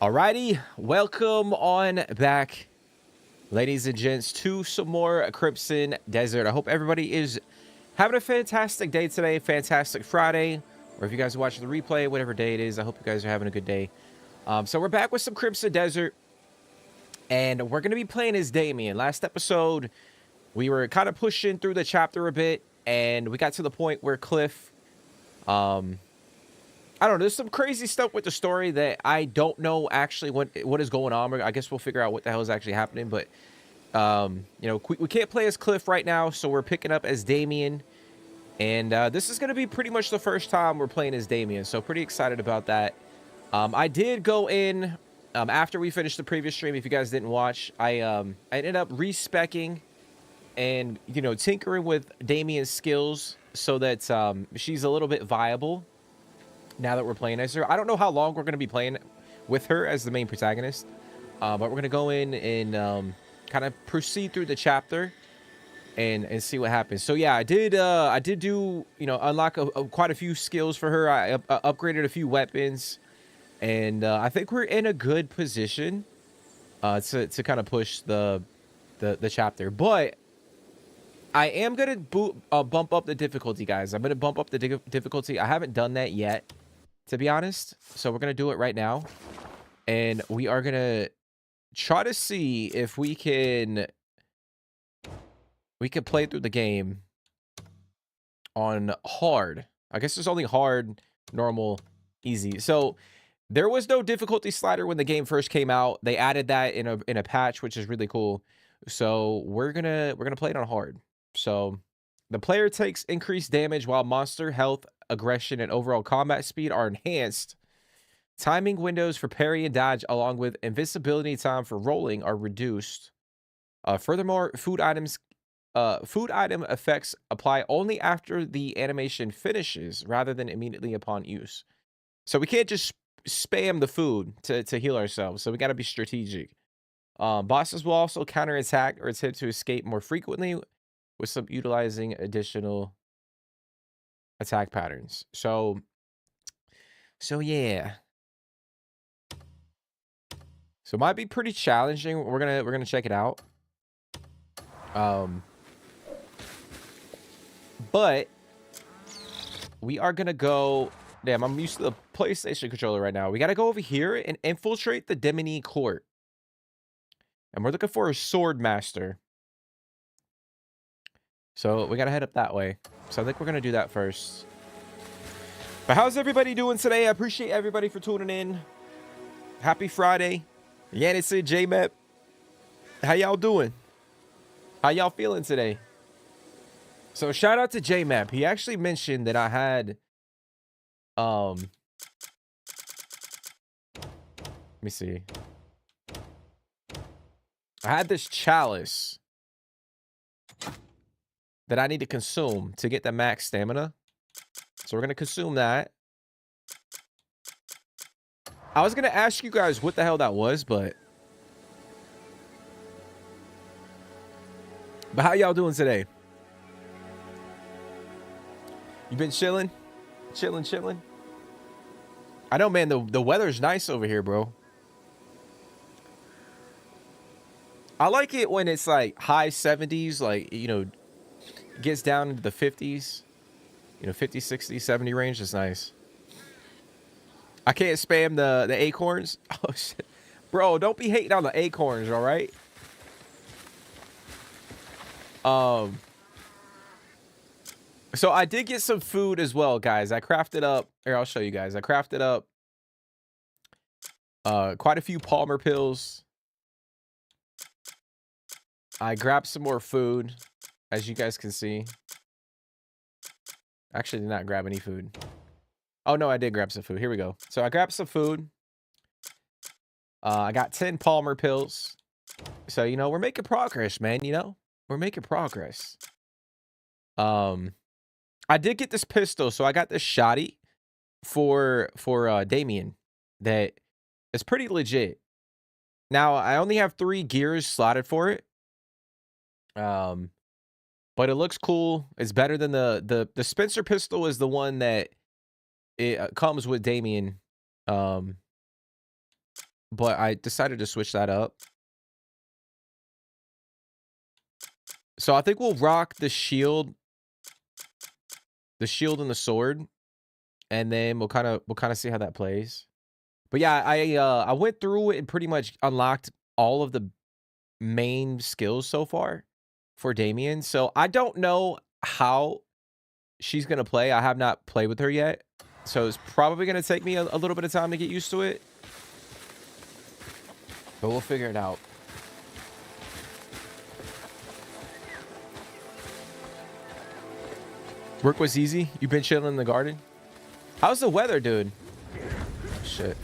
Alrighty, welcome on back, ladies and gents, to some more Crimson Desert. I hope everybody is having a fantastic day today, fantastic Friday, or if you guys are watching the replay, whatever day it is, I hope you guys are having a good day. So we're back with some Crimson Desert, and we're going to be playing as Damien. Last episode, we were kind of pushing through the chapter a bit, and we got to the point where Kliff, I don't know, there's some crazy stuff with the story that I don't know actually what is going on. I guess we'll figure out what the hell is actually happening, but you know, we can't play as Kliff right now, so we're picking up as Damien, and this is going to be pretty much the first time we're playing as Damien, so pretty excited about that. I did go in after we finished the previous stream. If you guys didn't watch, I ended up respecking and, you know, tinkering with Damien's skills so that she's a little bit viable now that we're playing as her. I don't know how long we're going to be playing with her as the main protagonist, but we're going to go in and kind of proceed through the chapter and see what happens. So yeah, I did do, you know, unlock quite a few skills for her. I upgraded a few weapons, and I think we're in a good position to kind of push the chapter. But I am gonna bump up the difficulty, guys. I'm gonna bump up the difficulty. I haven't done that yet, to be honest. So we're gonna do it right now, and we are gonna try to see if we can play through the game on hard. I guess there's only hard, normal, easy. So there was no difficulty slider when the game first came out. They added that in a patch, which is really cool. So we're gonna play it on hard. So the player takes increased damage while monster health, aggression, and overall combat speed are enhanced. Timing windows for parry and dodge, along with invisibility time for rolling, are reduced. Furthermore, food item effects apply only after the animation finishes, rather than immediately upon use. So we can't just spam the food to heal ourselves. So we got to be strategic. Bosses will also counterattack or attempt to escape more frequently, with some utilizing additional attack patterns. So yeah. So it might be pretty challenging. We're gonna check it out. But we are gonna go. Damn, I'm used to the PlayStation controller right now. We gotta go over here and infiltrate the Demone court. And we're looking for a sword master. So we gotta head up that way. So I think we're gonna do that first. But how's everybody doing today? I appreciate everybody for tuning in. Happy Friday. Yannis said JMap. How y'all doing? How y'all feeling today? So shout out to JMap. He actually mentioned that I had let me see. I had this chalice that I need to consume to get the max stamina. So we're going to consume that. I was going to ask you guys what the hell that was, but how y'all doing today? You been chilling? Chilling? I know, man, the weather's nice over here, bro. I like it when it's like high 70s, like, you know, gets down into the 50s, you know, 50, 60, 70 range is nice. I can't spam the acorns. Oh shit, bro, don't be hating on the acorns, all right? So I did get some food as well, guys. I crafted up here. I'll show you guys. I crafted up quite a few Palmer pills. I grabbed some more food, as you guys can see. Actually did not grab any food. Oh, no, I did grab some food. Here we go. So I grabbed some food. I got 10 Palmer pills. So, you know, we're making progress, man, you know? We're making progress. I did get this pistol, so I got this shotty for Damien that is pretty legit. Now, I only have 3 gears slotted for it. But it looks cool. It's better than the Spencer pistol is the one that it comes with Damien. but I decided to switch that up. So I think we'll rock the shield and the sword, and then we'll kind of see how that plays. But yeah, I went through it and pretty much unlocked all of the main skills so far for Damien. So I don't know how she's gonna play. I have not played with her yet, so it's probably gonna take me a little bit of time to get used to it. But we'll figure it out. Work was easy. You've been chilling in the garden. How's the weather, dude? Shit.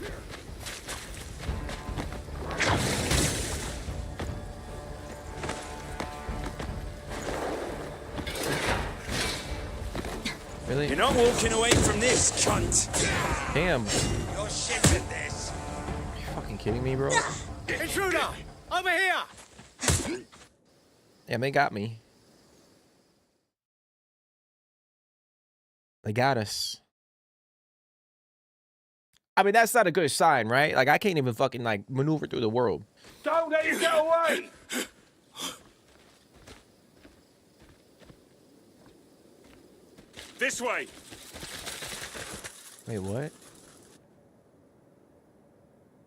Really? You're not walking away from this, cunt. Damn. You're shit at this. Are you fucking kidding me, bro? Intruder! Over here! Damn, they got me. They got us. I mean, that's not a good sign, right? Like, I can't even fucking, like, maneuver through the world. Don't let him get away! This way! Wait, what?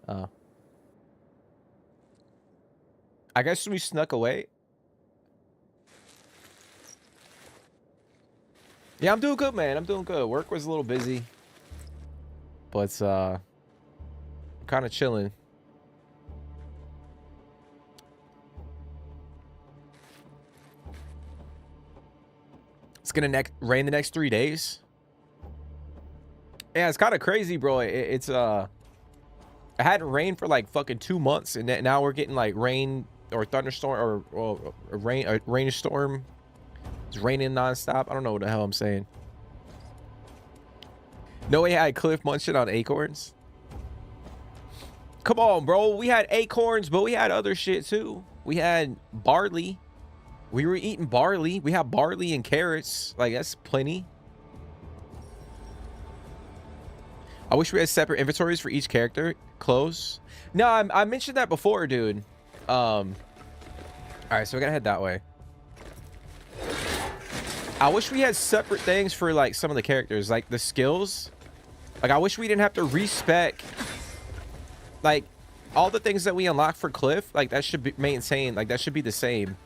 Oh. I guess we snuck away. Yeah, I'm doing good, man. I'm doing good. Work was a little busy. But, I'm kind of chilling. It's gonna rain the next 3 days. Yeah, it's kind of crazy, bro. It hadn't rained for like fucking 2 months, and now we're getting like rain or thunderstorm or a rainstorm. It's raining nonstop. I don't know what the hell I'm saying. No way I had Kliff munching on acorns. Come on, bro. We had acorns, but we had other shit too. We had barley. We were eating barley. We have barley and carrots. Like, that's plenty. I wish we had separate inventories for each character. Close. No, I mentioned that before, dude. All right, so we gotta head that way. I wish we had separate things for, like, some of the characters. Like, the skills. Like, I wish we didn't have to respec. Like, all the things that we unlock for Kliff. Like, that should be maintained. Like, that should be the same.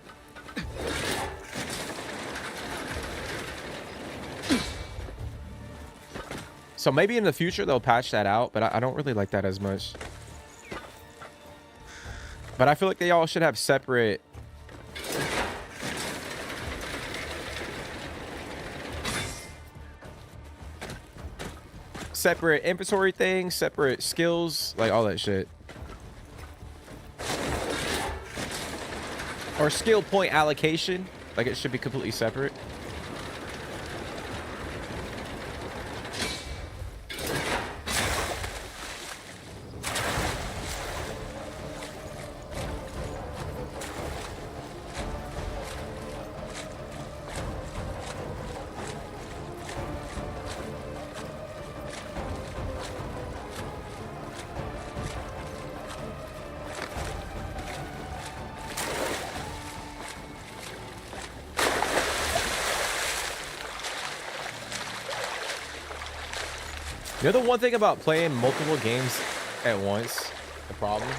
So maybe in the future they'll patch that out, but I don't really like that as much. But I feel like they all should have separate inventory things, separate skills, like all that shit. Or skill point allocation, like it should be completely separate. You know, the one thing about playing multiple games at once, the problem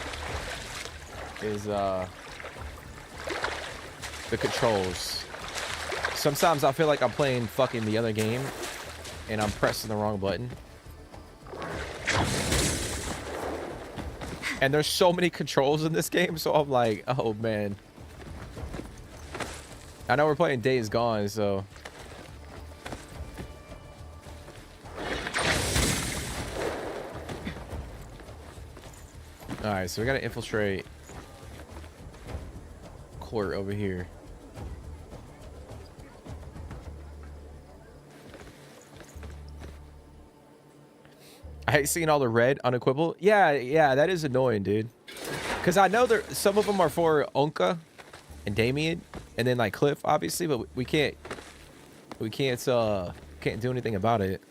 is the controls. Sometimes I feel like I'm playing fucking the other game and I'm pressing the wrong button. And there's so many controls in this game, so I'm like, oh man. I know we're playing Days Gone, so all right, so we gotta infiltrate court over here. I hate seeing all the red unequivocal. Yeah, that is annoying, dude. Because I know there some of them are for Onka and Damien, and then like Kliff, obviously, but we can't do anything about it.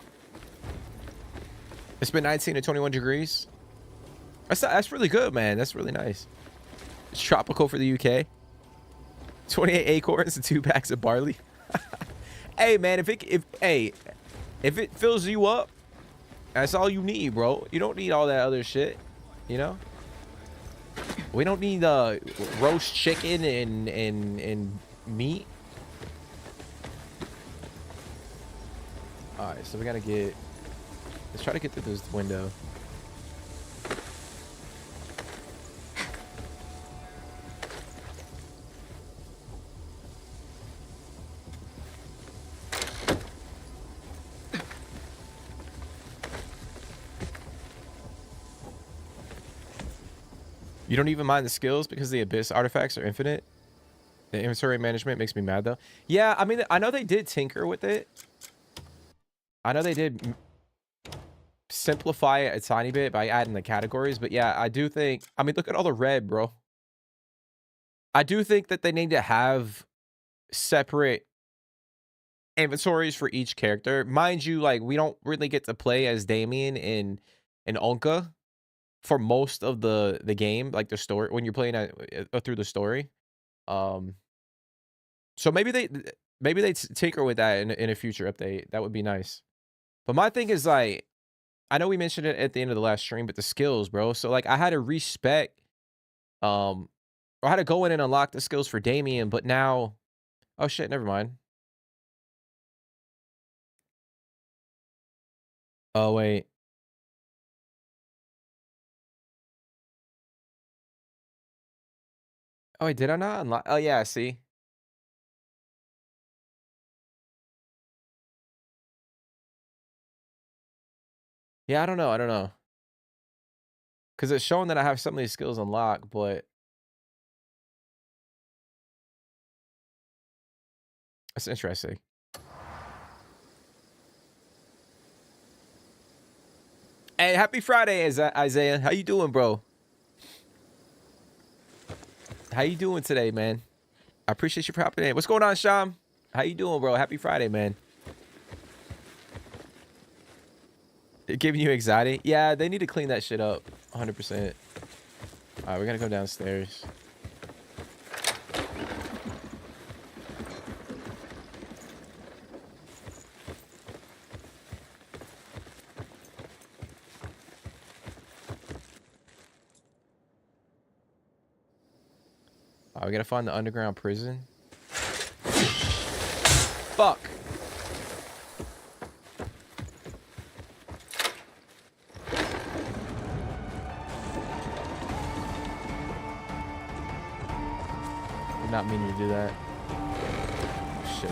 It's been 19 to 21 degrees. That's really good, man. That's really nice. It's tropical for the UK. 28 acorns and 2 packs of barley. Hey, man, if it fills you up, that's all you need, bro. You don't need all that other shit, you know? We don't need roast chicken and meat. All right, so we gotta get. Let's try to get through this window. You don't even mind the skills because the abyss artifacts are infinite. The inventory management makes me mad though. Yeah, I mean, I know they did tinker with it. I know they did simplify it a tiny bit by adding the categories, but yeah, I do think, I mean, look at all the red, bro. I do think that they need to have separate inventories for each character. Mind you, like, we don't really get to play as Damien and Onka for most of the game, like the story, when you're playing through the story. So maybe they tinker with that in a future update. That would be nice. But my thing is, like, I know we mentioned it at the end of the last stream, but the skills, bro. So like I had to respec, or I had to go in and unlock the skills for Damien, but now, oh shit, never mind. Oh wait. Oh wait, did I not unlock? Oh yeah, see. Yeah, I don't know. I don't know. Because it's showing that I have some of these skills unlocked, but that's interesting. Hey, happy Friday, Isaiah. How you doing, bro? How you doing today, man? I appreciate you for hopping in. What's going on, Sham? How you doing, bro? Happy Friday, man. It giving you anxiety? Yeah, they need to clean that shit up. 100%. All right, we're gonna go downstairs. All right, we gotta find the underground prison. Fuck. Did not mean to do that. Oh, shit.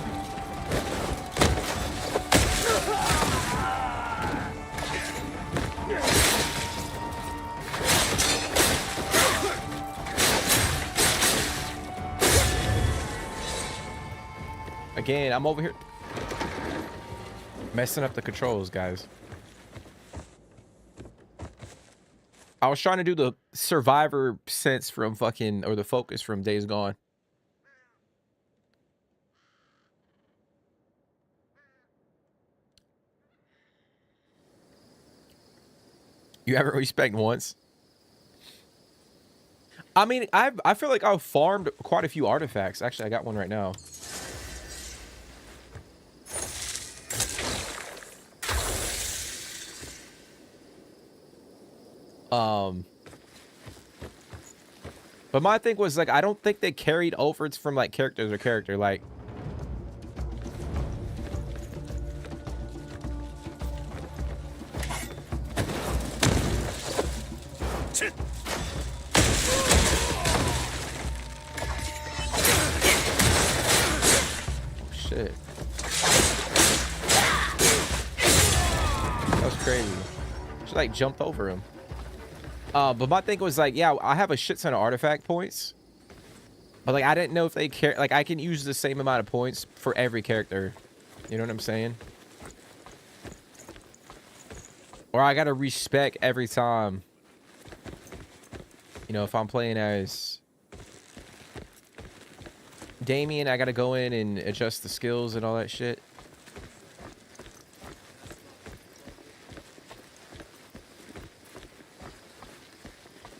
Again, I'm over here messing up the controls, guys. I was trying to do the survivor sense from fucking, or the focus from Days Gone. You haven't respect once? I mean, I feel like I've farmed quite a few artifacts. Actually, I got one right now. But my thing was, like, I don't think they carried over from, like, character to character, like. Oh, shit. That was crazy. She, like, jumped over him. But my thing was, like, yeah, I have a shit ton of artifact points. But, like, I didn't know if they care. Like, I can use the same amount of points for every character. You know what I'm saying? Or I gotta respec every time. You know, if I'm playing as Damien, I gotta go in and adjust the skills and all that shit.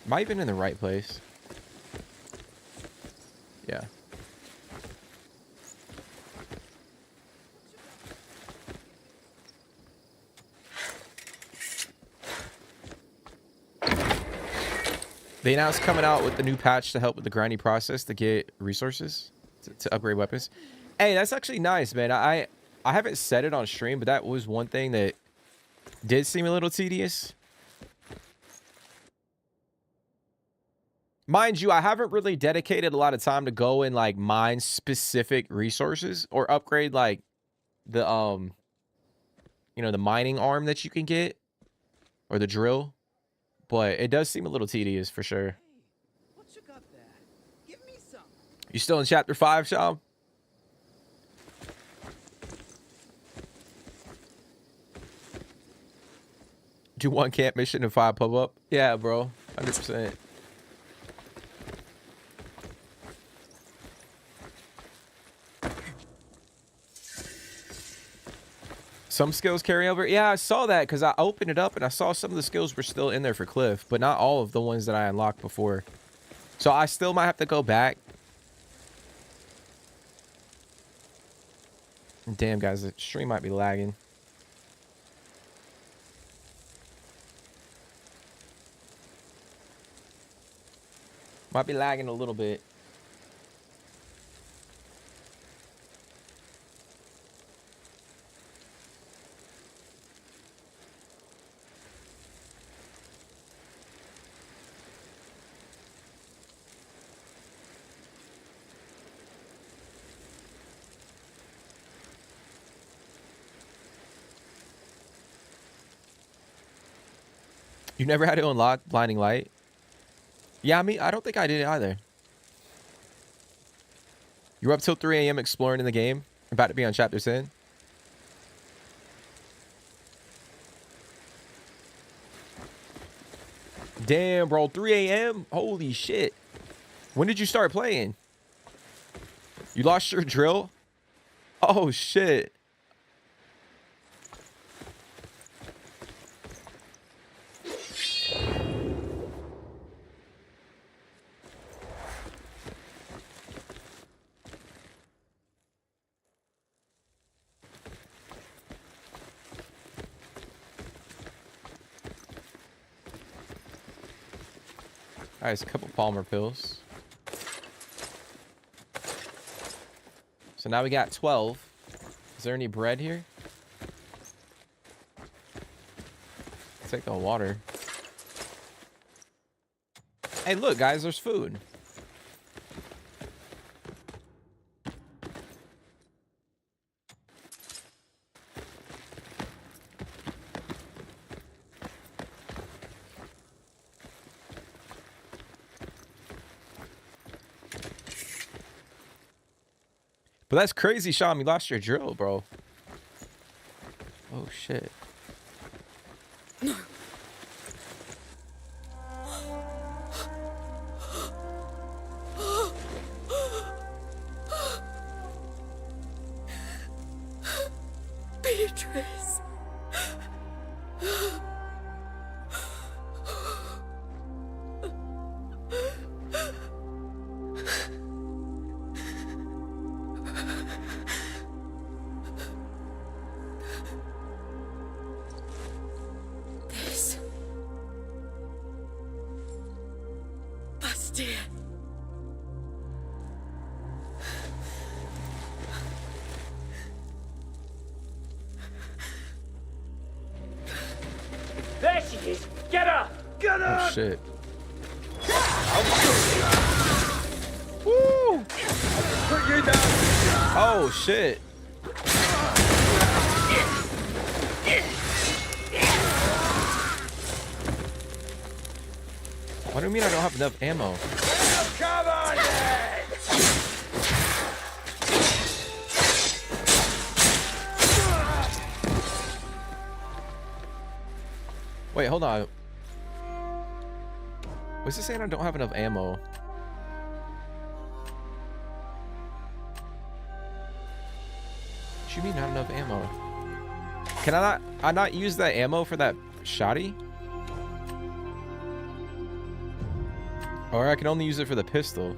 Am I even in the right place? Yeah. They announced coming out with the new patch to help with the grinding process to get resources to upgrade weapons. Hey, that's actually nice, man. I haven't said it on stream, but that was one thing that did seem a little tedious. Mind you, I haven't really dedicated a lot of time to go and like mine specific resources or upgrade like the you know, the mining arm that you can get or the drill, but it does seem a little tedious for sure. What you got there? Give me some. You still in chapter 5, Sham? Do 1 camp mission and 5 pub up? Yeah, bro. 100%. Some skills carry over. Yeah, I saw that because I opened it up and I saw some of the skills were still in there for Kliff, but not all of the ones that I unlocked before. So I still might have to go back. Damn, guys, the stream might be lagging. Might be lagging a little bit. You never had to unlock blinding light? Yeah, I mean, I don't think I did either. You were up till 3 a.m. exploring in the game? About to be on chapter 10? Damn, bro. 3 a.m.? Holy shit. When did you start playing? You lost your drill? Oh, shit. Alright, it's a couple Palmer pills. So now we got 12. Is there any bread here? Let's take the water. Hey, look, guys, there's food. But that's crazy, Sham. You lost your drill, bro. Oh, shit. Beatrice. This. Bastille. There she is! Get her! Get her! Oh, shit. Woo! Put you down! Oh, shit. What do you mean I don't have enough ammo? Oh, come on then! Wait, hold on. What's it saying I don't have enough ammo? What do you mean not enough ammo? Can I not use that ammo for that shoddy? Or I can only use it for the pistol.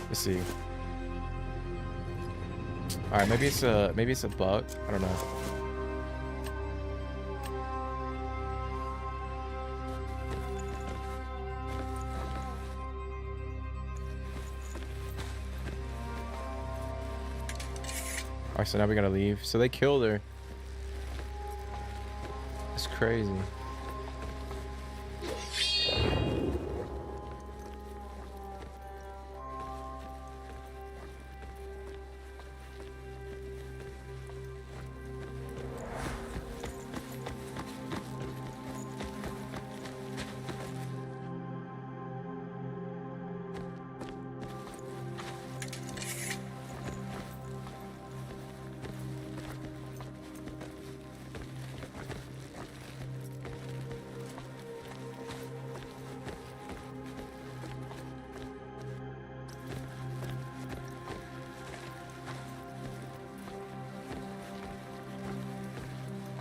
Let's see. All right, maybe it's a bug. I don't know. All right, so now we gotta leave. So they killed her. It's crazy.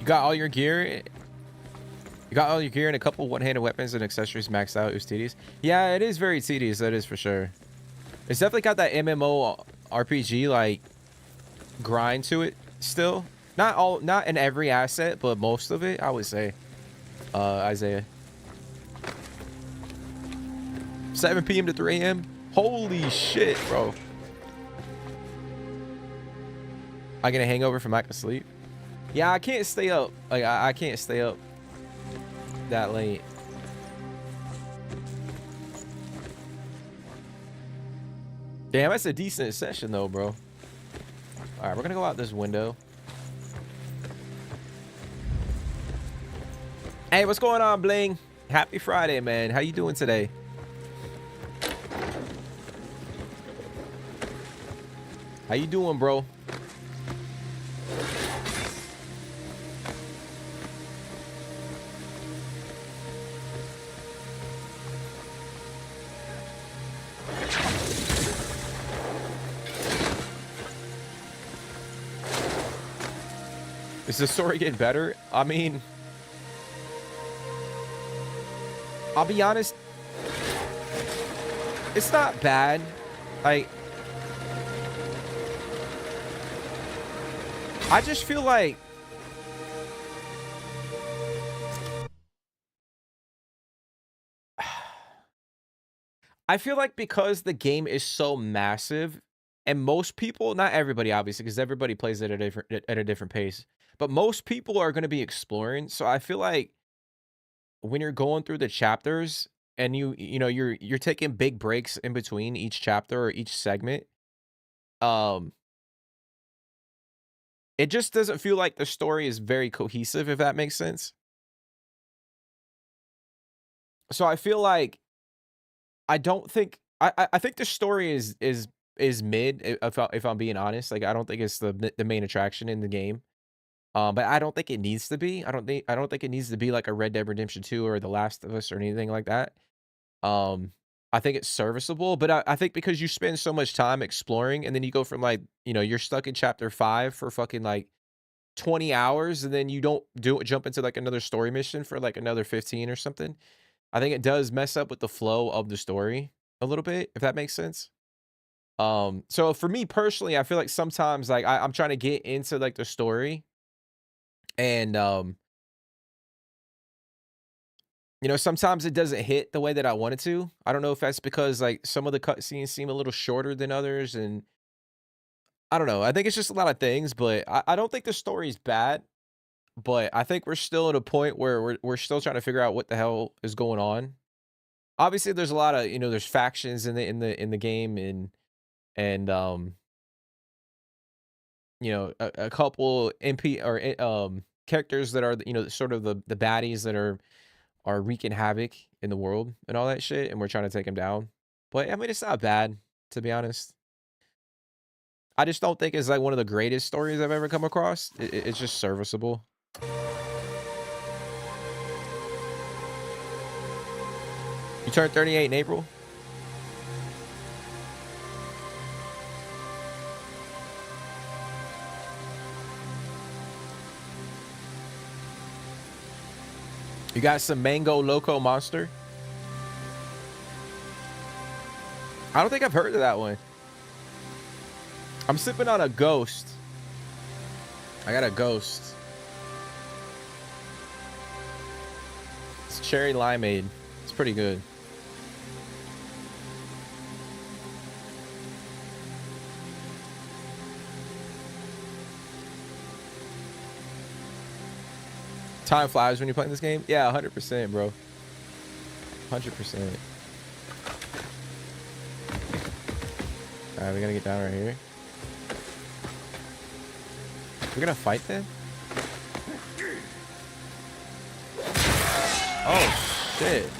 Got all your gear. You got all your gear and a couple one-handed weapons and accessories maxed out. It was tedious. Yeah, it is very tedious. That is for sure. It's definitely got that MMO RPG like grind to it still. Not in every asset, but most of it, I would say. Isaiah. 7 p.m. to 3 a.m. Holy shit, bro. I get a hangover from lack of sleep. Yeah, I can't stay up. Like I can't stay up that late. Damn, that's a decent session though, bro. All right, we're gonna go out this window. Hey, what's going on, Bling? Happy Friday, man. How you doing today? How you doing, bro? Is the story getting better? I mean, I'll be honest, it's not bad. Like, I just feel like because the game is so massive and most people, not everybody obviously, because everybody plays it at a different pace, but most people are going to be exploring. So I feel like when you're going through the chapters and you know you're taking big breaks in between each chapter or each segment, um it just doesn't feel like the story is very cohesive, if that makes sense. So I feel like I don't think I think the story is mid, if I'm being honest. Like I don't think it's the main attraction in the game. But I don't think it needs to be. I don't think it needs to be like a Red Dead Redemption 2 or The Last of Us or anything like that. Um, I think it's serviceable, but I think because you spend so much time exploring and then you go from like, you know, you're stuck in chapter 5 for fucking like 20 hours and then you don't jump into like another story mission for like another 15 or something. I think it does mess up with the flow of the story a little bit, if that makes sense. So for me personally, I feel like sometimes like I'm trying to get into like the story and you know, sometimes it doesn't hit the way that I want it to. I don't know if that's because like some of the cutscenes seem a little shorter than others, and I don't know. I think it's just a lot of things, but I don't think the story's bad. But I think we're still at a point where we're still trying to figure out what the hell is going on. Obviously, there's a lot of, you know, there's factions in the game, and you know, a couple MP or characters that are, you know, sort of the baddies that are wreaking havoc in the world and all that shit, and we're trying to take them down. But I mean, it's not bad, to be honest. I just don't think it's like one of the greatest stories I've ever come across. It's just serviceable. You turned 38 in April? You got some Mango Loco Monster? I don't think I've heard of that one. I'm sipping on a ghost. I got a ghost. It's cherry limeade. It's pretty good. Time flies when you're playing this game. Yeah, 100%, bro. 100%. All right, we gotta get down right here. We're gonna fight then? Oh, shit.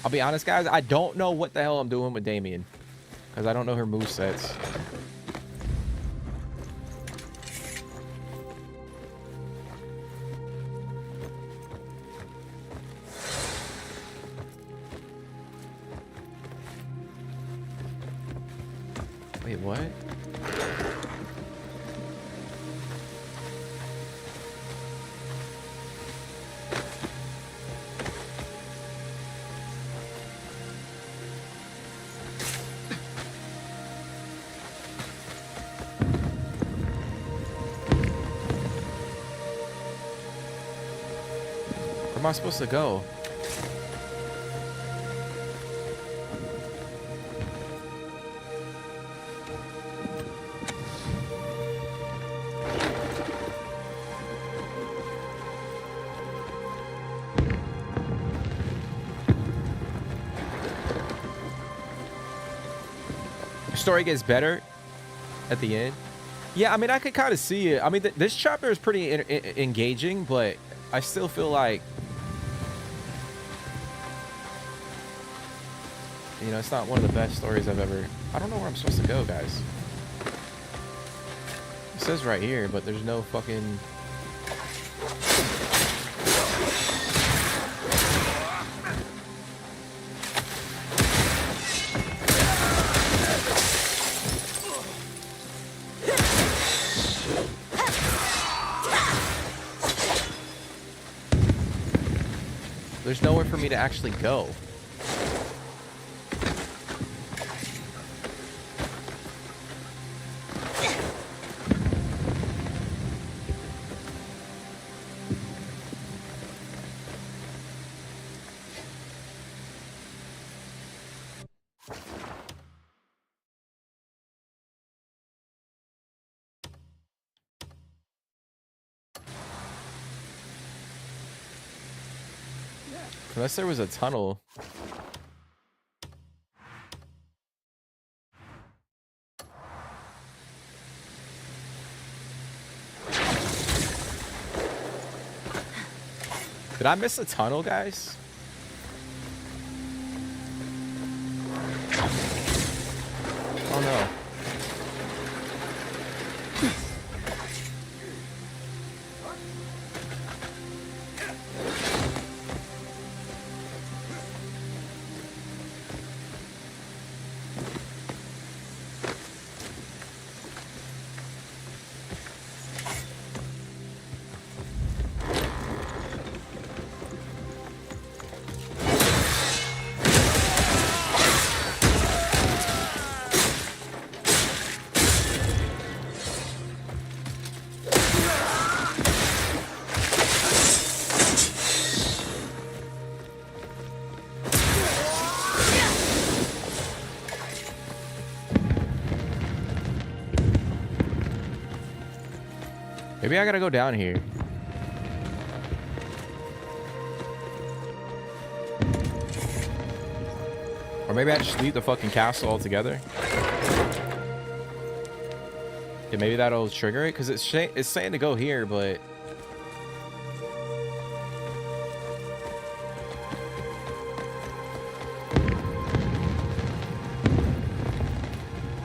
I'll be honest, guys. I don't know what the hell I'm doing with Damien, because I don't know her movesets. Wait, what? Where am I supposed to go? The story gets better at the end. Yeah, I mean, I could kind of see it. I mean, this chapter is pretty engaging, but I still feel like, you know, it's not one of the best stories I've ever... I don't know where I'm supposed to go, guys. It says right here, but there's no fucking... There's nowhere for me to actually go. Unless there was a tunnel. Did I miss a tunnel, guys? Oh no. Maybe I gotta go down here. Or maybe I just leave the fucking castle altogether. Yeah, maybe that'll trigger it because it's saying to go here, but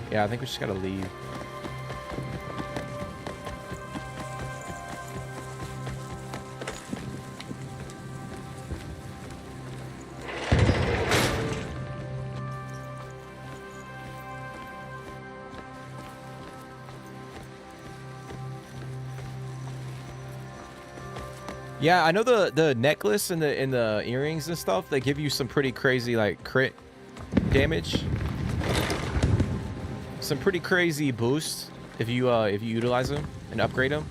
yeah, I think we just gotta leave. Yeah, I know the necklace and the earrings and stuff, they give you some pretty crazy like crit damage. Some pretty crazy boosts if you utilize them and upgrade them.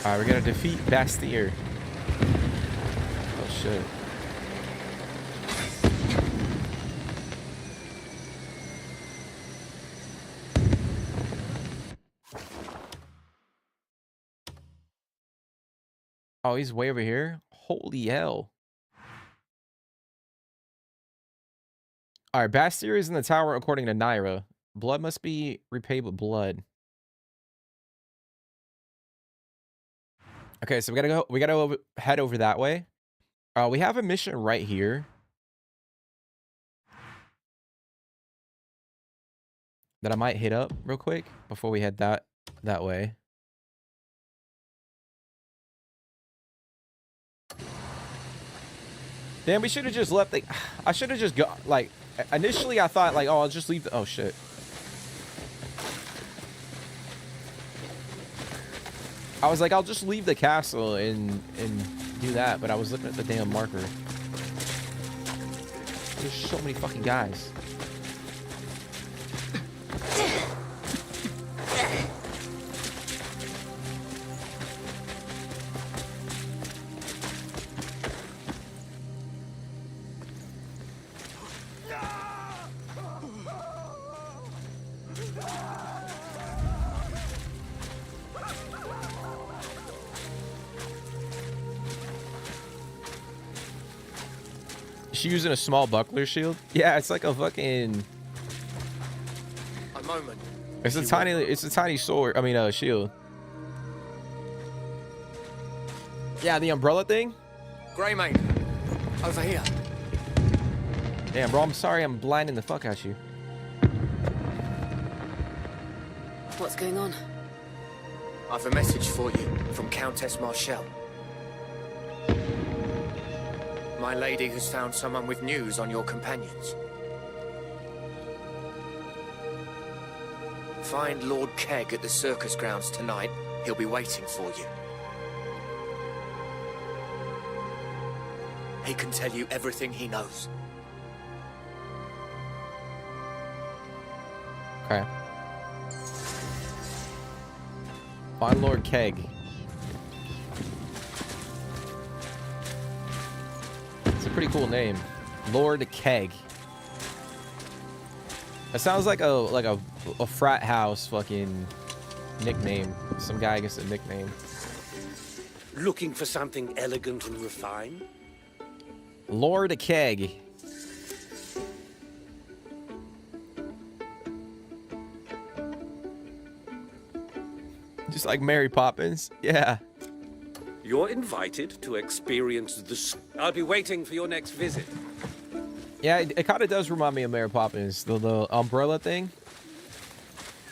All right, we're gonna defeat Bastille. Oh shit. Oh, he's way over here. Holy hell. All right, Bastille is in the tower according to Naira. Blood must be repaid with blood. Okay, so we gotta head over that way. We have a mission right here that I might hit up real quick before we head that way. Damn, we should have just left the... I should have just go... Like, initially I thought, like, oh, I'll just leave the... Oh, shit. I was like, I'll just leave the castle and do that, but I was looking at the damn marker. There's so many fucking guys. She using a small buckler shield? Yeah, it's like a fucking... A moment. It's a tiny sword. I mean, shield. Yeah, the umbrella thing? Greymane, over here. Damn, bro, I'm sorry I'm blinding the fuck out you. What's going on? I've a message for you from Countess Marshall. My lady has found someone with news on your companions. Find Lord Keg at the circus grounds tonight. He'll be waiting for you. He can tell you everything he knows. Okay. Find Lord Keg. It's a pretty cool name, Lord Keg. That sounds like a frat house fucking nickname. Some guy gets a nickname. Looking for something elegant and refined? Lord Keg. Just like Mary Poppins. Yeah. You're invited to experience the... I'll be waiting for your next visit. Yeah, it kind of does remind me of Mary Poppins. The umbrella thing.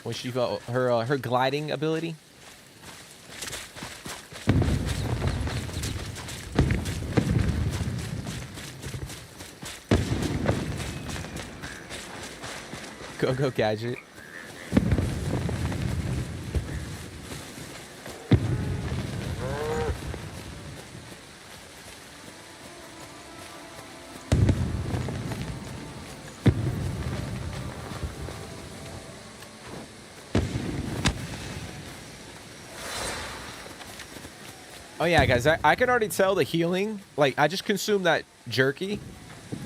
When she felt her gliding ability. Go Gadget. Oh yeah, guys, I can already tell the healing. Like, I just consumed that jerky,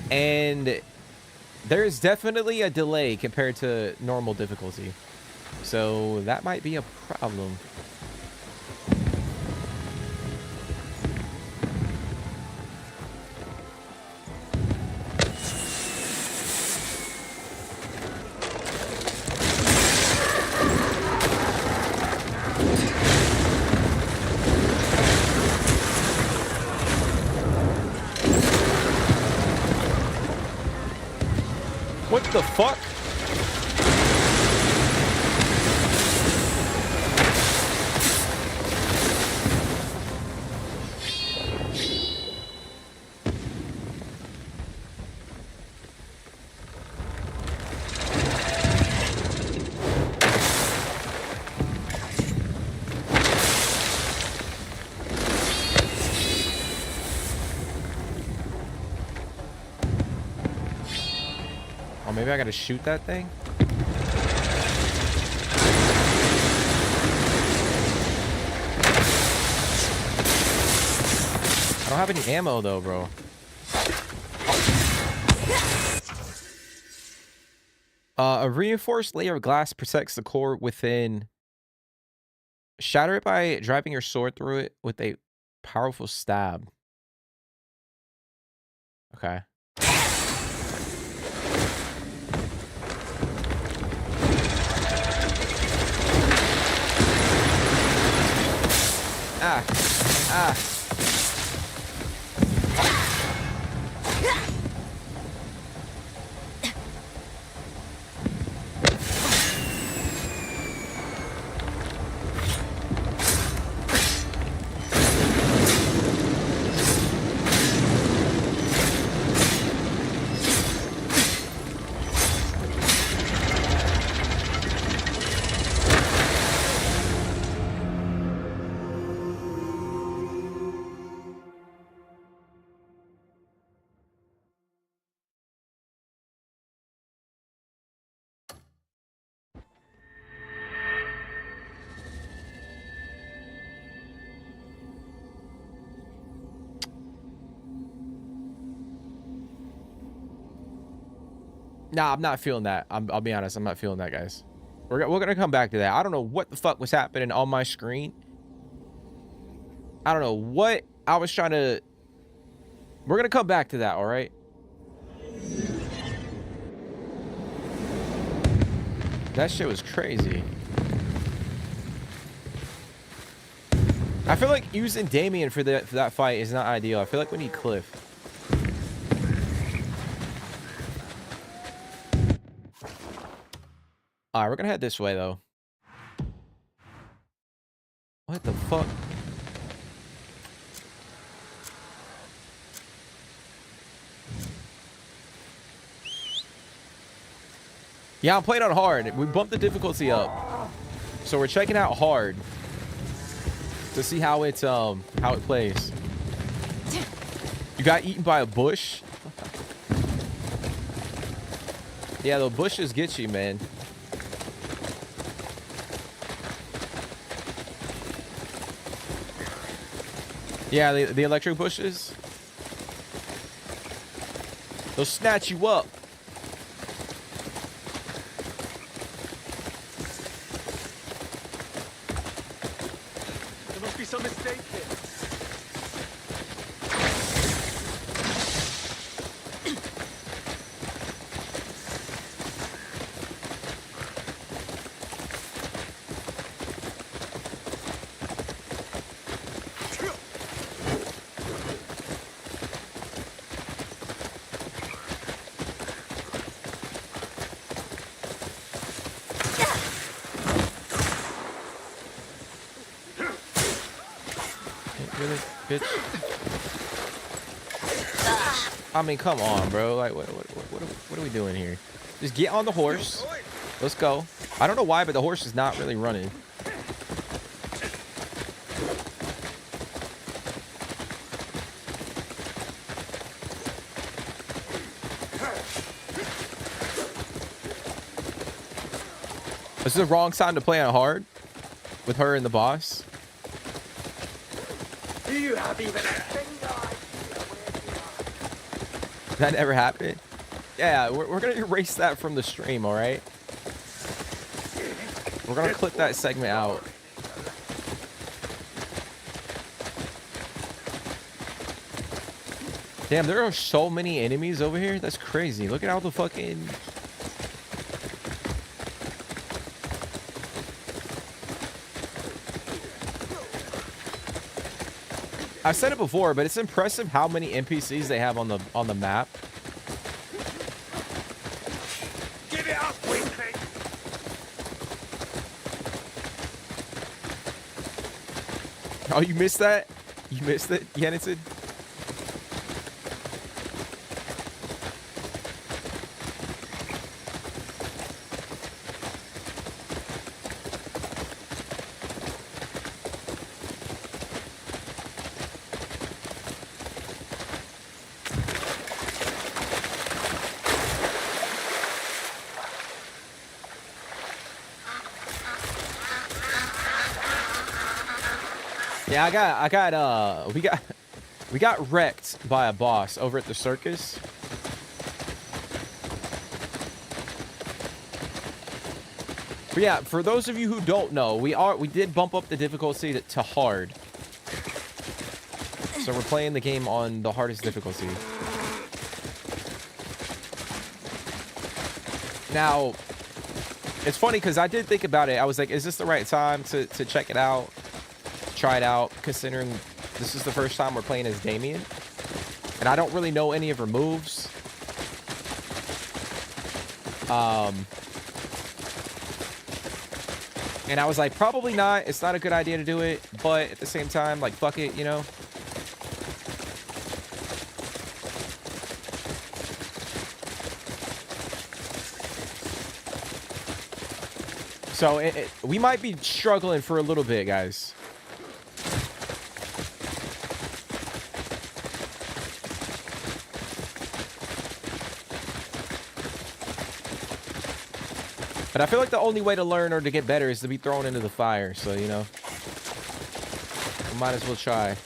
and there is definitely a delay compared to normal difficulty. So that might be a problem. What the fuck? Oh, maybe I gotta shoot that thing? I don't have any ammo though, bro. A reinforced layer of glass protects the core within. Shatter it by driving your sword through it with a powerful stab. Okay. Ah. Ah. Nah, I'm not feeling that. I'll be honest. I'm not feeling that, guys. We're gonna come back to that. I don't know what the fuck was happening on my screen. I don't know what I was trying to. We're gonna come back to that. All right. That shit was crazy. I feel like using Damien for that fight is not ideal. I feel like we need Kliff. Alright, we're gonna head this way, though. What the fuck? Yeah, I'm playing on hard. We bumped the difficulty up. So we're checking out hard to see how it plays. You got eaten by a bush? Yeah, the bushes get you, man. Yeah, the electric bushes. They'll snatch you up. There must be some mistake here. Bitch. I mean, come on, bro. Like, what are we doing here? Just get on the horse. Let's go. I don't know why, but the horse is not really running. This is the wrong time to play on hard with her and the boss. Do you have even a finger? That never happened. Yeah, we're gonna erase that from the stream, all right? We're gonna clip that segment out. Damn, there are so many enemies over here. That's crazy. Look at all the fucking... I've said it before, but it's impressive how many NPCs they have on the map. Give it up, weakling! Oh, you missed that? You missed it, Yenison? Yeah, we got wrecked by a boss over at the circus. But yeah, for those of you who don't know, we did bump up the difficulty to hard. So we're playing the game on the hardest difficulty. Now, it's funny because I did think about it. I was like, is this the right time to check it out? Try it out, considering this is the first time we're playing as Damien, and I don't really know any of her moves. And I was like, probably not. It's not a good idea to do it, but at the same time, like, fuck it, you know. So we might be struggling for a little bit, guys. But I feel like the only way to learn or to get better is to be thrown into the fire. So, you know, we might as well try.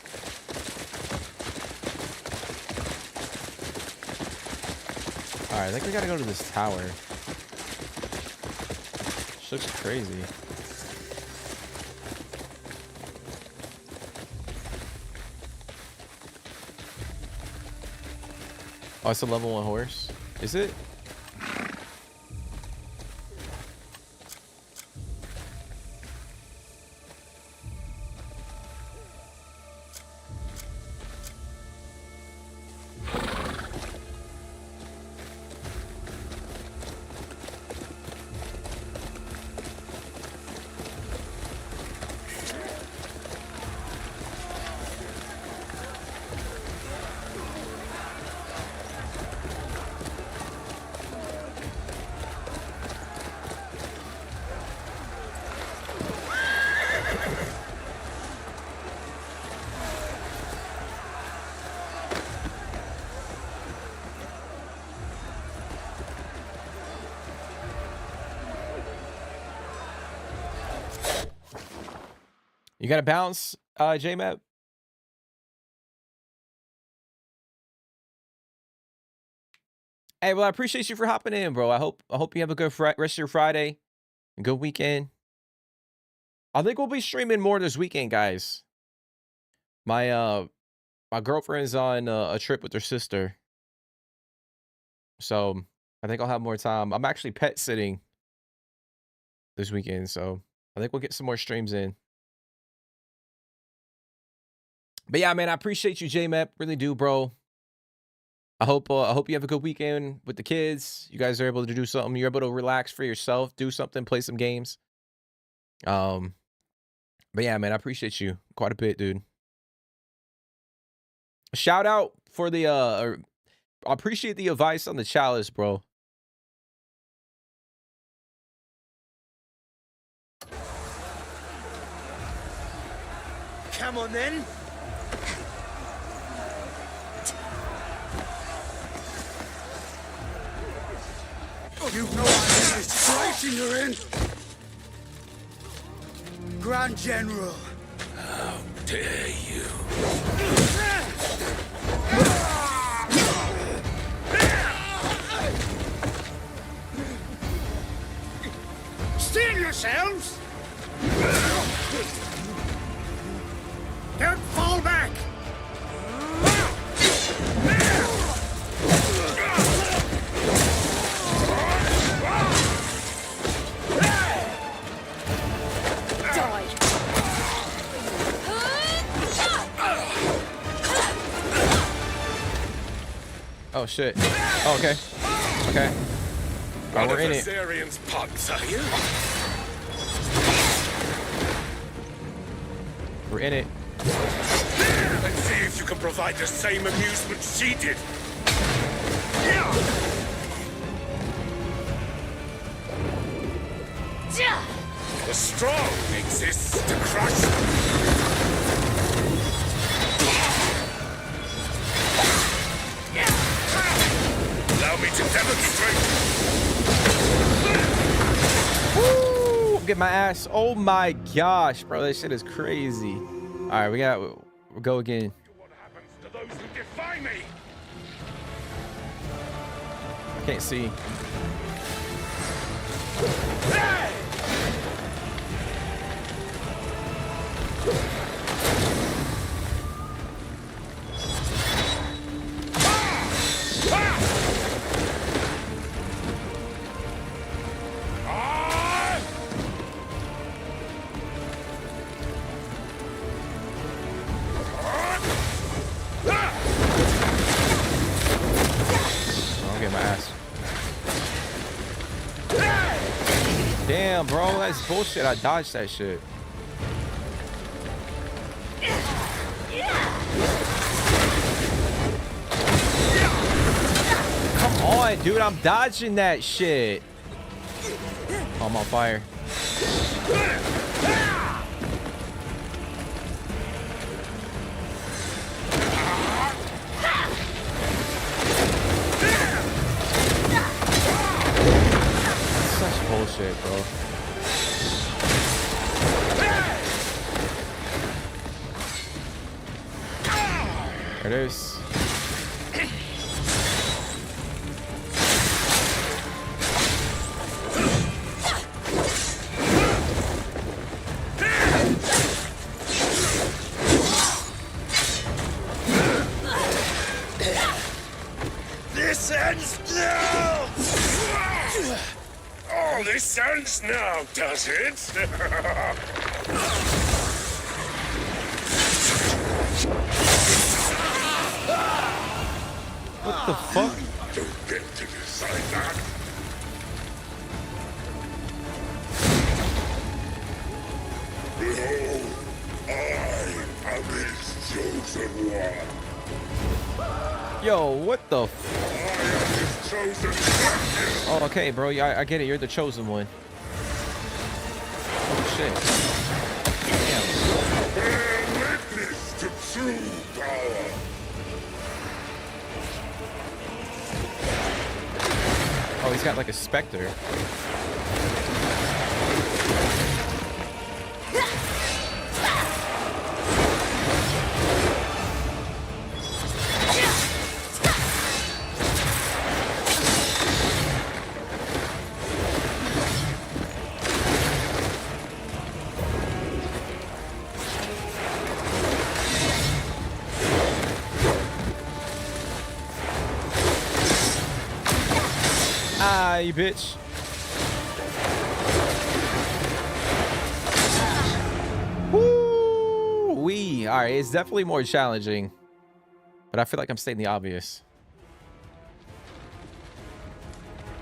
All right, I think we got to go to this tower. This looks crazy. Oh, it's a level 1 horse. Is it? You got to bounce, JMap? Hey, well, I appreciate you for hopping in, bro. I hope you have a good rest of your Friday, a good weekend. I think we'll be streaming more this weekend, guys. My girlfriend's on a trip with her sister, so I think I'll have more time. I'm actually pet sitting this weekend, so I think we'll get some more streams in. But yeah, man, I appreciate you, JMap. Really do, bro. I hope you have a good weekend with the kids. You guys are able to do something. You're able to relax for yourself, do something, play some games. But yeah, man, I appreciate you quite a bit, dude. Shout out for the I appreciate the advice on the chalice, bro. Come on then. You've no idea the situation you're in. Grand General. How dare you? Steal yourselves? Don't fall back! Oh shit. Oh, okay. Okay. Alright, we're in it. Assyrian's pups, are you? We're in it. Let's see if you can provide the same amusement she did. The strong exists to crush them. Allow me to demonstrate. Woo! I'm getting my ass. Oh my gosh, bro. That shit is crazy. Alright, we'll go again. What happens to those who defy me? I can't see. I'll get my ass. Damn, bro, that's bullshit. I dodged that shit. Come on, dude, I'm dodging that shit. Oh, I'm on fire. Such bullshit, bro. There it is. This ends now! Oh, this ends now, does it? What the fuck? Don't get to decide that. Behold, I am his chosen one. Yo, what the I am his chosen champion. Oh, okay, bro. Yeah, I get it. You're the chosen one. Oh, shit. Damn. Bear witness to true power. Oh, he's got like a specter. Ah, you bitch. Woo wee. All right, it's definitely more challenging, but I feel like I'm stating the obvious.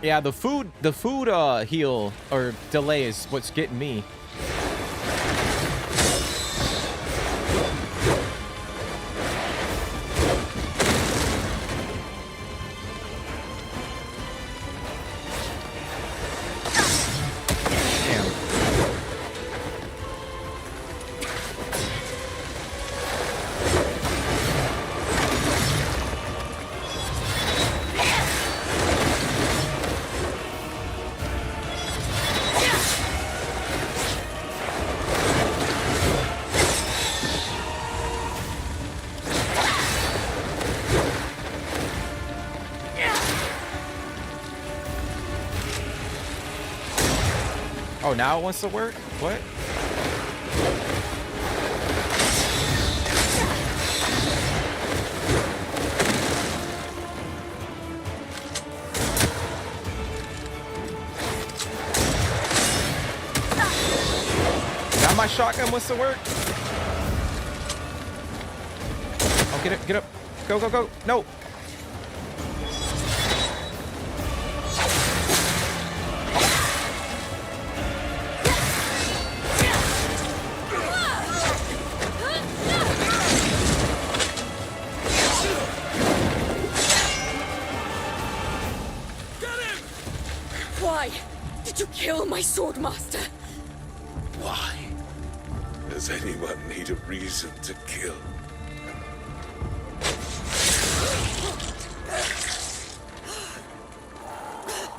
Yeah, the food heal or delay is what's getting me. Oh, now it wants to work? What? Now my shotgun wants to work? Oh, get up. Go, go, go. No. Why did you kill my swordmaster? Why? Does anyone need a reason to kill?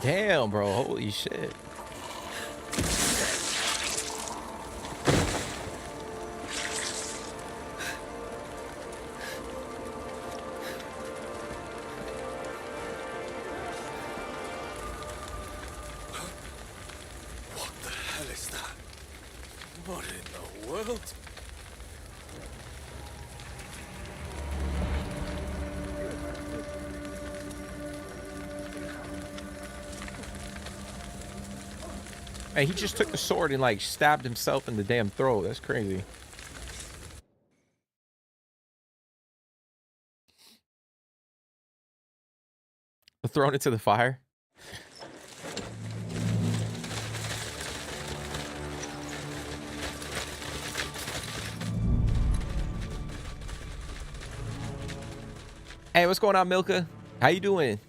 Damn, bro. Holy shit. What the hell is that? What in the world? Hey, he just took the sword and like stabbed himself in the damn throat. That's crazy. Thrown into the fire. Hey, what's going on, Milka? How you doing?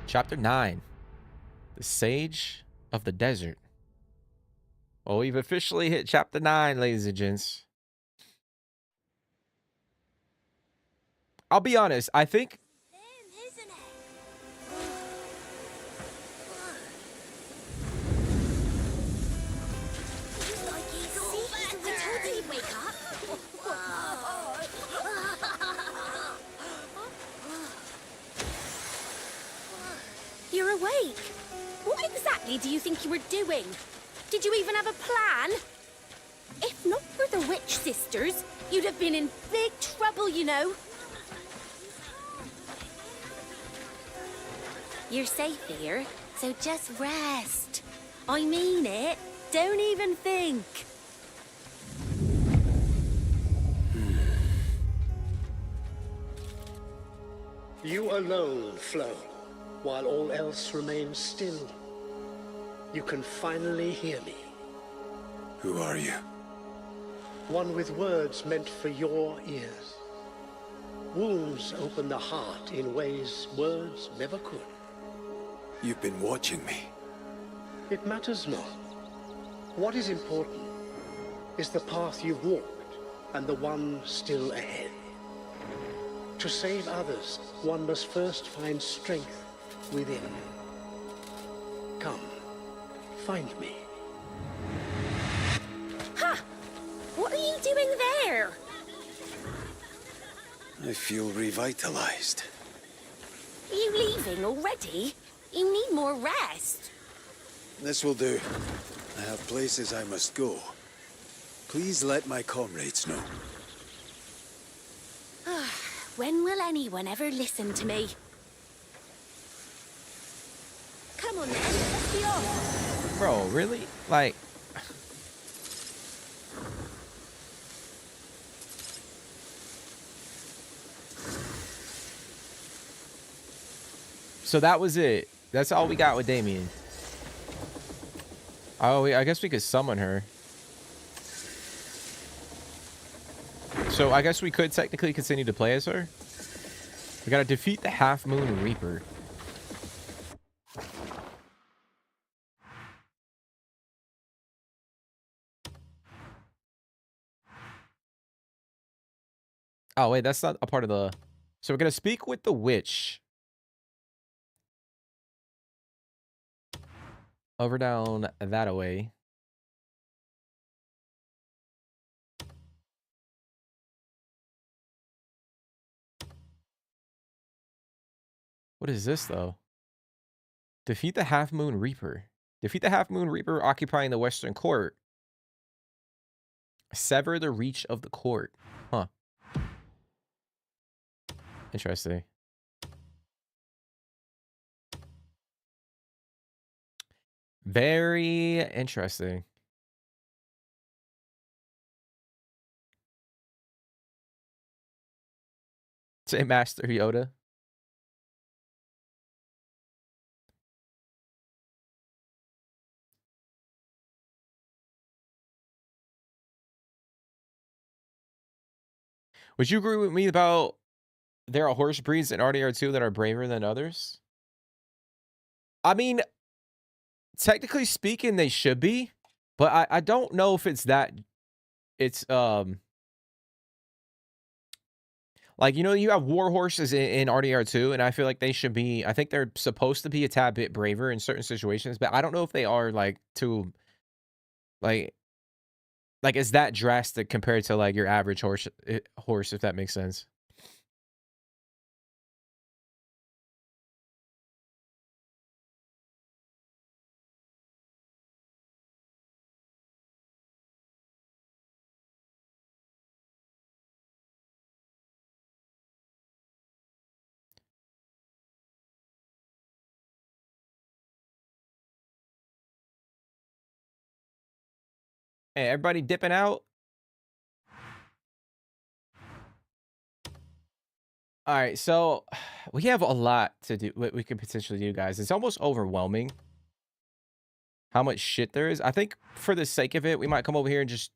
Chapter 9. The Sage of the Desert. Well, we've officially hit Chapter 9, ladies and gents. I'll be honest, I think... You're awake. What exactly do you think you were doing? Did you even have a plan? If not for the witch sisters, you'd have been in big trouble, you know. You're safe here, so just rest. I mean it. Don't even think. You alone flow, while all else remains still. You can finally hear me. Who are you? One with words meant for your ears. Wounds open the heart in ways words never could. You've been watching me. It matters not. What is important is the path you've walked and the one still ahead. To save others, one must first find strength within. Come, find me. Ha! What are you doing there? I feel revitalized. Are you leaving already? You need more rest. This will do. I have places I must go. Please let my comrades know. When will anyone ever listen to me? Come on then, let's be off. Bro, really? Like... So that was it. That's all we got with Damien. Oh, I guess we could summon her. So I guess we could technically continue to play as her. We gotta defeat the Half Moon Reaper. Oh, wait, that's not a part of the... So we're going to speak with the witch. Over, down, that away. What is this, though? Defeat the Half Moon Reaper. Defeat the Half Moon Reaper occupying the Western Court. Sever the reach of the court. Huh. Interesting. Very interesting. Say Master Yoda. Would you agree with me about there are horse breeds in RDR2 that are braver than others? I mean, technically speaking, they should be, but I don't know if it's that. It's like, you know, you have war horses in RDR2, and I feel like they should be. I think they're supposed to be a tad bit braver in certain situations, but I don't know if they are like to like is that drastic compared to like your average horse, if that makes sense. Hey, everybody dipping out. All right, so we have a lot to do. What we could potentially do, guys. It's almost overwhelming how much shit there is. I think for the sake of it, we might come over here and just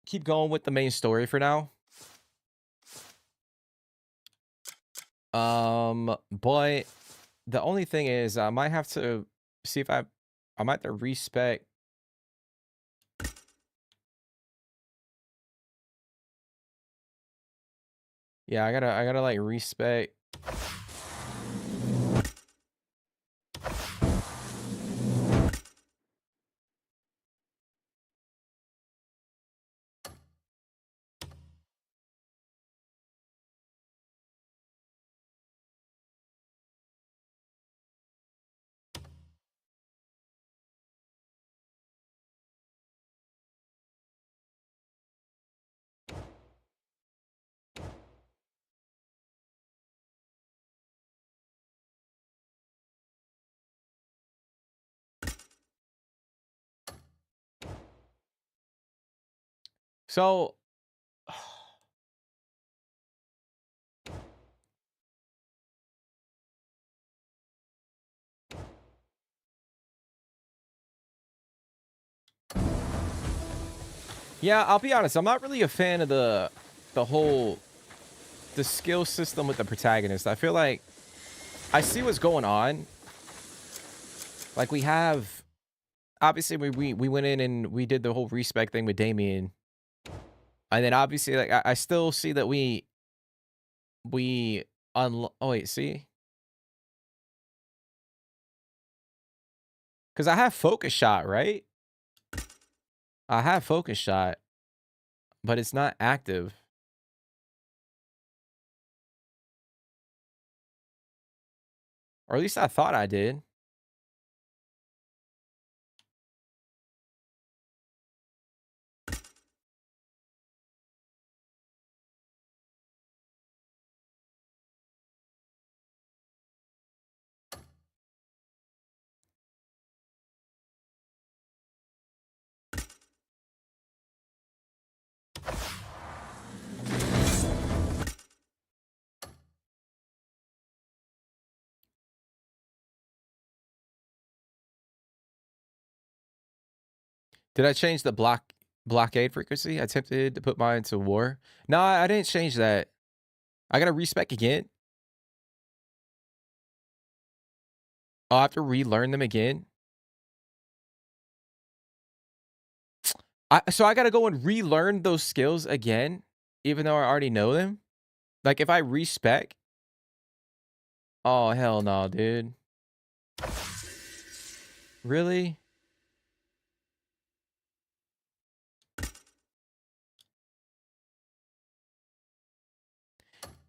keep going with the main story for now. But the only thing is, I might have to see if I might have to respec. Yeah, I gotta like respec. So yeah, I'll be honest. I'm not really a fan of the whole skill system with the protagonist. I feel like I see what's going on. Like, we have obviously we went in and we did the whole respec thing with Damien, and then obviously like I still see that we oh wait, see, because I have focus shot, right? I have focus shot, but it's not active. Or at least I thought I did. Did I change the blockade frequency? I attempted to put mine to war. No, I didn't change that. I gotta respec again. I'll have to relearn them again. So I gotta go and relearn those skills again, even though I already know them. Like if I respec. Oh hell no, dude. Really?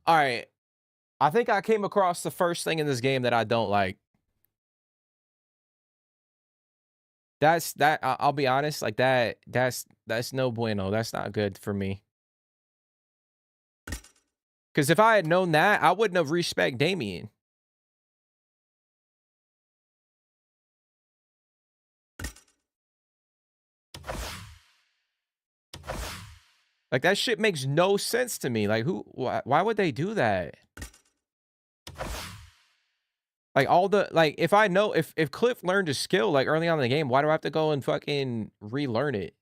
All right. I think I came across the first thing in this game that I don't like. I'll be honest, like that's no bueno. That's not good for me. Because if I had known that, I wouldn't have respect Damien. Like that shit makes no sense to me. Like why would they do that? Like if I know if Kliff learned a skill like early on in the game, why do I have to go and fucking relearn it?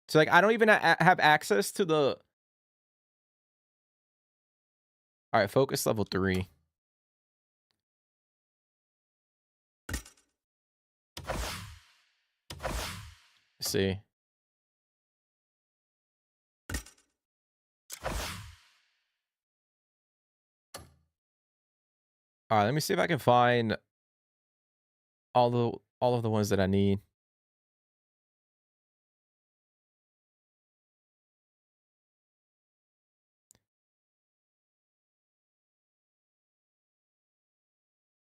So like I don't even have access to the. All right, focus level 3. Let's see. All right, let me see if I can find all of the ones that I need.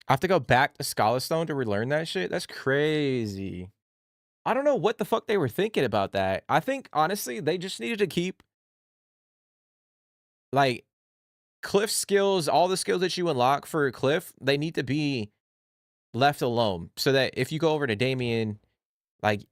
I have to go back to Scholar Stone to relearn that shit? That's crazy. I don't know what the fuck they were thinking about that. I think, honestly, they just needed to keep, like, Kliff skills, all the skills that you unlock for Kliff, they need to be left alone. So that if you go over to Damien, like,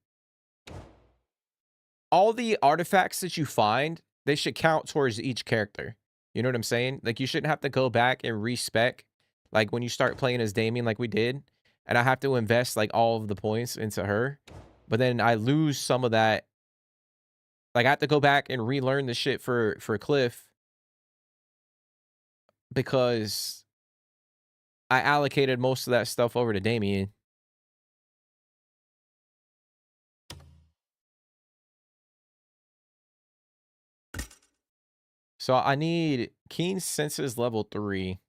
all the artifacts that you find, they should count towards each character. You know what I'm saying? Like, you shouldn't have to go back and respec, like, when you start playing as Damien like we did, and I have to invest, like, all of the points into her. But then I lose some of that. Like, I have to go back and relearn the shit for Kliff because I allocated most of that stuff over to Damien. So I need Keen Senses level 3.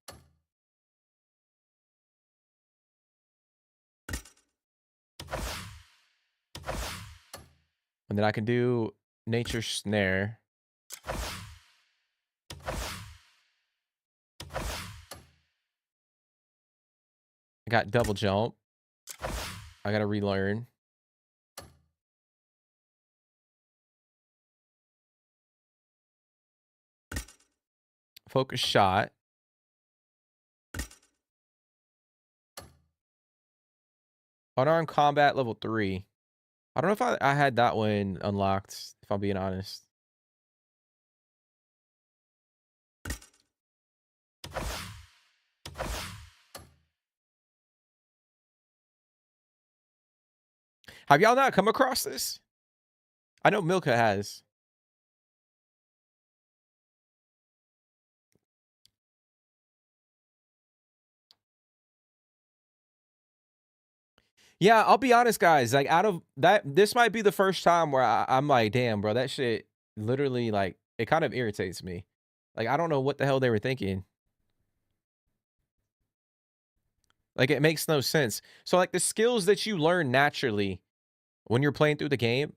And then I can do Nature Snare. I got Double Jump. I gotta relearn. Focus Shot. Unarmed Combat level 3. I don't know if I had that one unlocked, if I'm being honest. Have y'all not come across this? I know Milka has. Yeah, I'll be honest, guys. Like, out of that, this might be the first time where I'm like, damn, bro, that shit literally, like, it kind of irritates me. Like, I don't know what the hell they were thinking. Like, it makes no sense. So, like, the skills that you learn naturally when you're playing through the game,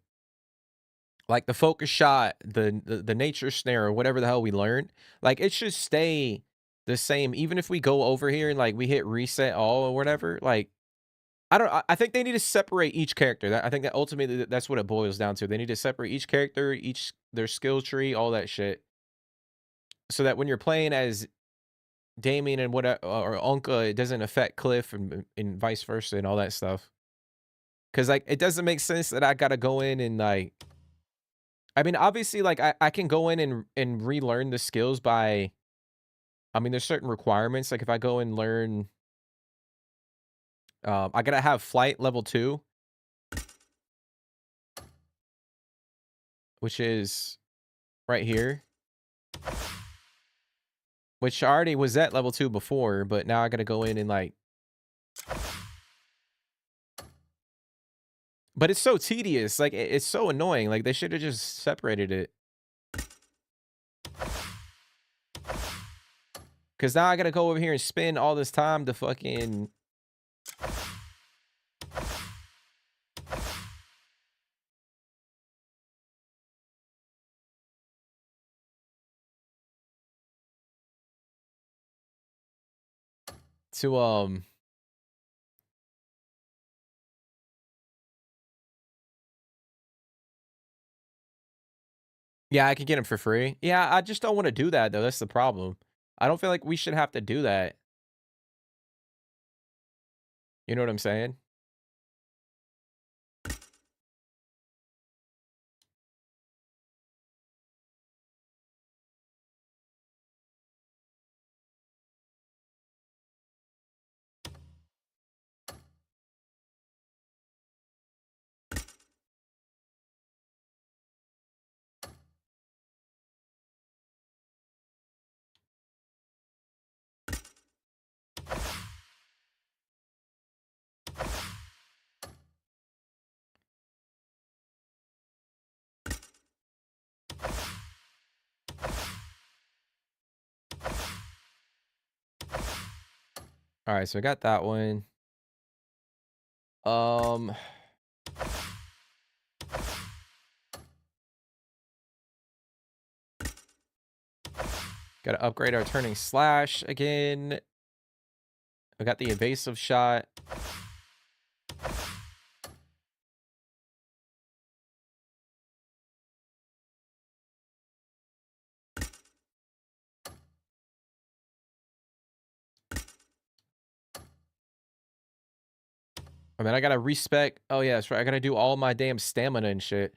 like the focus shot, the nature snare, or whatever the hell we learned, like, it should stay the same, even if we go over here and, like, we hit reset all or whatever. Like, I think they need to separate each character. I think that ultimately that's what it boils down to. They need to separate each character, their skill tree, all that shit, so that when you're playing as Damien and what or Unka, it doesn't affect Kliff and vice versa and all that stuff. Because, like, it doesn't make sense that I gotta go in and, like, I mean, obviously, like, I can go in and relearn the skills by I mean, there's certain requirements. Like if I go and learn, I gotta have flight level 2, which is right here. Which I already was at level 2 before, but now I gotta go in and like. But it's so tedious. Like it's so annoying. Like they should have just separated it. Because now I gotta go over here and spend all this time to fucking. To yeah, I can get them for free. Yeah, I just don't want to do that though. That's the problem. I don't feel like we should have to do that. You know what I'm saying? All right, so I got that one. Got to upgrade our turning slash again. I got the evasive shot. I mean, I gotta respec. Oh yeah, that's right. I gotta do all my damn stamina and shit.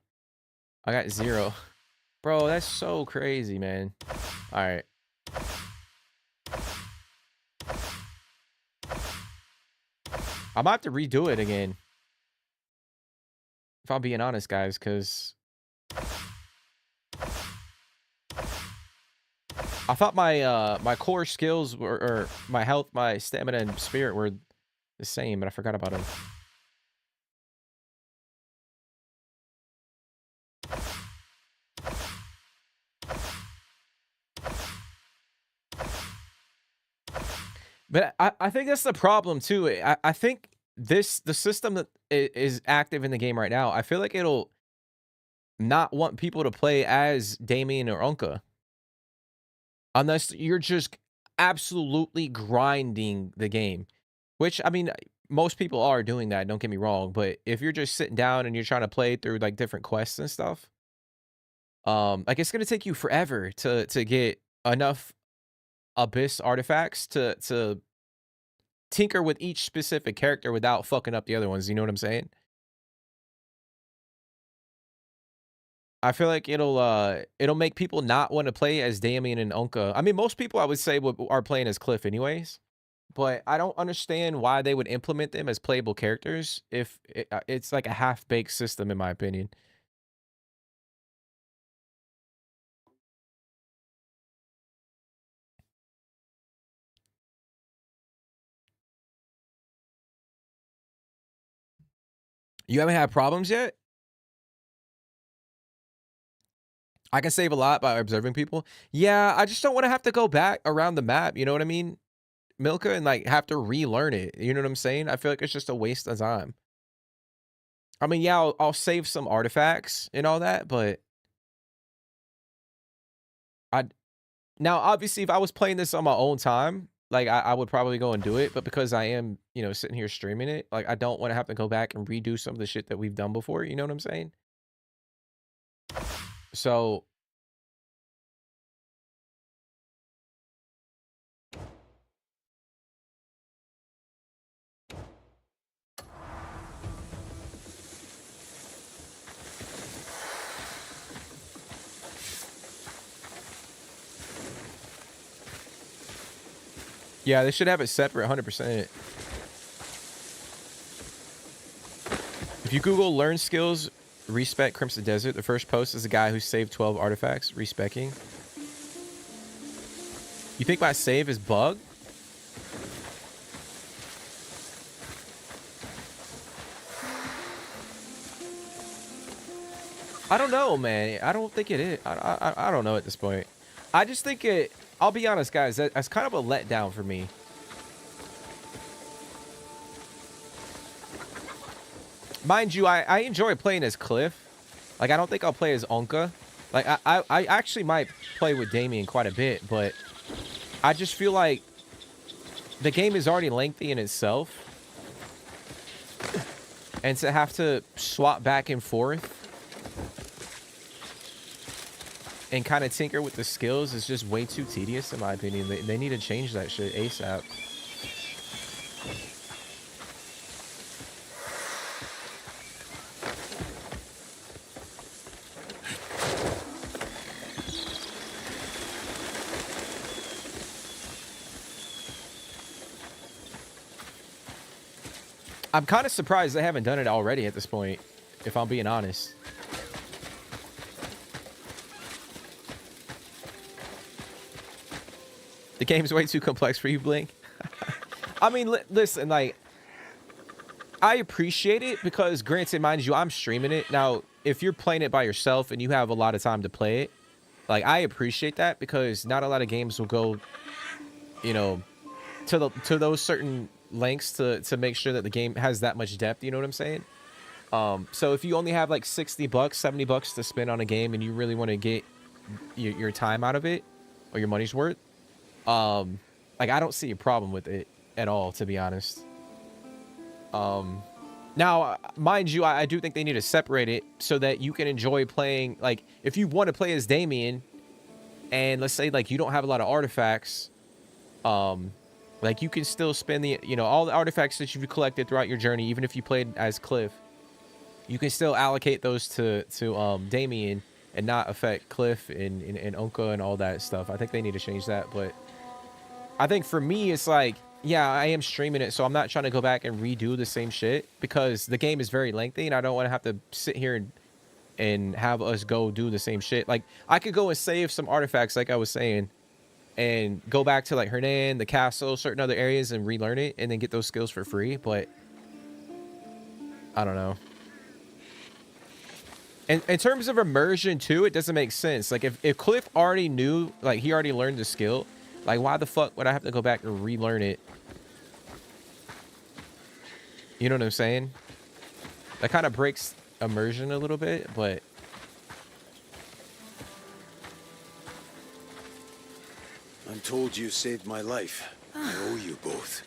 I got 0. Bro, that's so crazy, man. All right. I might have to redo it again. If I'm being honest, guys, because I thought my my core skills were, or my health, my stamina, and spirit were the same, but I forgot about them. But I think that's the problem too. I think the system that is active in the game right now, I feel like it'll not want people to play as Damien or Unka. Unless you're just absolutely grinding the game. Which, I mean, most people are doing that, don't get me wrong. But if you're just sitting down and you're trying to play through like different quests and stuff, like it's gonna take you forever to get enough abyss artifacts to tinker with each specific character without fucking up the other ones. You know what I'm saying? I feel like it'll make people not want to play as Damien and Unka. I mean, most people I would say are playing as Kliff anyways, but I don't understand why they would implement them as playable characters if it's like a half-baked system in my opinion. You haven't had problems yet? I can save a lot by observing people. Yeah, I just don't want to have to go back around the map, you know what I mean? Milka, and like have to relearn it. You know what I'm saying? I feel like it's just a waste of time. I mean, yeah, I'll save some artifacts and all that, but I now obviously if I was playing this on my own time, like I would probably go and do it, but because I am, you know, sitting here streaming it, like I don't want to have to go back and redo some of the shit that we've done before, you know what I'm saying? So Yeah, they should have it separate 100%. If you Google learn skills, respec Crimson Desert, the first post is a guy who saved 12 artifacts, respecing. You think my save is bugged? I don't know, man. I don't think it is. I don't know at this point. I just think it... I'll be honest, guys. That's kind of a letdown for me. Mind you, I enjoy playing as Kliff. Like, I don't think I'll play as Onka. Like, I actually might play with Damien quite a bit, but I just feel like the game is already lengthy in itself. And to have to swap back and forth and kind of tinker with the skills is just way too tedious, in my opinion. They need to change that shit ASAP. I'm kind of surprised they haven't done it already at this point, if I'm being honest. The game's way too complex for you, Blink. I mean, listen, like, I appreciate it because, granted, mind you, I'm streaming it. Now, if you're playing it by yourself and you have a lot of time to play it, like, I appreciate that because not a lot of games will go, you know, to those certain lengths to make sure that the game has that much depth, you know what I'm saying? So if you only have like $60, $70 to spend on a game and you really want to get your time out of it or your money's worth, like, I don't see a problem with it at all, to be honest. Now, mind you, I do think they need to separate it so that you can enjoy playing. Like, if you want to play as Damien and let's say like you don't have a lot of artifacts, like, you can still spend the, you know, all the artifacts that you've collected throughout your journey, even if you played as Kliff, you can still allocate those to Damien and not affect Kliff and Onka and all that stuff. I think they need to change that. But I think for me, it's like, yeah, I am streaming it, so I'm not trying to go back and redo the same shit because the game is very lengthy and I don't want to have to sit here and have us go do the same shit. Like, I could go and save some artifacts, like I was saying, and go back to like Hernan, the castle, certain other areas and relearn it and then get those skills for free. But I don't know. And in terms of immersion too, it doesn't make sense. Like, if Kliff already knew, like, he already learned the skill, like, why the fuck would I have to go back and relearn it? You know what I'm saying? That kind of breaks immersion a little bit, but I'm told you saved my life. I owe you both.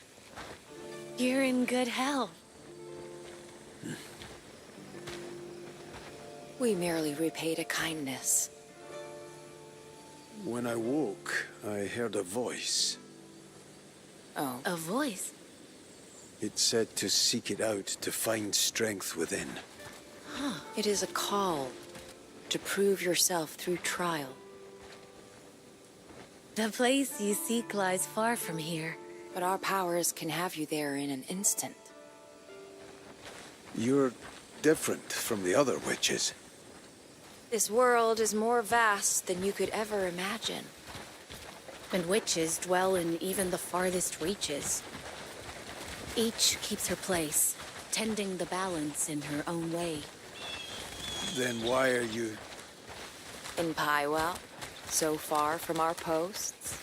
You're in good health. We merely repaid a kindness. When I woke, I heard a voice. Oh. A voice? It said to seek it out, to find strength within. Huh. It is a call to prove yourself through trial. The place you seek lies far from here. But our powers can have you there in an instant. You're different from the other witches. This world is more vast than you could ever imagine. And witches dwell in even the farthest reaches. Each keeps her place, tending the balance in her own way. Then why are you... In Pywel, so far from our posts?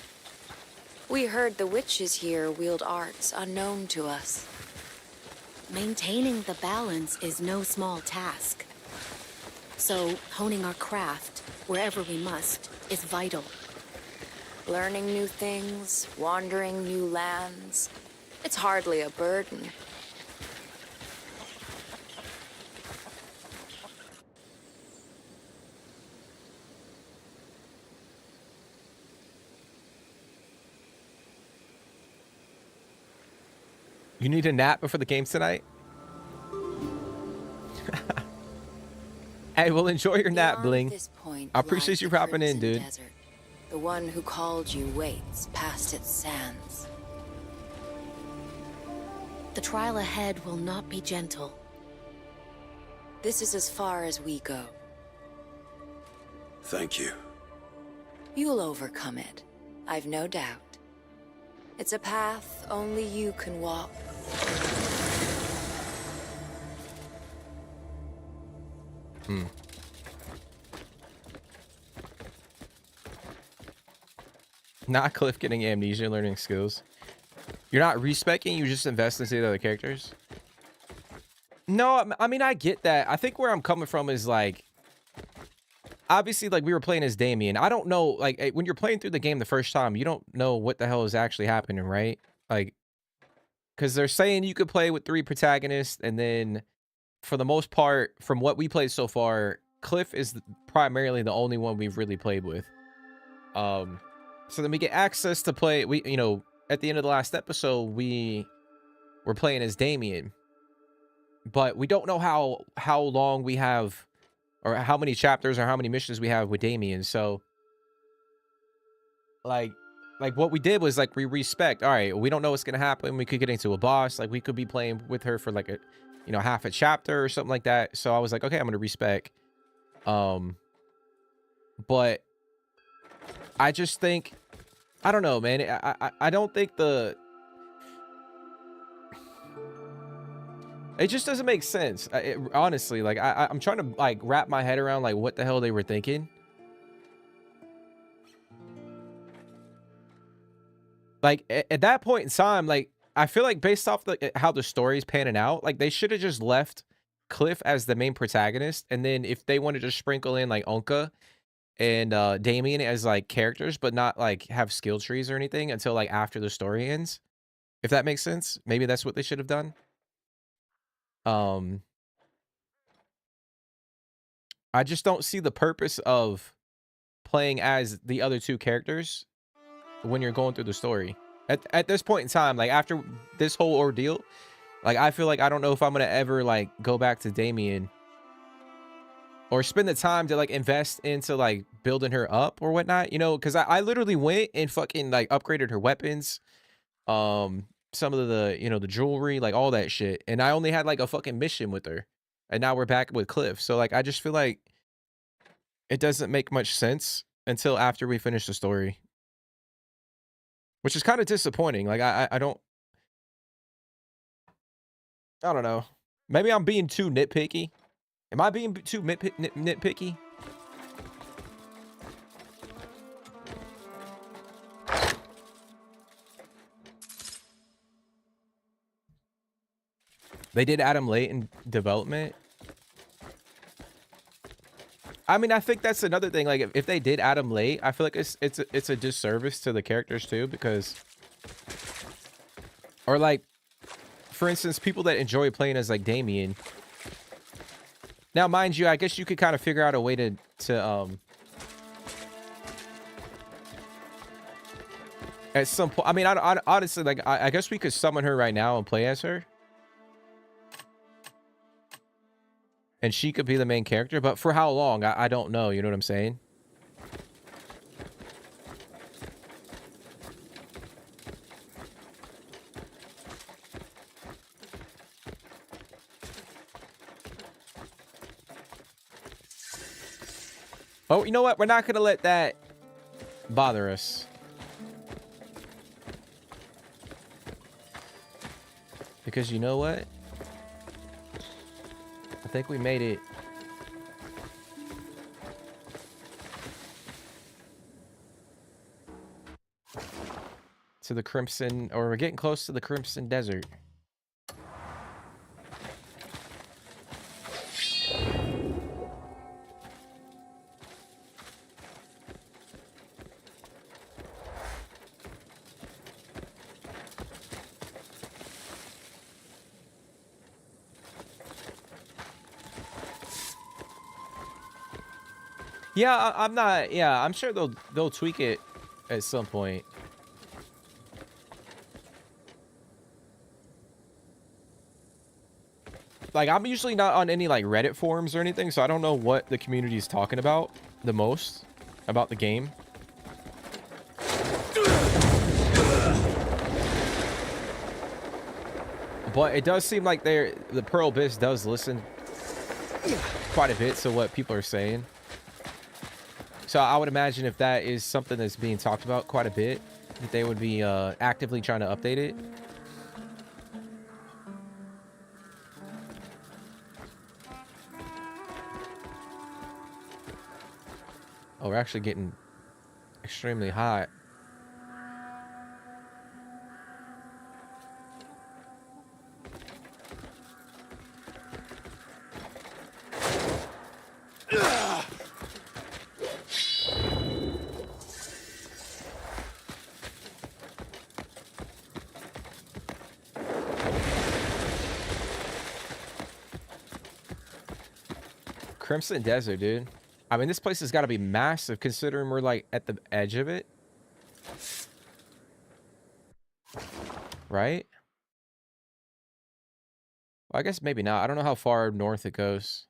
We heard the witches here wield arts unknown to us. Maintaining the balance is no small task. So, honing our craft, wherever we must, is vital. Learning new things, wandering new lands. It's hardly a burden. you need a nap before the game tonight? Hey, well, enjoy your nap, Beyond Bling. this point I appreciate lies you the popping in, Crimson dude. Desert. The one who called you waits past its sands. the trial ahead will not be gentle. This is as far as we go. Thank you. You'll overcome it, I've no doubt. It's a path only you can walk. Not Kliff getting amnesia, learning skills. You're not respecing, you just invest into the other characters. No, I mean, I get that. I think where I'm coming from is like, obviously, like we were playing as Damien. I don't know, like when you're playing through the game the first time, you don't know what the hell is actually happening, right? Like, because they're saying you could play with 3 protagonists, and then for the most part, from what we played so far, Kliff is primarily the only one we've really played with. So then we get access to play. We, you know, at the end of the last episode, we were playing as Damien, but we don't know how long we have, or how many chapters or how many missions we have with Damien. So, like what we did was like we respect. All right, we don't know what's gonna happen. We could get into a boss. Like we could be playing with her for like a, you know, half a chapter or something like that. So I was like, okay, I'm gonna respect. But I just think, I don't know, man. I don't think it just doesn't make sense. Honestly, like I'm trying to like wrap my head around like what the hell they were thinking. Like at that point in time, like I feel like based off how the story's panning out, like they should have just left Kliff as the main protagonist, and then if they wanted to sprinkle in like Onka and Damien as like characters, but not like have skill trees or anything until like after the story ends. If that makes sense. Maybe that's what they should have done. I just don't see the purpose of playing as the other 2 characters when you're going through the story. At this point in time, like after this whole ordeal, like I feel like I don't know if I'm gonna ever like go back to Damien or spend the time to like invest into like building her up or whatnot, you know, because I literally went and fucking like upgraded her weapons, some of the, you know, the jewelry, like all that shit, and I only had like a fucking mission with her, and now we're back with Kliff. So like I just feel like it doesn't make much sense until after we finish the story, which is kind of disappointing. Like I don't know. Maybe I'm being too nitpicky. Am I being too nitpicky? They did add him late in development. I mean, I think that's another thing. Like, if they did add him late, I feel like it's a disservice to the characters too, because, or like, for instance, people that enjoy playing as like Damien. Now, mind you, I guess you could kind of figure out a way to at some point. I mean, I honestly, like, I guess we could summon her right now and play as her, and she could be the main character. But for how long? I don't know. You know what I'm saying? Oh, you know what? We're not going to let that bother us. Because you know what? I think we made it. To the Crimson, or we're getting close to the Crimson Desert. Yeah, I'm not. Yeah, I'm sure they'll tweak it at some point. Like, I'm usually not on any like Reddit forums or anything, so I don't know what the community is talking about the most about the game. But it does seem like the Pearl Abyss does listen quite a bit to what people are saying. So I would imagine if that is something that's being talked about quite a bit, that they would be actively trying to update it. Oh, we're actually getting extremely hot. Crimson Desert, dude. I mean, this place has got to be massive considering we're like at the edge of it. Right? Well, I guess maybe not. I don't know how far north it goes.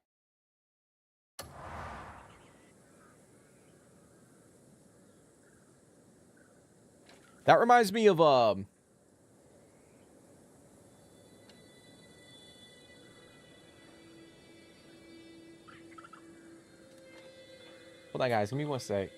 That reminds me of Hold on, guys. Give me one sec.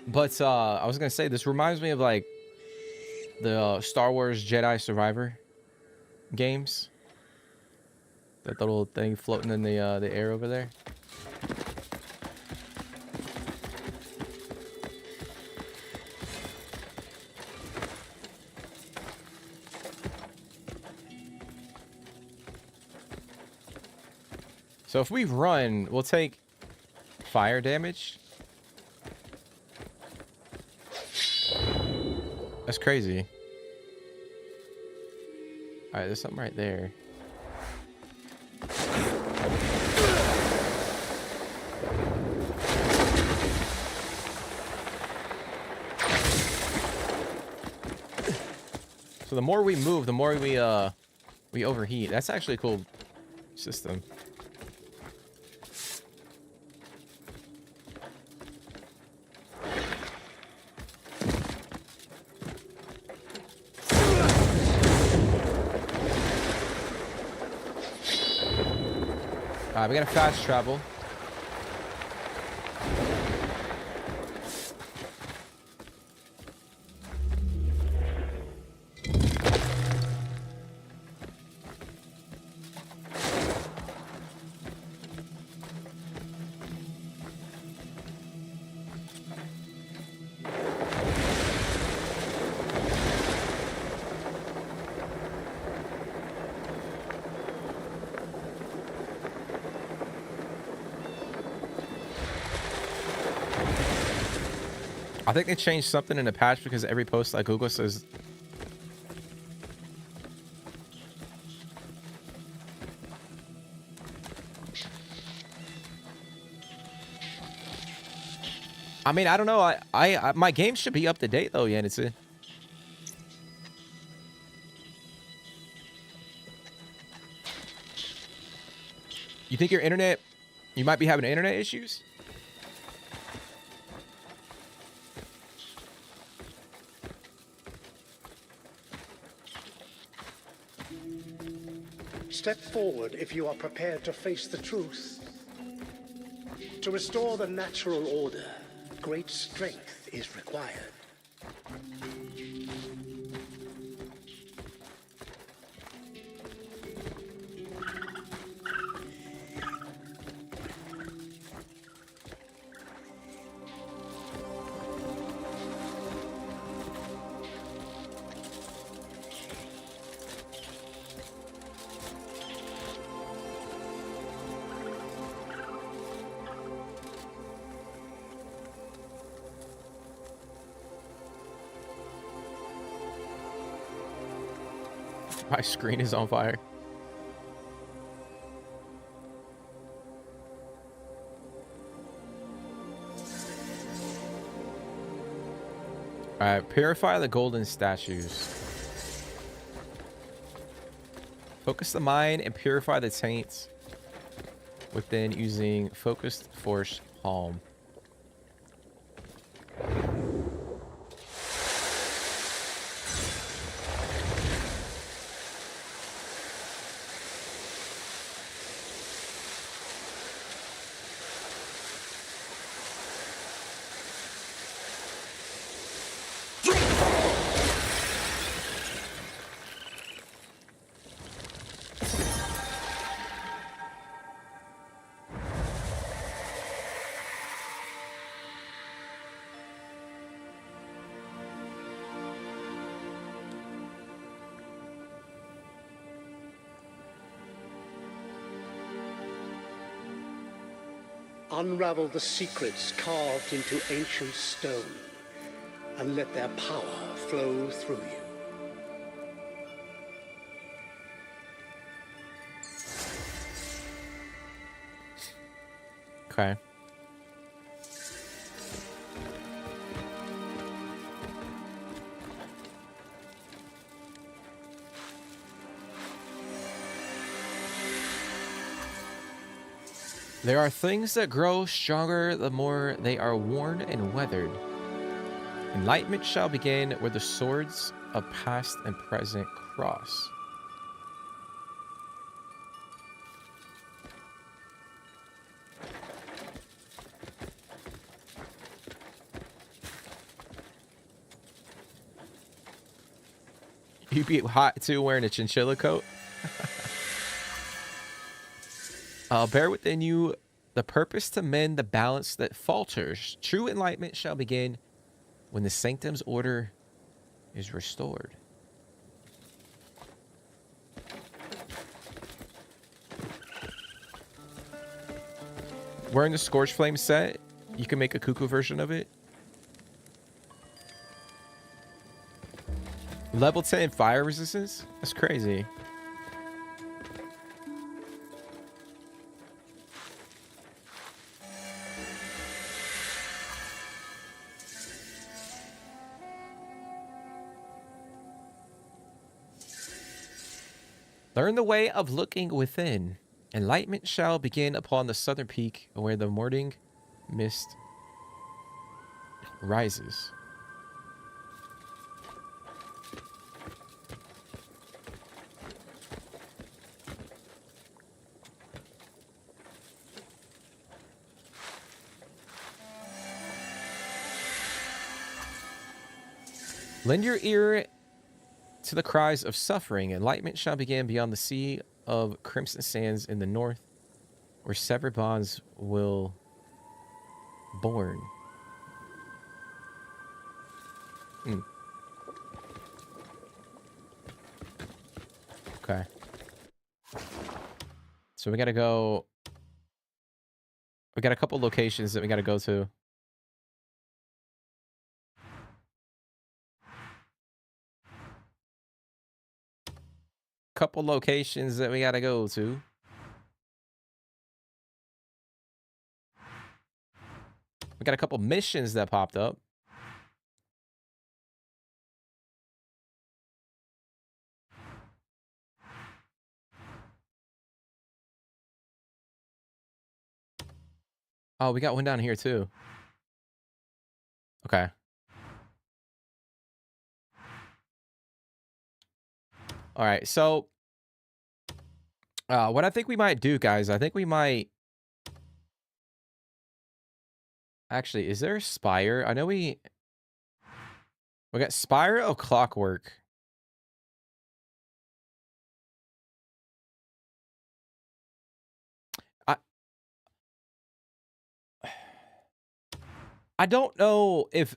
But I was gonna say, this reminds me of like the Star Wars Jedi Survivor games. That little thing floating in the air over there. So if we run, we'll take fire damage. That's crazy. All right, there's something right there. So the more we move, the more we overheat. That's actually a cool system. Alright, we gotta fast travel. I think they changed something in the patch because every post I Google says I mean, I don't know. I my game should be up to date though, Yanitsu. You think your internet, you might be having internet issues? Step forward if you are prepared to face the truth. To restore the natural order, great strength is required. My screen is on fire. Alright, purify the golden statues. Focus the mind and purify the taints within using focused force palm. Unravel the secrets carved into ancient stone, and let their power flow through you. Okay. There are things that grow stronger the more they are worn and weathered. Enlightenment shall begin where the swords of past and present cross. You be hot too wearing a chinchilla coat? Bear within you the purpose to mend the balance that falters. True enlightenment shall begin when the sanctum's order is restored. Wearing the Scorch Flame set, you can make a cuckoo version of it. Level 10 fire resistance? That's crazy. Learn the way of looking within. Enlightenment shall begin upon the southern peak where the morning mist rises. Lend your ear to the cries of suffering. Enlightenment shall begin beyond the sea of crimson sands in the north, where severed bonds will born. Okay. So we gotta go. We got a couple locations that we gotta go to. Couple locations that we gotta go to. We got a couple missions that popped up. Oh, we got one down here too. Okay. All right, so what I think we might do, guys, I think we might... Actually, is there a Spire? I know we got Spire of Clockwork. I don't know if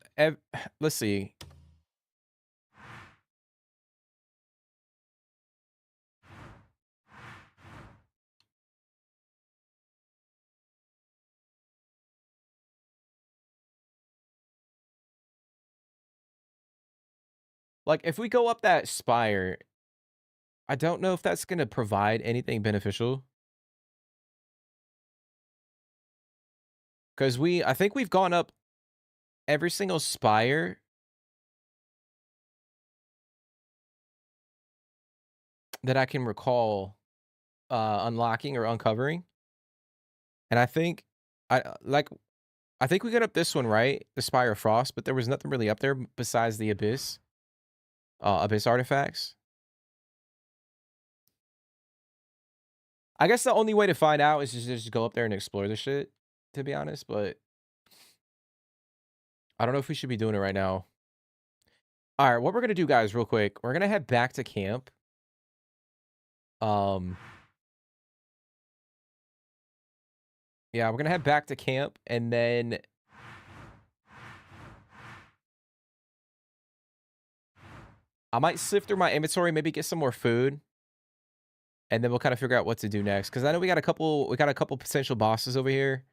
let's see. Like, if we go up that spire, I don't know if that's going to provide anything beneficial. Because I think we've gone up every single spire that I can recall unlocking or uncovering. And I think I think we got up this one, right? The Spire of Frost, but there was nothing really up there besides the Abyss artifacts. I guess the only way to find out is just go up there and explore the shit, to be honest, but I don't know if we should be doing it right now. All right, what we're going to do, guys, real quick, we're going to head back to camp. Yeah, we're going to head back to camp, and then I might sift through my inventory, maybe get some more food, and then we'll kind of figure out what to do next. Because I know we got a couple potential bosses over here.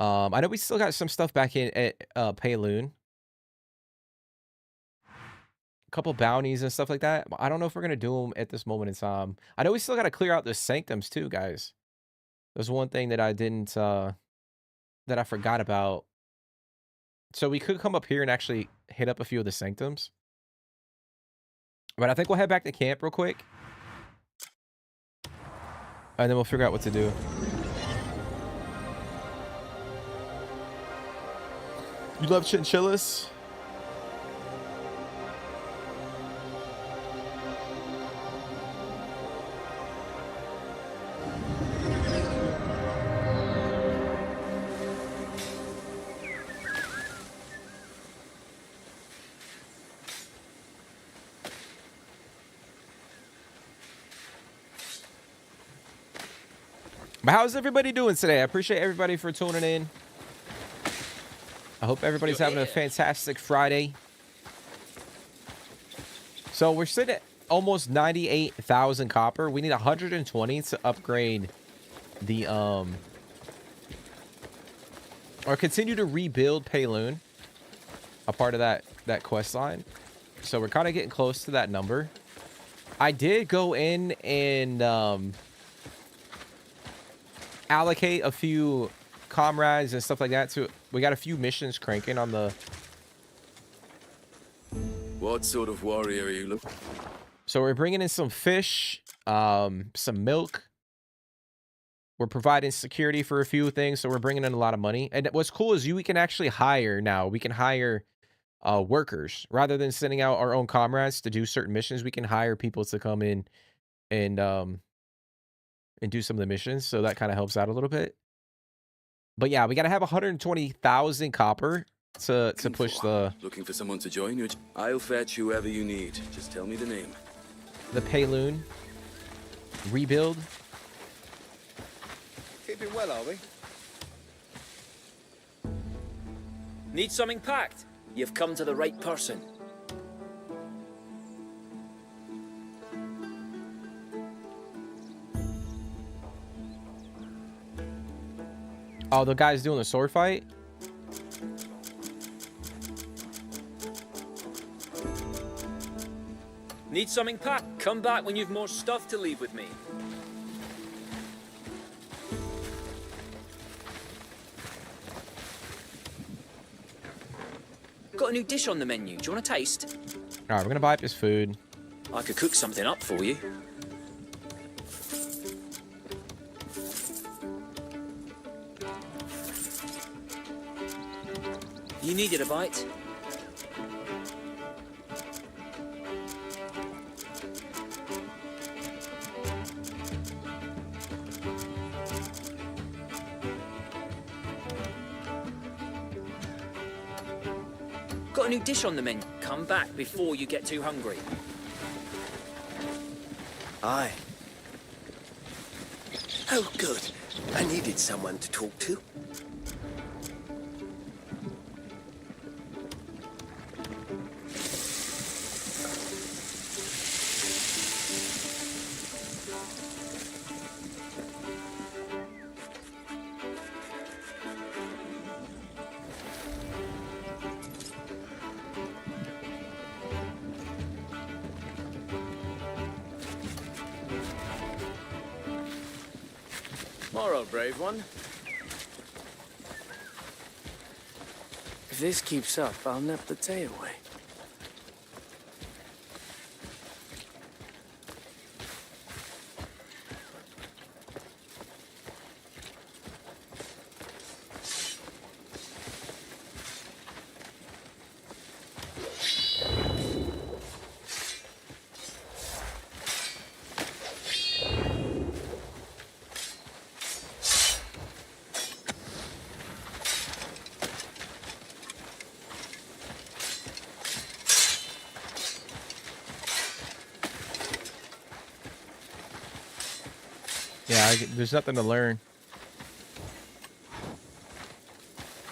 I know we still got some stuff back in at Pailune. A couple bounties and stuff like that. I don't know if we're gonna do them at this moment in time. I know we still got to clear out the sanctums too, guys. There's one thing that I didn't that I forgot about. So we could come up here and actually hit up a few of the sanctums. But I think we'll head back to camp real quick. And then we'll figure out what to do. You love chinchillas? But how's everybody doing today? I appreciate everybody for tuning in. I hope everybody's having a fantastic Friday. So we're sitting at almost 98,000 copper. We need 120 to upgrade the or continue to rebuild Pailune, a part of that quest line. So we're kind of getting close to that number. I did go in and allocate a few comrades and stuff like that to. We got a few missions cranking on the. What sort of warrior are you looking? So we're bringing in some fish, some milk. We're providing security for a few things, so we're bringing in a lot of money. And what's cool is we can actually hire now. We can hire workers rather than sending out our own comrades to do certain missions. We can hire people to come in and do some of the missions. So that kind of helps out a little bit. But yeah, we got to have 120,000 copper to push the... Looking for someone to join you? I'll fetch whoever you need. Just tell me the name. The Pailune rebuild. Keeping well, are we? Need something packed? You've come to the right person. Oh, the guy's doing a sword fight? Need something packed? Come back when you've more stuff to leave with me. Got a new dish on the menu. Do you want a taste? All right, we're gonna buy up his food. I could cook something up for you. You needed a bite? Got a new dish on the menu. Come back before you get too hungry. Aye. Oh, good. I needed someone to talk to. Morrow, brave one. If this keeps up, I'll nip the day away. Yeah, there's nothing to learn.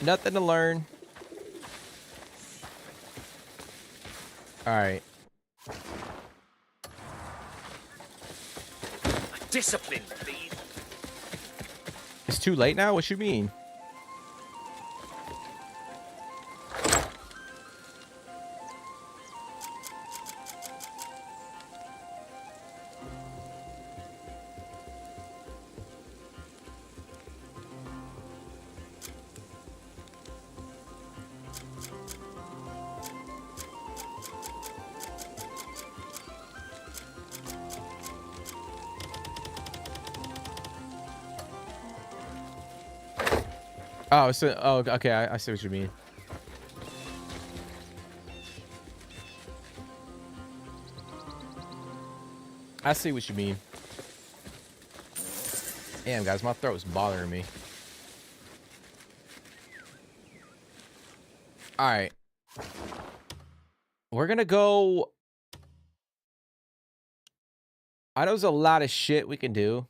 Nothing to learn. All right. Discipline, please. It's too late now? What you mean? Oh, so okay, I see what you mean. I see what you mean. Damn, guys, my throat's bothering me. All right, we're gonna go. I know there's a lot of shit we can do.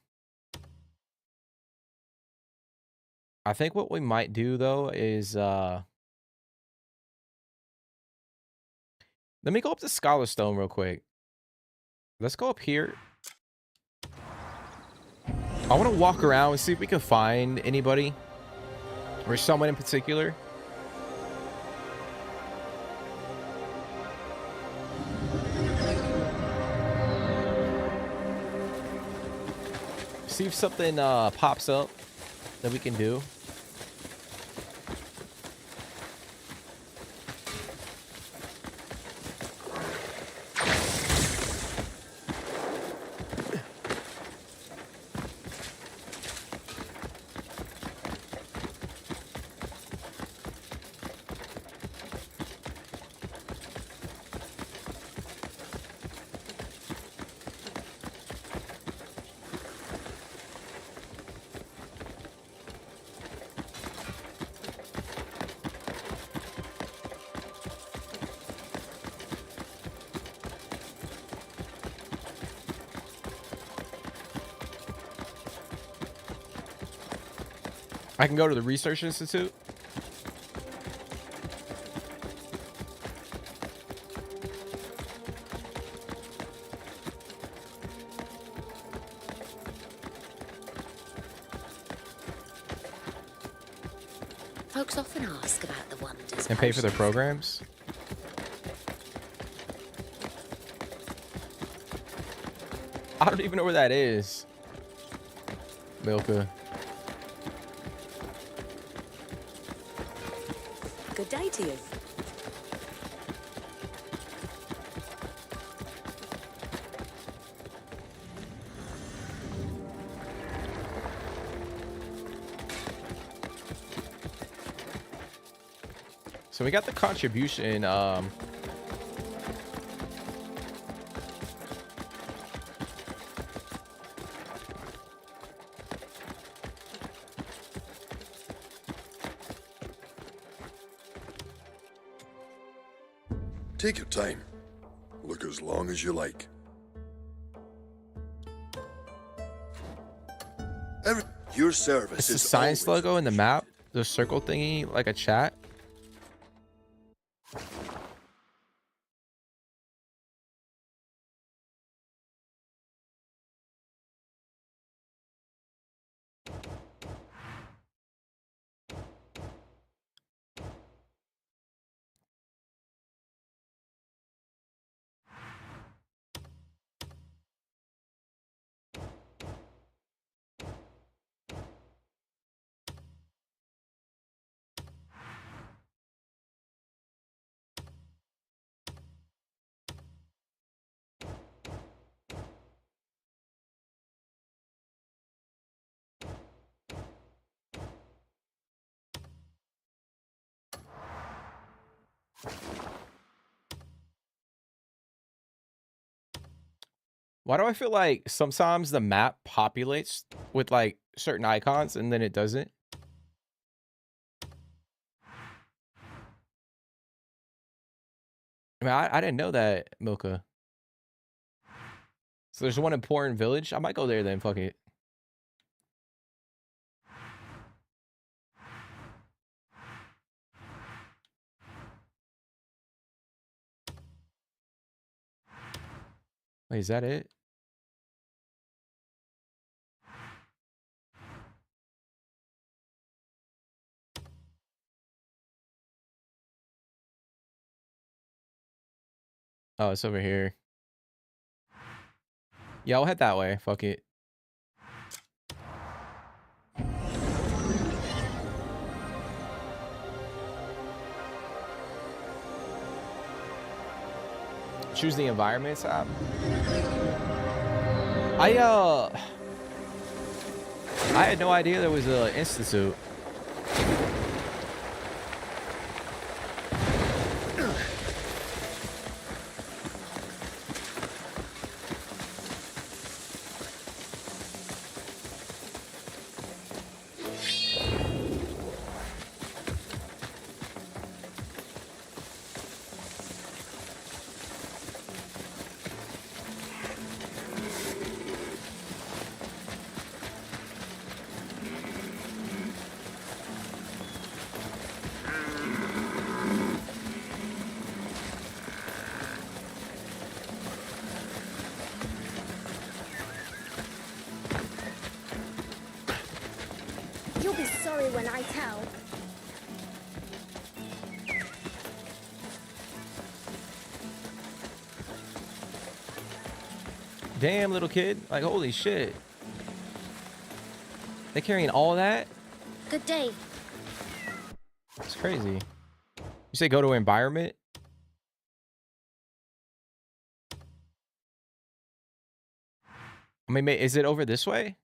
I think what we might do though is let me go up to Scholar Stone real quick. Let's go up here. I want to walk around and see if we can find anybody or someone in particular. See if something pops up that we can do. I can go to the Research Institute. Folks often ask about the wonders. And pay for their programs. I don't even know where that is. Milka. Good day to you. So we got the contribution. Take your time. Look as long as you like. Your service It's the is science always logo in the map. The circle thingy, like a chat. Why do I feel like sometimes the map populates with like certain icons and then it doesn't? I mean, I didn't know that, Milka. So there's one important village. I might go there then. Fuck it. Wait, is that it? Oh, it's over here. Yeah, I'll head that way. Fuck it. Choose the environment tab. I had no idea there was an institute. You'll be sorry when I tell. Damn, little kid. Like, holy shit. They carrying all that? Good day. It's crazy. You say go to environment? I mean, is it over this way?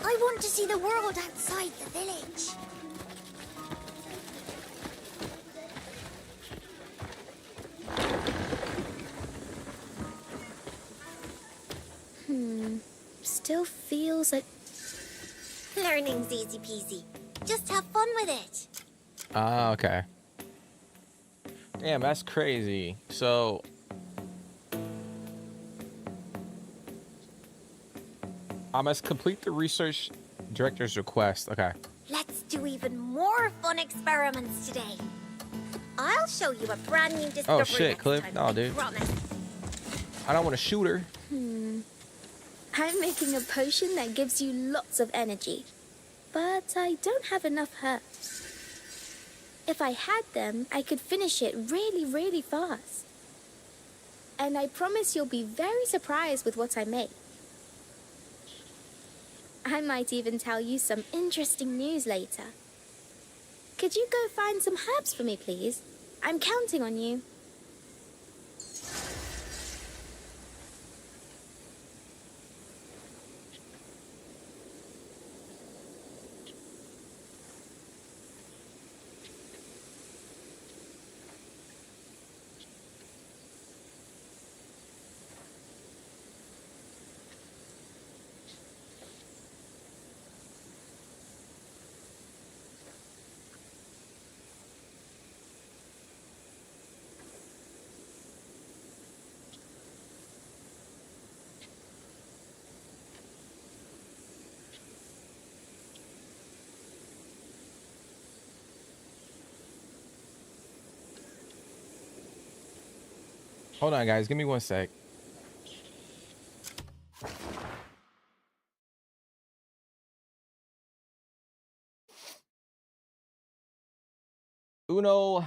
I want to see the world outside the village. Still feels like... Learning's easy peasy. Just have fun with it. Ah, okay. Damn, that's crazy. So... I must complete the research director's request. Okay. Let's do even more fun experiments today. I'll show you a brand new discovery. Oh shit, next Kliff. time, No, I dude. promise. I don't want to shoot her. I'm making a potion that gives you lots of energy, but I don't have enough herbs. If I had them, I could finish it really, really fast. And I promise you'll be very surprised with what I make. I might even tell you some interesting news later. Could you go find some herbs for me, please? I'm counting on you. Hold on, guys. Give me one sec. Uno.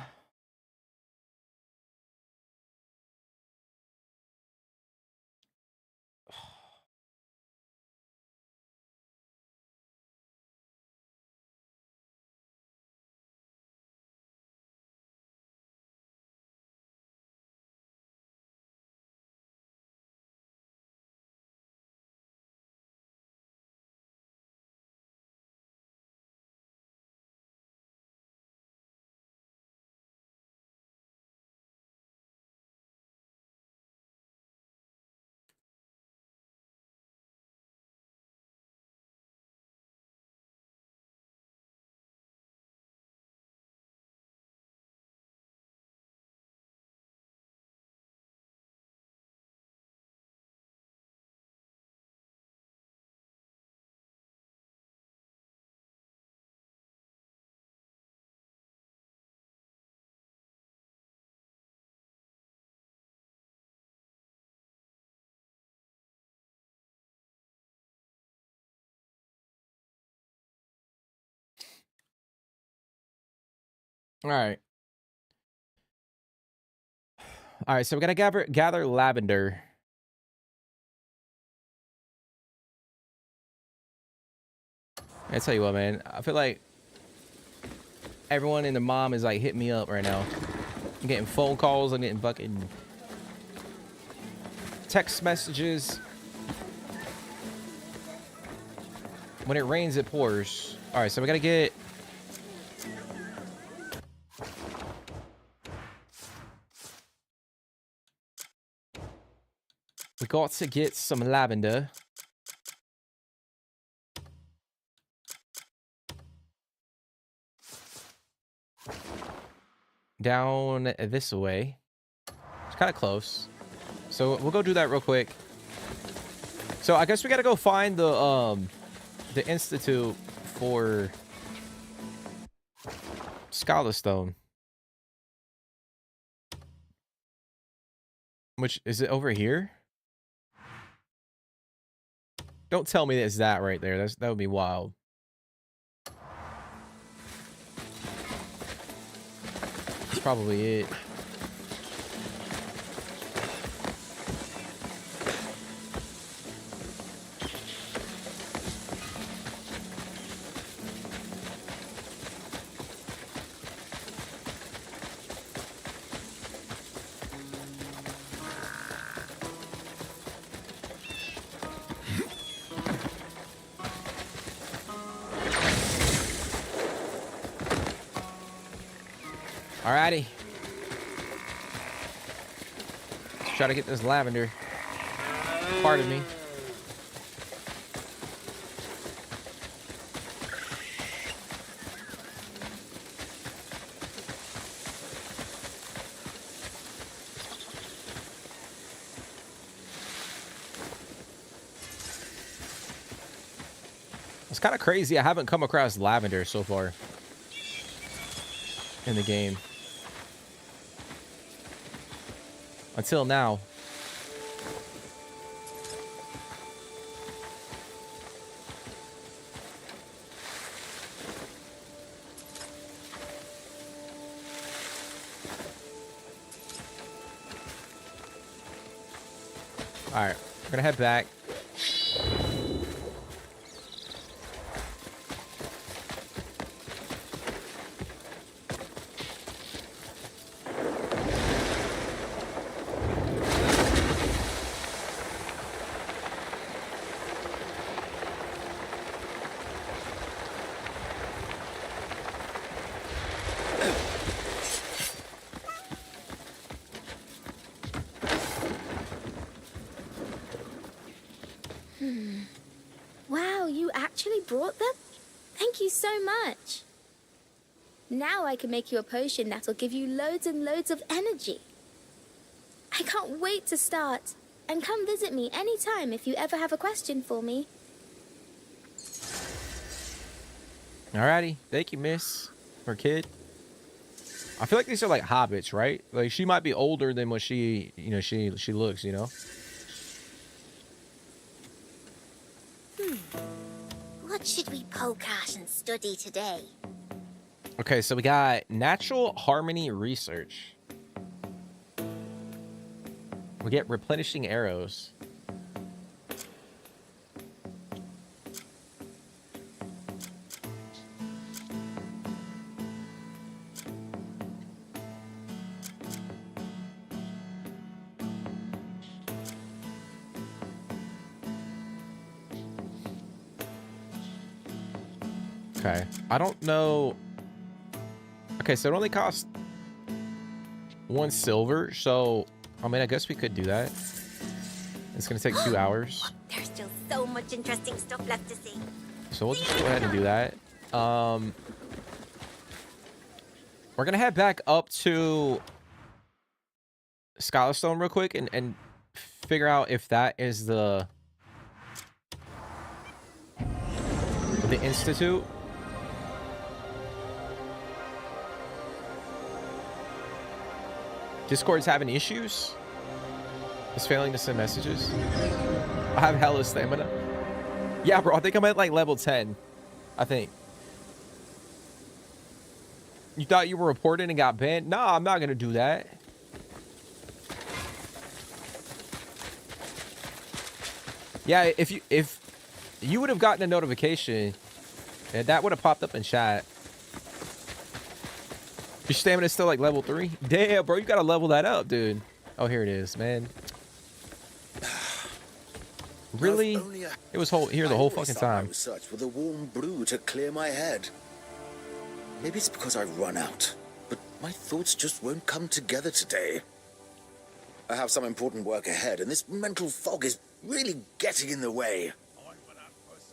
All right. All right, so we're gonna gather lavender. I tell you what, man. I feel like everyone in the mom is like hitting me up right now. I'm getting phone calls. I'm getting fucking text messages. When it rains, it pours. All right, so we gotta get. We got to get some lavender. Down this way. It's kind of close. So we'll go do that real quick. So I guess we gotta go find the institute for Scholarstone. Which is it over here? Don't tell me it's that right there. That would be wild. That's probably it. Alrighty. Try to get this lavender. Pardon me. It's kind of crazy. I haven't come across lavender so far in the game. Until now. All right, we're gonna head back. Wow, you actually brought them? Thank you so much. Now I can make you a potion that'll give you loads and loads of energy. I can't wait to start. And come visit me anytime if you ever have a question for me. Alrighty, thank you, miss. Or kid. I feel like these are like hobbits, right? Like she might be older than what she looks, you know? What should we poke at and study today? Okay, so we got natural harmony research. We get replenishing arrows. Okay, I don't know. Okay, so it only costs 1 silver, so I mean, I guess we could do that. It's gonna take 2 hours. There's still so much interesting stuff left to see. So we'll just go ahead and do that. We're gonna head back up to Scholarstone real quick and figure out if that is the institute. Discord's having issues. It's failing to send messages. I have hella stamina. Yeah, bro, I think I'm at like level 10. I think. You thought you were reporting and got banned? Nah, I'm not gonna do that. Yeah, if you would have gotten a notification, and that would have popped up in chat. Your stamina is still like level 3? Damn, bro, you gotta level that up, dude. Oh, here it is, man. Really? It was here the whole fucking time. I was search with a warm brew to clear my head. Maybe it's because I run out, but my thoughts just won't come together today. I have some important work ahead, and this mental fog is really getting in the way.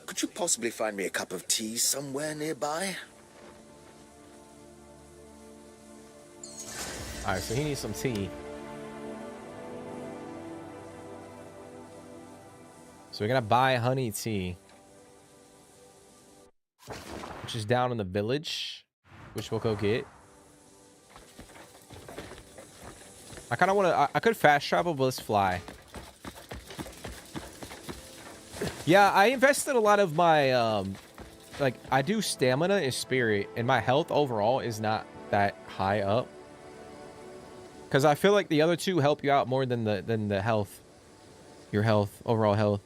Could you possibly find me a cup of tea somewhere nearby? Alright, so he needs some tea. So we're gonna buy honey tea, which is down in the village, which we'll go get. I kind of want to. I could fast travel, but let's fly. Yeah, I invested a lot of my like I do stamina and spirit, and my health overall is not that high up. Because I feel like the other two help you out more than the health, your health, overall health.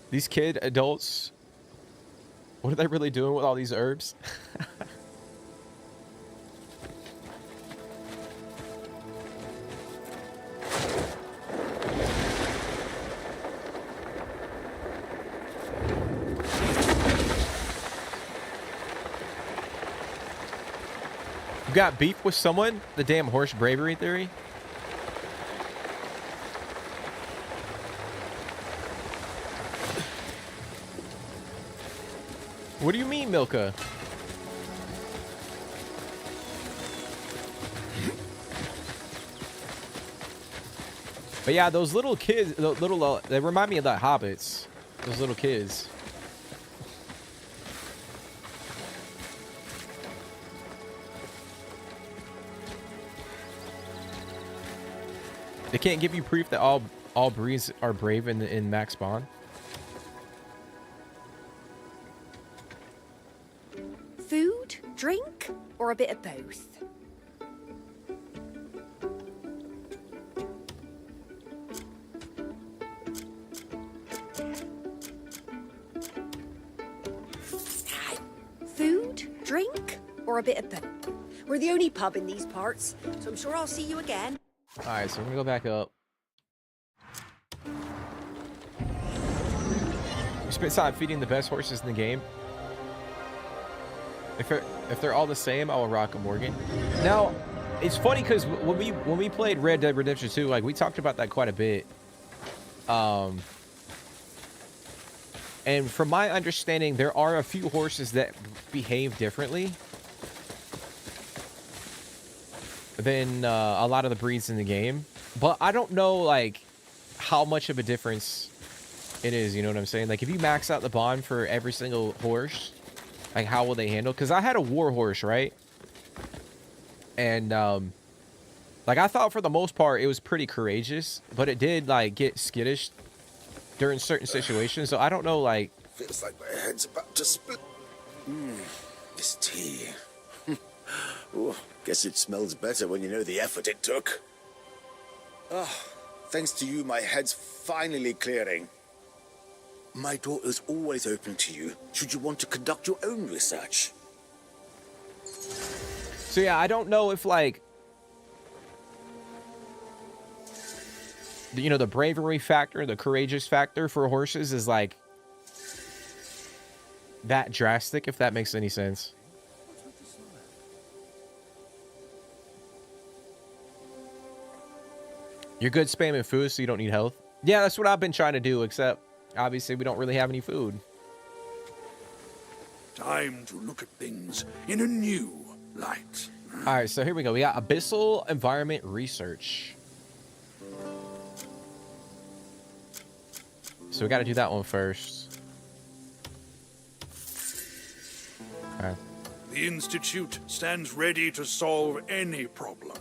These adults, what are they really doing with all these herbs? You got beef with someone? The damn horse bravery theory? What do you mean, Milka? But yeah, those little kids, they remind me of the hobbits. Those little kids. They can't give you proof that all breeds are brave in max spawn. Food, drink, or a bit of both? Food, drink, or a bit of both? We're the only pub in these parts, so I'm sure I'll see you again. Alright, so we're gonna go back up. You spent time feeding the best horses in the game. If they're all the same, I will rock a Morgan. Now, it's funny because when we played Red Dead Redemption 2, like we talked about that quite a bit. And from my understanding, there are a few horses that behave differently than a lot of the breeds in the game. But I don't know like how much of a difference it is, you know what I'm saying? Like if you max out the bond for every single horse, like how will they handle? Because I had a war horse, right? And like I thought for the most part it was pretty courageous, but it did like get skittish during certain situations. So I don't know, like feels like my head's about to split. This tea. Ooh, guess it smells better when you know the effort it took. Thanks to you, my head's finally clearing. My door is always open to you, should you want to conduct your own research. So yeah, I don't know if like, you know, the bravery factor, the courageous factor for horses is like that drastic, if that makes any sense. You're good spamming food, so you don't need health. Yeah, that's what I've been trying to do, except obviously we don't really have any food. Time to look at things in a new light. All right, so here we go. We got Abyssal Environment Research. So we got to do that one first. Okay. The Institute stands ready to solve any problem.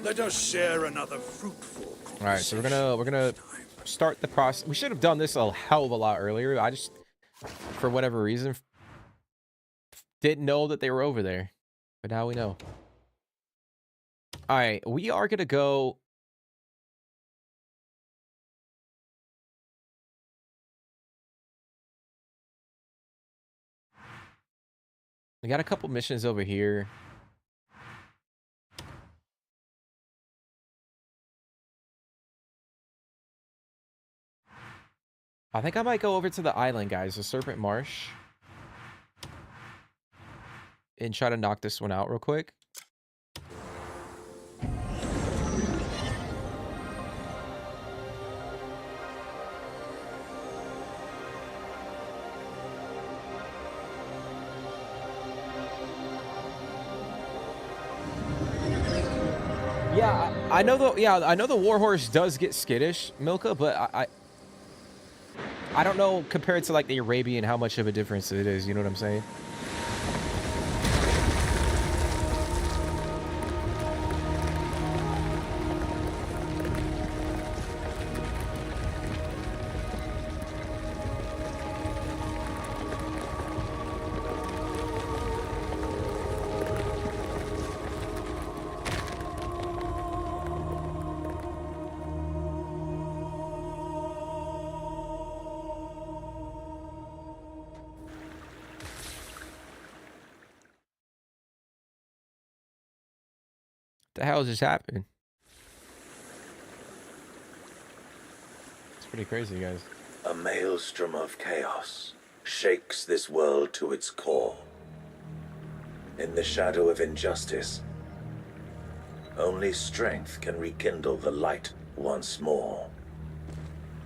Let us share another fruitful conversation. All right, so we're gonna start the process. We should have done this a hell of a lot earlier. I just, for whatever reason, Didn't know that they were over there, but now we know. All right, we are gonna go. We got a couple missions over here. I think I might go over to the island, guys, the Serpent Marsh, and try to knock this one out real quick. Yeah, I know the warhorse does get skittish, Milka, but I don't know compared to like the Arabian how much of a difference it is, you know what I'm saying? The hell just happened? It's pretty crazy, guys. A maelstrom of chaos shakes this world to its core. In the shadow of injustice, only strength can rekindle the light once more.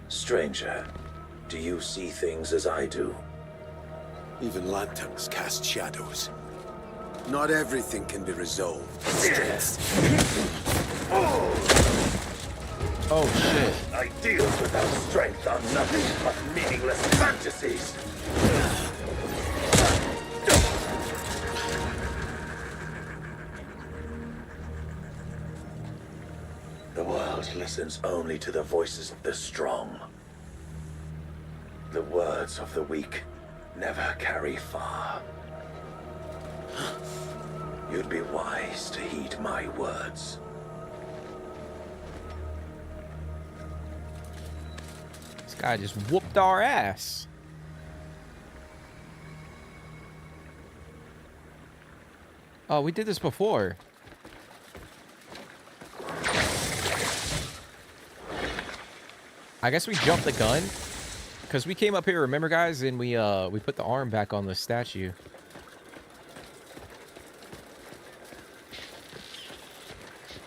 Stranger, do you see things as I do? Even lanterns cast shadows. Not everything can be resolved. Oh shit. Ideals without strength are nothing but meaningless fantasies. The world listens only to the voices of the strong. The words of the weak never carry far. You'd be wise to heed my words. This guy just whooped our ass. Oh, we did this before. I guess we jumped the gun because we came up here, remember, guys, and we put the arm back on the statue.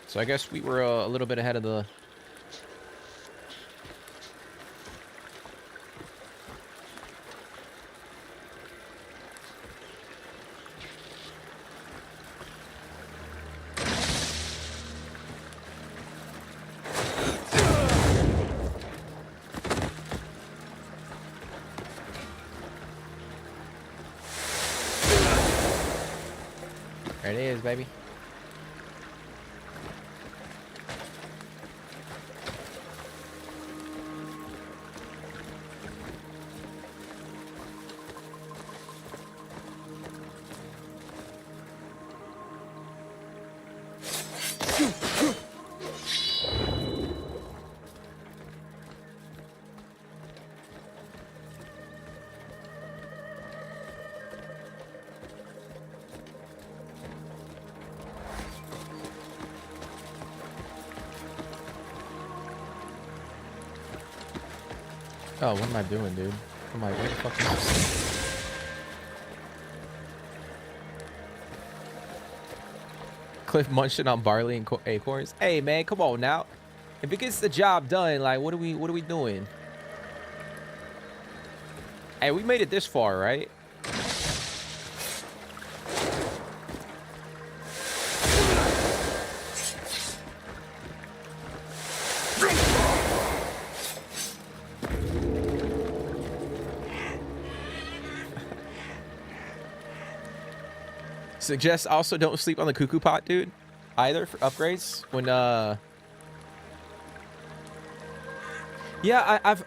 So I guess we were a little bit ahead of the... There it is, baby. Oh, what am I doing, dude? Am I, where the fuck am I? Kliff munching on barley and acorns. Hey, man, come on now. If it gets the job done, like, what are we doing? Hey, we made it this far, right? Suggest also don't sleep on the cuckoo pot, dude, either, for upgrades. When yeah,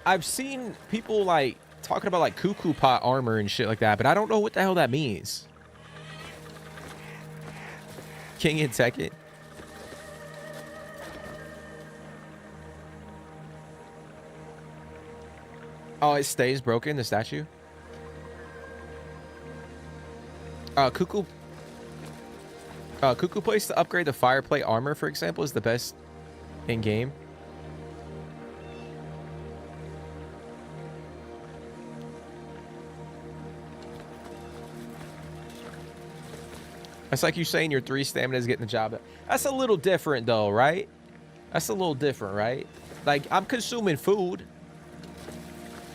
I've seen people like talking about like cuckoo pot armor and shit like that, but I don't know what the hell that means. King in Tekken. Oh, it stays broken, the statue? Cuckoo place to upgrade the fireplate armor, for example, is the best in game. That's like you saying your 3 stamina is getting the job done. That's a little different though, right? That's a little different, right? Like, I'm consuming food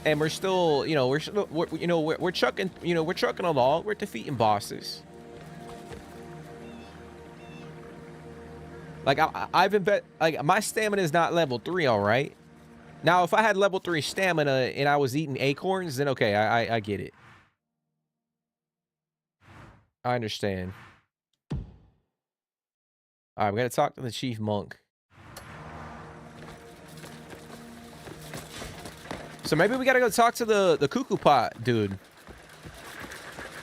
and we're still, you know, we're chucking, you know, we're trucking along. We're defeating bosses. Like, like, my stamina is not level 3, all right? Now, if I had level 3 stamina and I was eating acorns, then okay, I get it. I understand. All right, we got to talk to the chief monk. So maybe we got to go talk to the cuckoo pot dude.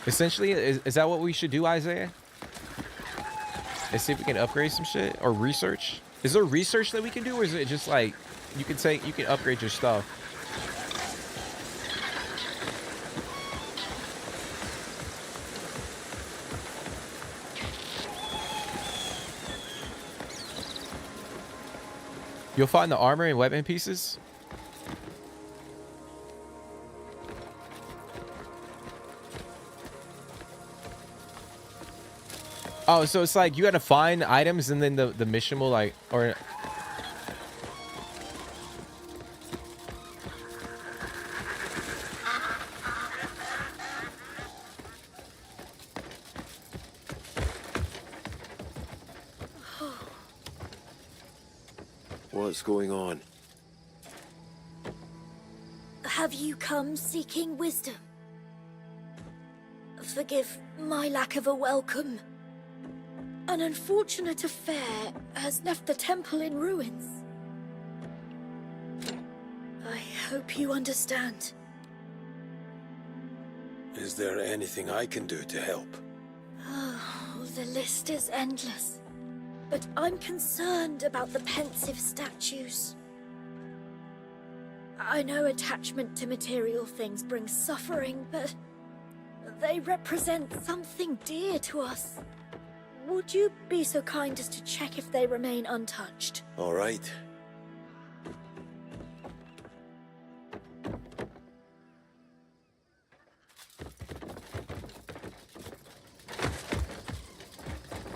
Essentially, is that what we should do, Isaiah? Let's see if we can upgrade some shit or research. Is there research that we can do, or is it just like you can upgrade your stuff? You'll find the armor and weapon pieces. Oh, so it's like you got to find items and then the mission will like, or... What's going on? Have you come seeking wisdom? Forgive my lack of a welcome. An unfortunate affair has left the temple in ruins. I hope you understand. Is there anything I can do to help? Oh, the list is endless. But I'm concerned about the pensive statues. I know attachment to material things brings suffering, but they represent something dear to us. Would you be so kind as to check if they remain untouched? All right.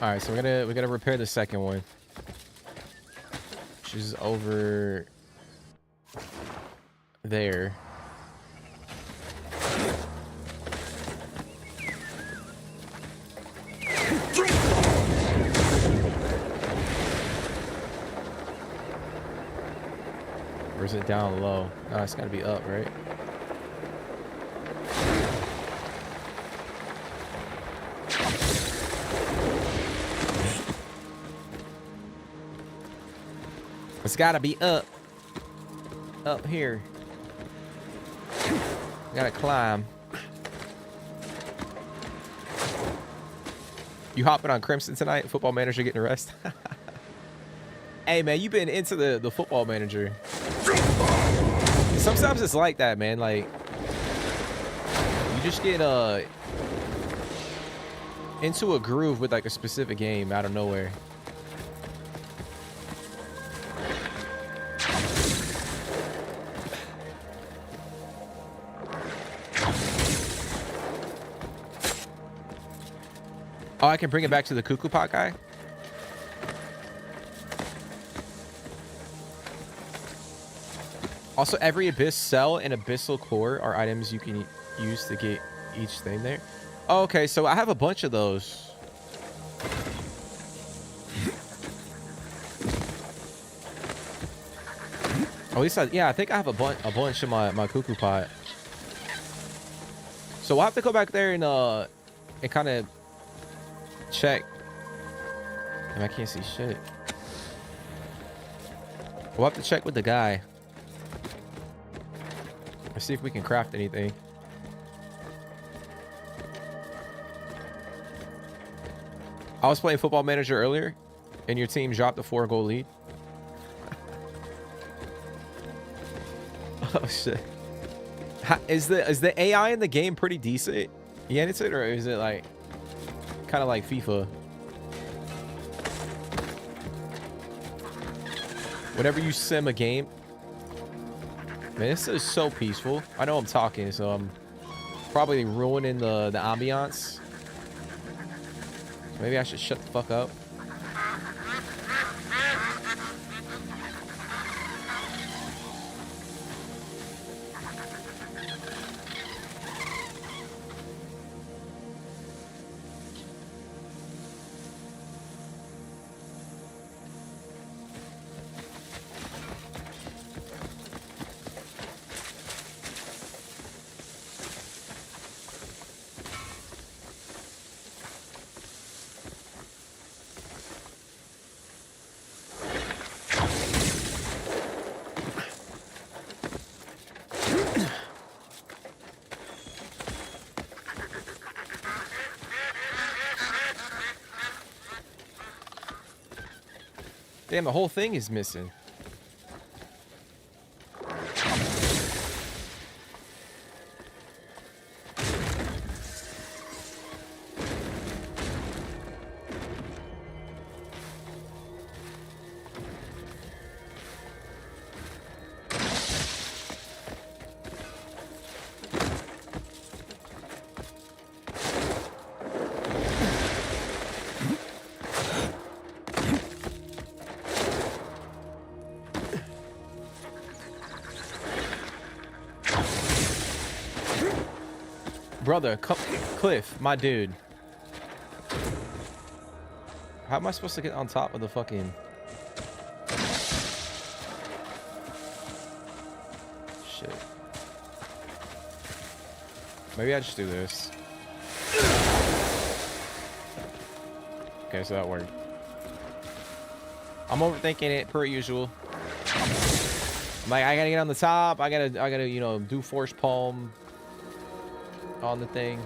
All right, so we gotta repair the second one, which is over there. Or is it down low? Oh, it's gotta be up, right? It's gotta be up. Up here. Gotta climb. You hopping on Crimson tonight? Football Manager getting a rest? Hey man, you been into the Football Manager. Sometimes it's like that, man. Like, you just get into a groove with like a specific game out of nowhere. Oh, I can bring it back to the cuckoo pot guy. Also, every abyss cell and abyssal core are items you can use to get each thing there. Oh, okay, so I have a bunch of those. At least I think I have a bunch in my cuckoo pot. So we'll have to go back there and kind of check. And I can't see shit. We'll have to check with the guy. Let's see if we can craft anything. I was playing Football Manager earlier, and your team dropped a 4-goal lead. Oh shit! Is the AI in the game pretty decent? Yeah, it's it, or is it like kind of like FIFA? Whenever you sim a game, man, this is so peaceful. I know I'm talking, so I'm probably ruining the ambiance. Maybe I should shut the fuck up. Damn, the whole thing is missing. Brother, Kliff, my dude. How am I supposed to get on top of the fucking... Shit. Maybe I just do this. Okay, so that worked. I'm overthinking it per usual. I'm like, I gotta get on the top. I gotta, you know, do force palm on the thing.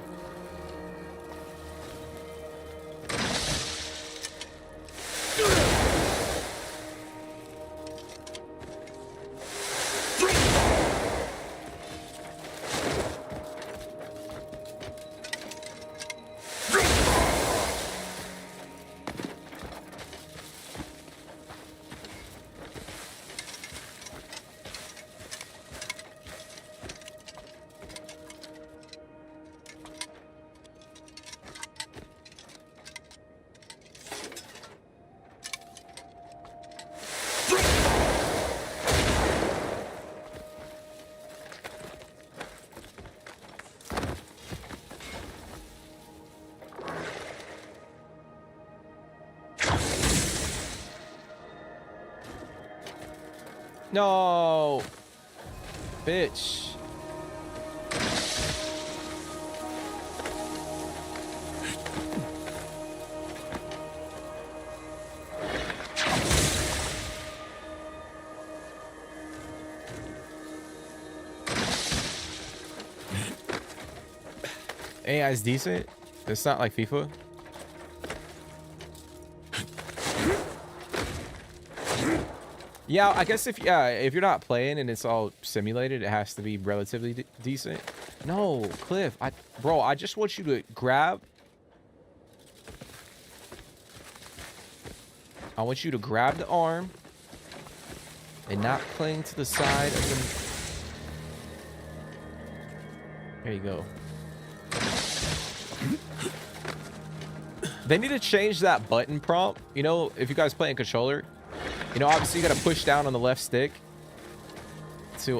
No, bitch. AI is decent. It's not like FIFA. Yeah, I guess if you're not playing and it's all simulated, it has to be relatively decent. No, Kliff, bro, I just want you to grab. I want you to grab the arm and not cling to the side of the. There you go. They need to change that button prompt. You know, if you guys play in controller. You know, obviously you gotta push down on the left stick to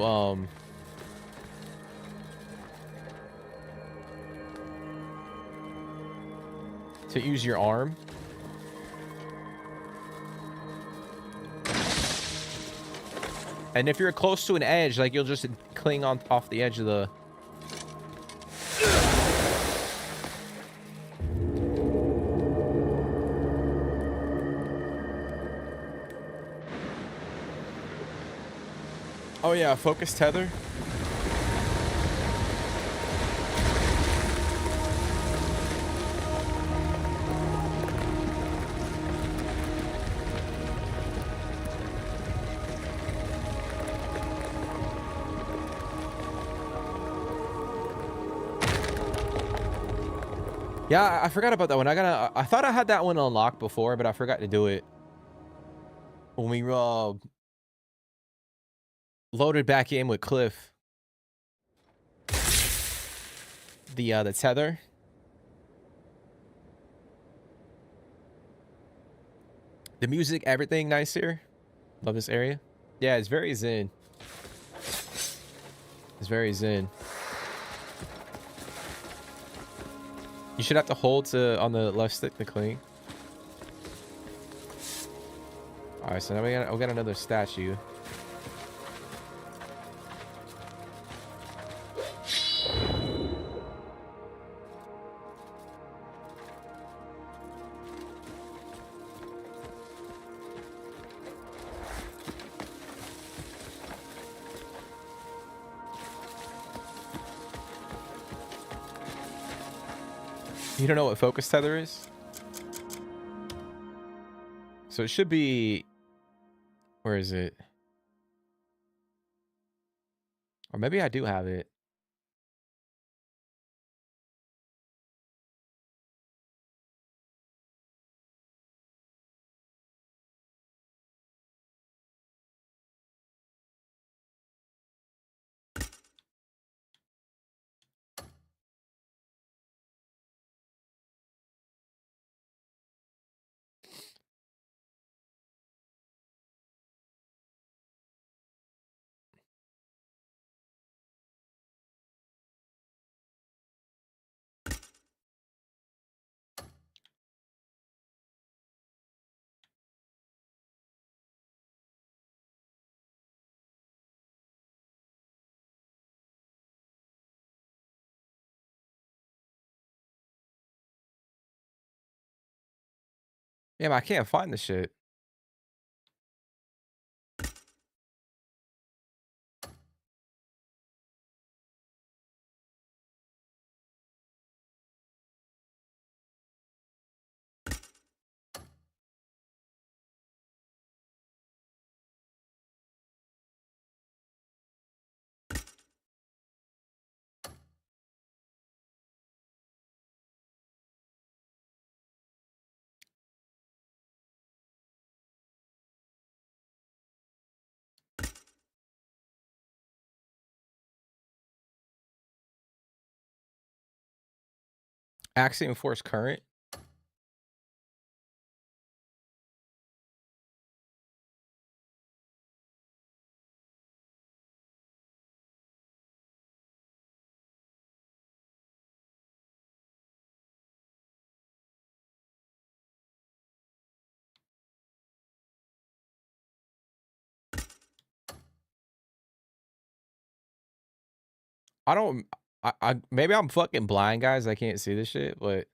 use your arm. And if you're close to an edge, like you'll just cling on off the edge of the. Oh yeah, focus tether. Yeah, I forgot about that one. I thought I had that one unlocked before, but I forgot to do it when we loaded back in with Kliff. The tether. The music, everything nice here. Love this area. Yeah, it's very zen. It's very zen. You should have to hold to on the left stick to cling. All right, so now we got another statue. You don't know what focus tether is? So it should be... Where is it? Or maybe I do have it. Yeah, but I can't find the shit. Axiom force current. I don't... I maybe I'm fucking blind, guys. I can't see this shit, but...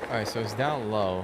Alright, so it's down low.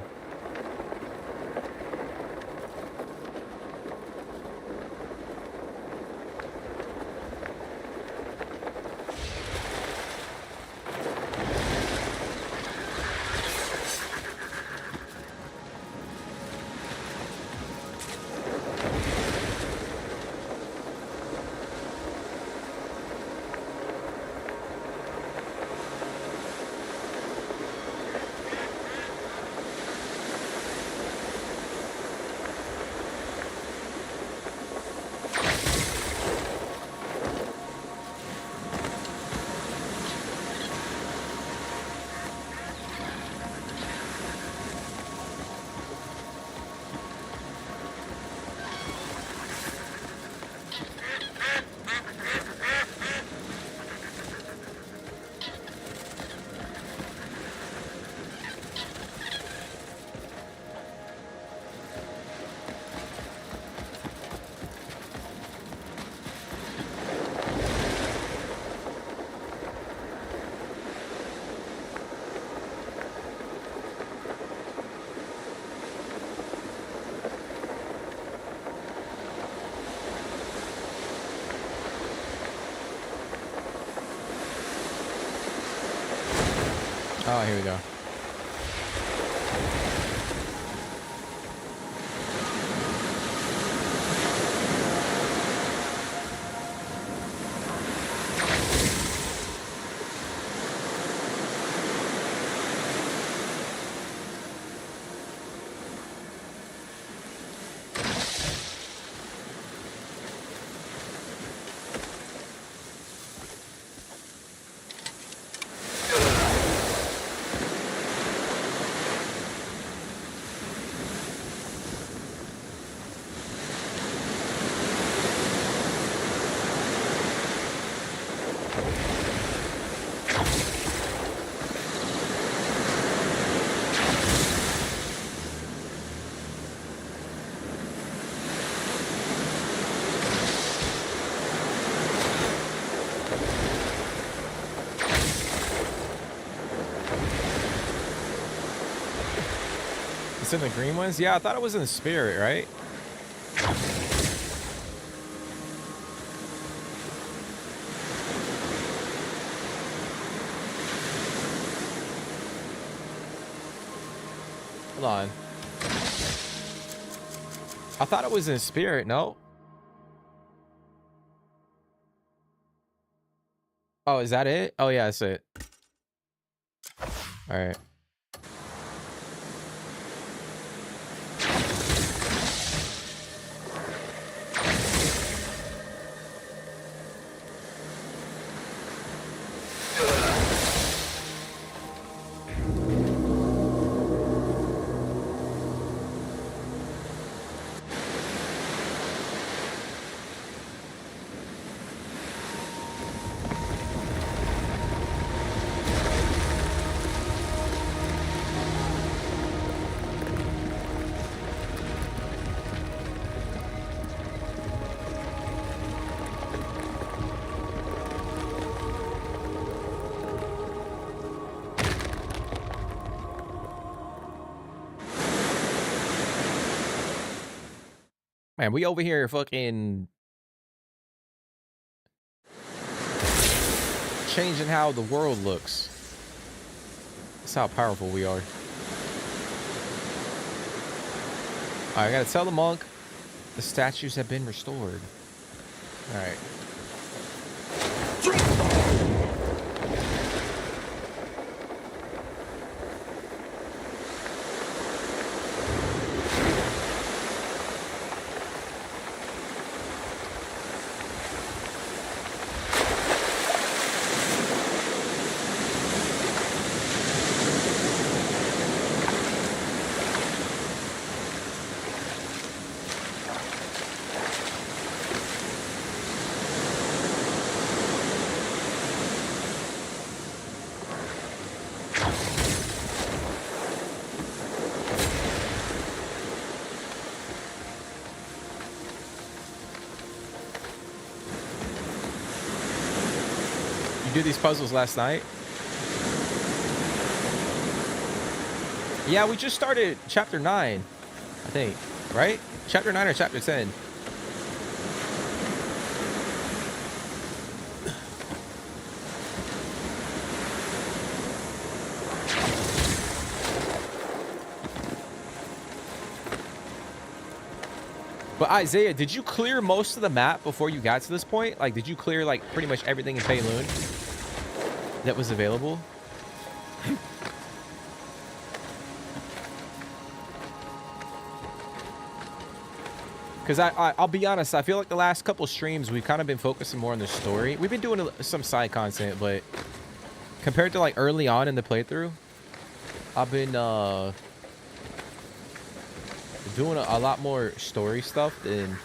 Oh, here we go. It's in the green ones? Yeah, I thought it was in the spirit, right? Hold on. I thought it was in spirit, no? Oh, is that it? Oh, yeah, that's it. All right. Man, we over here fucking changing how the world looks. That's how powerful we are. All right, I gotta tell the monk the statues have been restored. All right. Do these puzzles last night? Yeah, we just started chapter 9, I think, right? Chapter 9 or chapter 10? But Isaiah, did you clear most of the map before you got to this point? Like, did you clear like pretty much everything in Pailune that was available? Because I'll be honest, I feel like the last couple streams we've kind of been focusing more on the story. We've been doing some side content, but compared to like early on in the playthrough, I've been doing a lot more story stuff than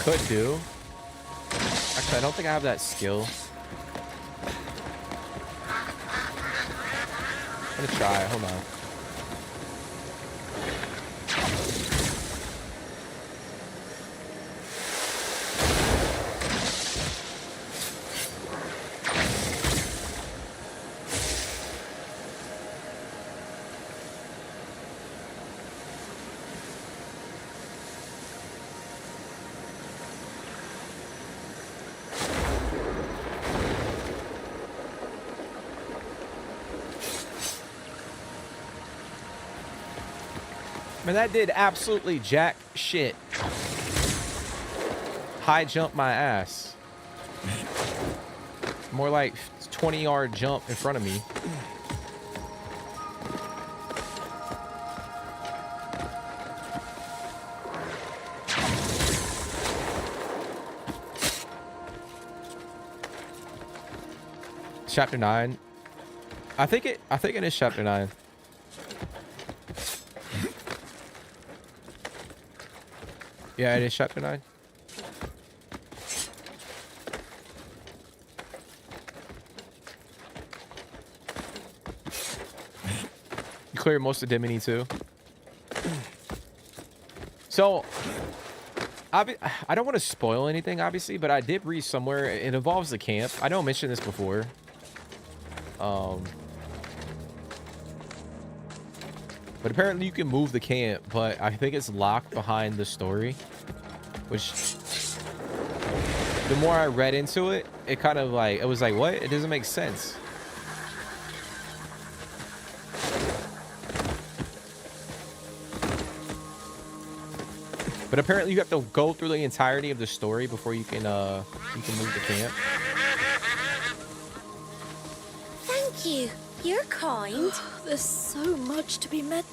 could do. Actually, I don't think I have that skill. I'm gonna try. Hold on. Man, that did absolutely jack shit. High jump my ass. More like 20-yard jump in front of me. Chapter 9. I think it is chapter 9. Yeah, it is chapter 9. You cleared most of Diminy too. So, I don't want to spoil anything, obviously, but I did read somewhere it involves the camp. I know I mentioned this before. But apparently you can move the camp, but I think it's locked behind the story, which the more I read into it, it kind of like, it was like, what? It doesn't make sense. But apparently you have to go through the entirety of the story before you can move the camp. Thank you. You're kind. There's so much to be met.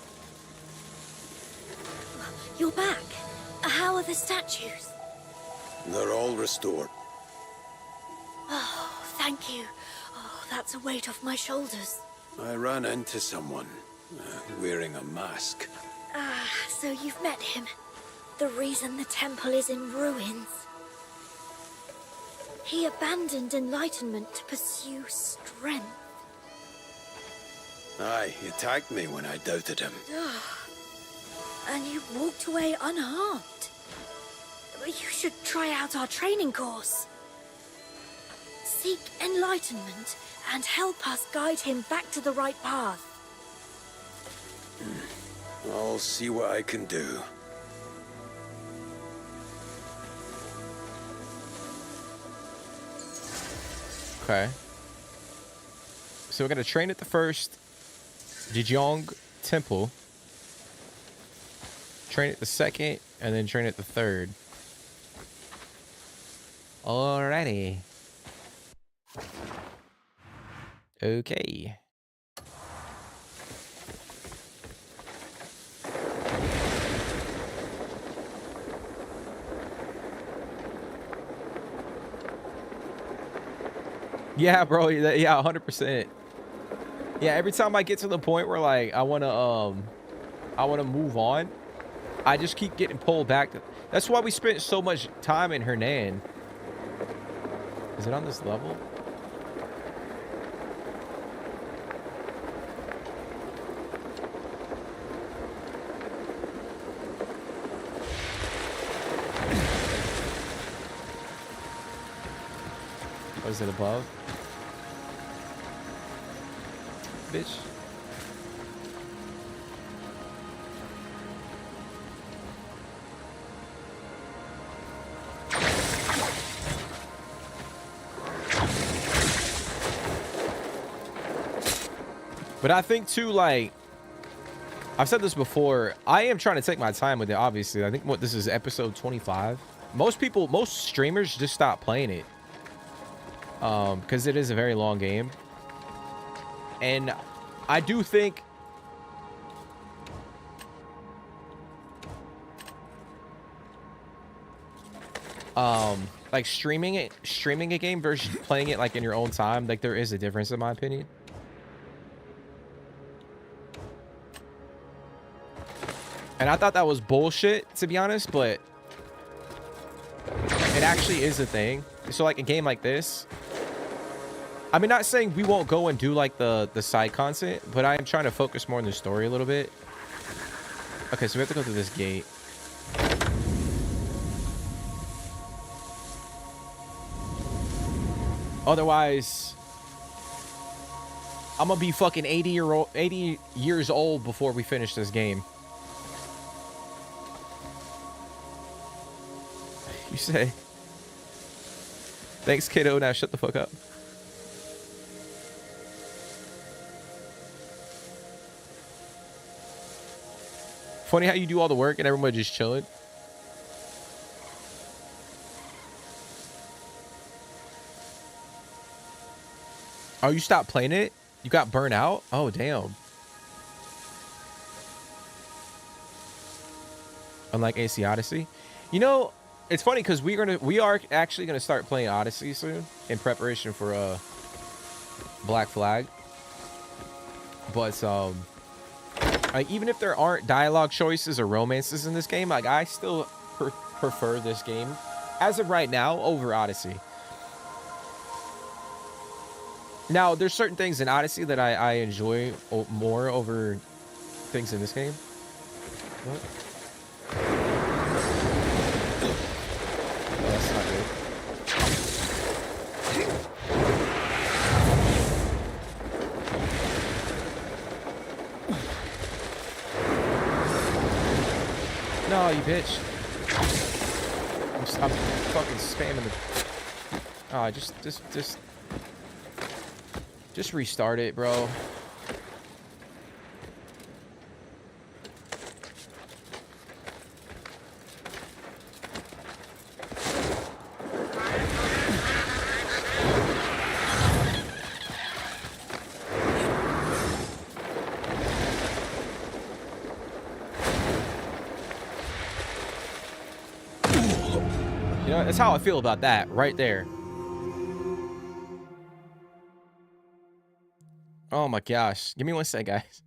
You're back. How are the statues? They're all restored. Oh, thank you. Oh, that's a weight off my shoulders. I ran into someone wearing a mask. Ah, so you've met him. The reason the temple is in ruins. He abandoned enlightenment to pursue strength. Aye, he attacked me when I doubted him. And you walked away unharmed. You should try out our training course. Seek enlightenment and help us guide him back to the right path. I'll see what I can do. Okay. So we're gonna train at the first Jijong Temple. Train at the second, and then train at the third. Alrighty. Okay. Yeah, bro. Yeah, 100%. Yeah, every time I get to the point where like I wanna move on, I just keep getting pulled back. That's why we spent so much time in Hernan. Is it on this level? Or is it above? Bitch. But I think too, like, I've said this before, I am trying to take my time with it, obviously. I think what this is episode 25. Most streamers just stop playing it. Because it is a very long game. And I do think like streaming a game versus playing it like in your own time, like there is a difference in my opinion. And I thought that was bullshit, to be honest, but it actually is a thing. So like a game like this, I mean, not saying we won't go and do like the side content, but I am trying to focus more on the story a little bit. Okay, so we have to go through this gate. Otherwise, I'm gonna be fucking 80 years old before we finish this game. You say? Thanks, kiddo. Now shut the fuck up. Funny how you do all the work and everybody just chilling. Oh, you stopped playing it? You got burnt out? Oh, damn. Unlike AC Odyssey. You know, it's funny because we are actually gonna start playing Odyssey soon in preparation for Black Flag. But like, even if there aren't dialogue choices or romances in this game, like I still prefer this game as of right now over Odyssey. Now, there's certain things in Odyssey that I enjoy more over things in this game. What? Oh, that's not good. No, you bitch. I'm fucking spamming the... Oh, just restart it, bro. You know, that's how I feel about that right there. Oh my gosh. Give me one sec, guys.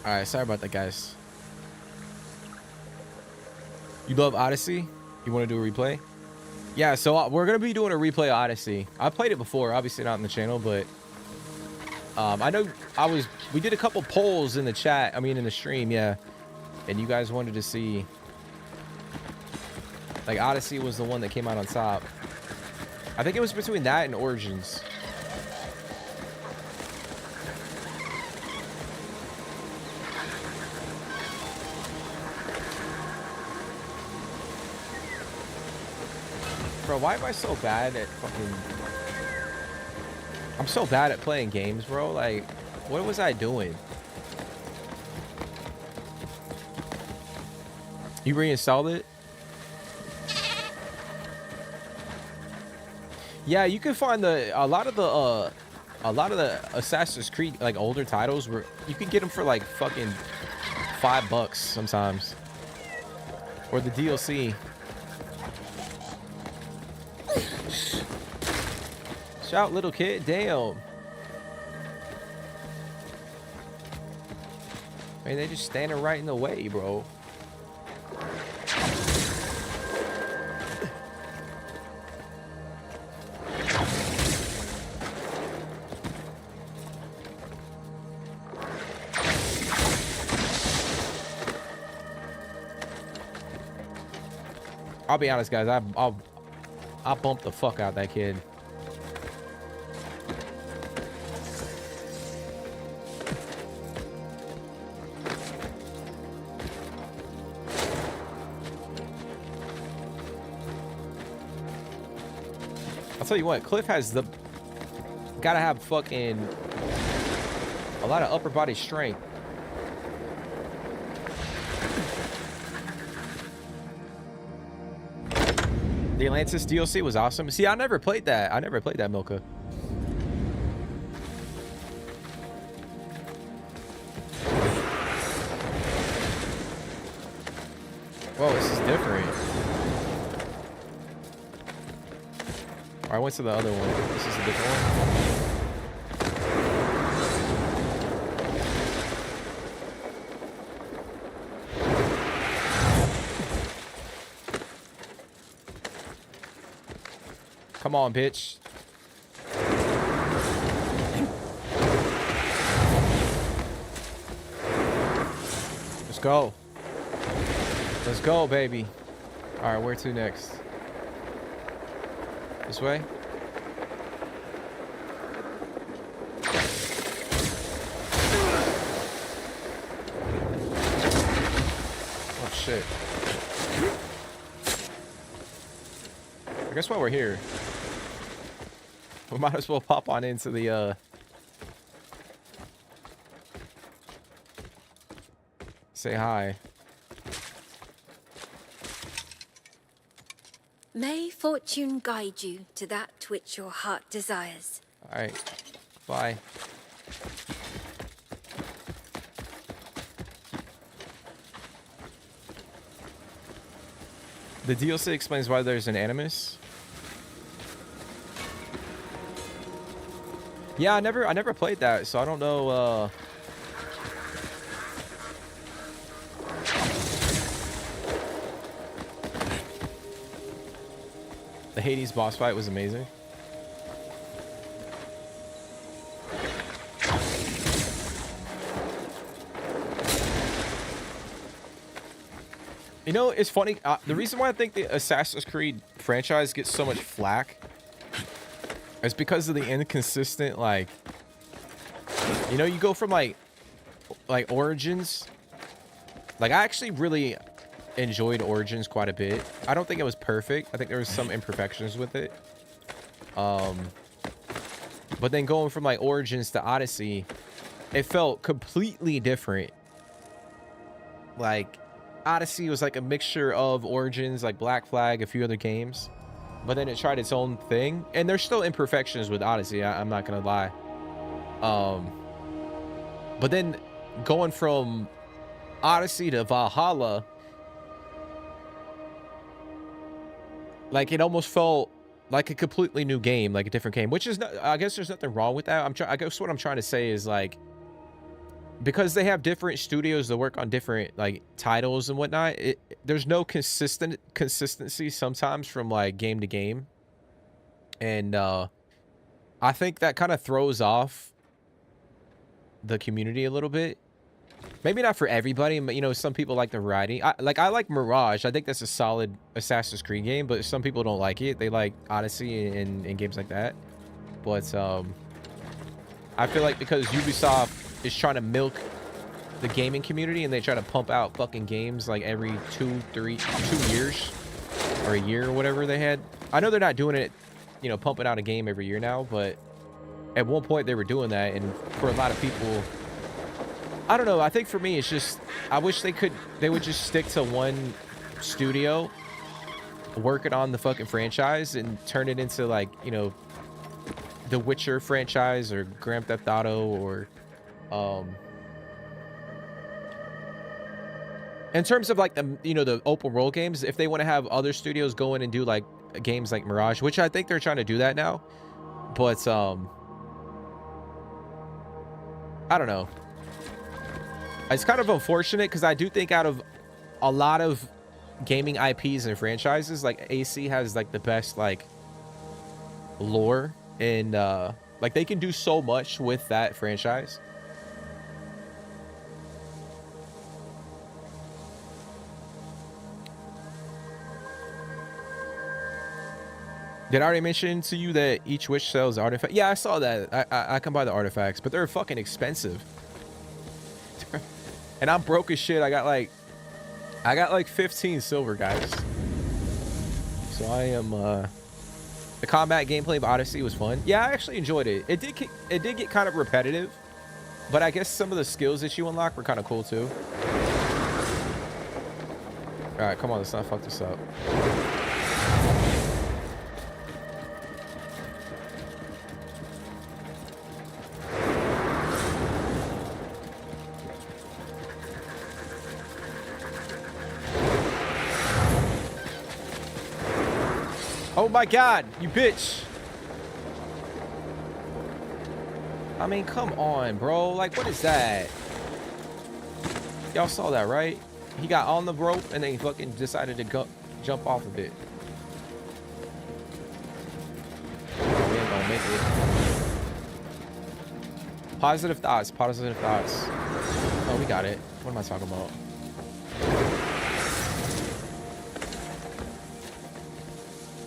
All right, sorry about that, guys. You love Odyssey? You want to do a replay? Yeah, so we're gonna be doing a replay of Odyssey. I played it before, obviously not on the channel, but I know we did a couple polls in the chat. I mean, in the stream, yeah. And you guys wanted to see, like, Odyssey was the one that came out on top. I think it was between that and Origins. Bro, why am I so bad at fucking... I'm so bad at playing games, bro. Like, what was I doing? You reinstalled it? Yeah, you can find a lot of the Assassin's Creed, like, older titles where you can get them for like fucking $5 sometimes, or the DLC. Shout, little kid. Damn. Man, they just standing right in the way, bro. I'll be honest, guys. I'll bump the fuck out of that kid. I'll tell you what, Kliff has gotta have fucking a lot of upper body strength. The Atlantis DLC was awesome. See, I never played that. I never played that, Milka. Whoa, this is different. I went to the other one. This is a different one. Come on, bitch. Let's go. Let's go, baby. All right, where to next? This way? Oh, shit. I guess while we're here, we might as well pop on into the, say hi. May fortune guide you to that which your heart desires. All right. Bye. The DLC explains why there's an animus. Yeah, I never played that, so I don't know. The Hades boss fight was amazing. You know, it's funny. The reason why I think the Assassin's Creed franchise gets so much flack is because of the inconsistent, like, you know, you go from like Origins. Like, I actually really enjoyed Origins quite a bit. I don't think it was perfect. I think there was some imperfections with it. But then going from like Origins to Odyssey, it felt completely different. Like, Odyssey was like a mixture of Origins, like Black Flag, a few other games, but then it tried its own thing. And there's still imperfections with Odyssey, I'm not gonna lie. But then going from Odyssey to Valhalla, like, it almost felt like a completely new game, like a different game, which is not, I guess there's nothing wrong with that. I guess what I'm trying to say is, like, because they have different studios that work on different, like, titles and whatnot, there's no consistency sometimes from, like, game to game. And I think that kind of throws off the community a little bit. Maybe not for everybody, but, you know, some people like the variety. I like Mirage. I think that's a solid Assassin's Creed game, but some people don't like it. They like Odyssey and games like that. But I feel like because Ubisoft is trying to milk the gaming community and they try to pump out fucking games like every 2 years or a year or whatever they had. I know they're not doing it, you know, pumping out a game every year now, but at one point they were doing that, and for a lot of people, I don't know. I think for me, it's just, I wish they would just stick to one studio working on the fucking franchise and turn it into, like, you know, the Witcher franchise or Grand Theft Auto, or in terms of, like, the, you know, the open world games, if they want to have other studios go in and do, like, games like Mirage, which I think they're trying to do that now, but I don't know. It's kind of unfortunate because I do think out of a lot of gaming IPs and franchises, like, AC has, like, the best, like, lore, and like, they can do so much with that franchise. Did I already mention to you that each witch sells artifacts? Yeah, I saw that. I can buy the artifacts, but they're fucking expensive. And I'm broke as shit. I got like 15 silver, guys. So I am the combat gameplay of Odyssey was fun. Yeah, I actually enjoyed it. It did get kind of repetitive, but I guess some of the skills that you unlock were kind of cool too. All right, come on, let's not fuck this up. Oh my god, you bitch. I mean, come on, bro. Like, what is that? Y'all saw that, right? He got on the rope and then he fucking decided to go jump off of it. Oh, we ain't gonna make it. Positive thoughts, positive thoughts. Oh, we got it. What am I talking about?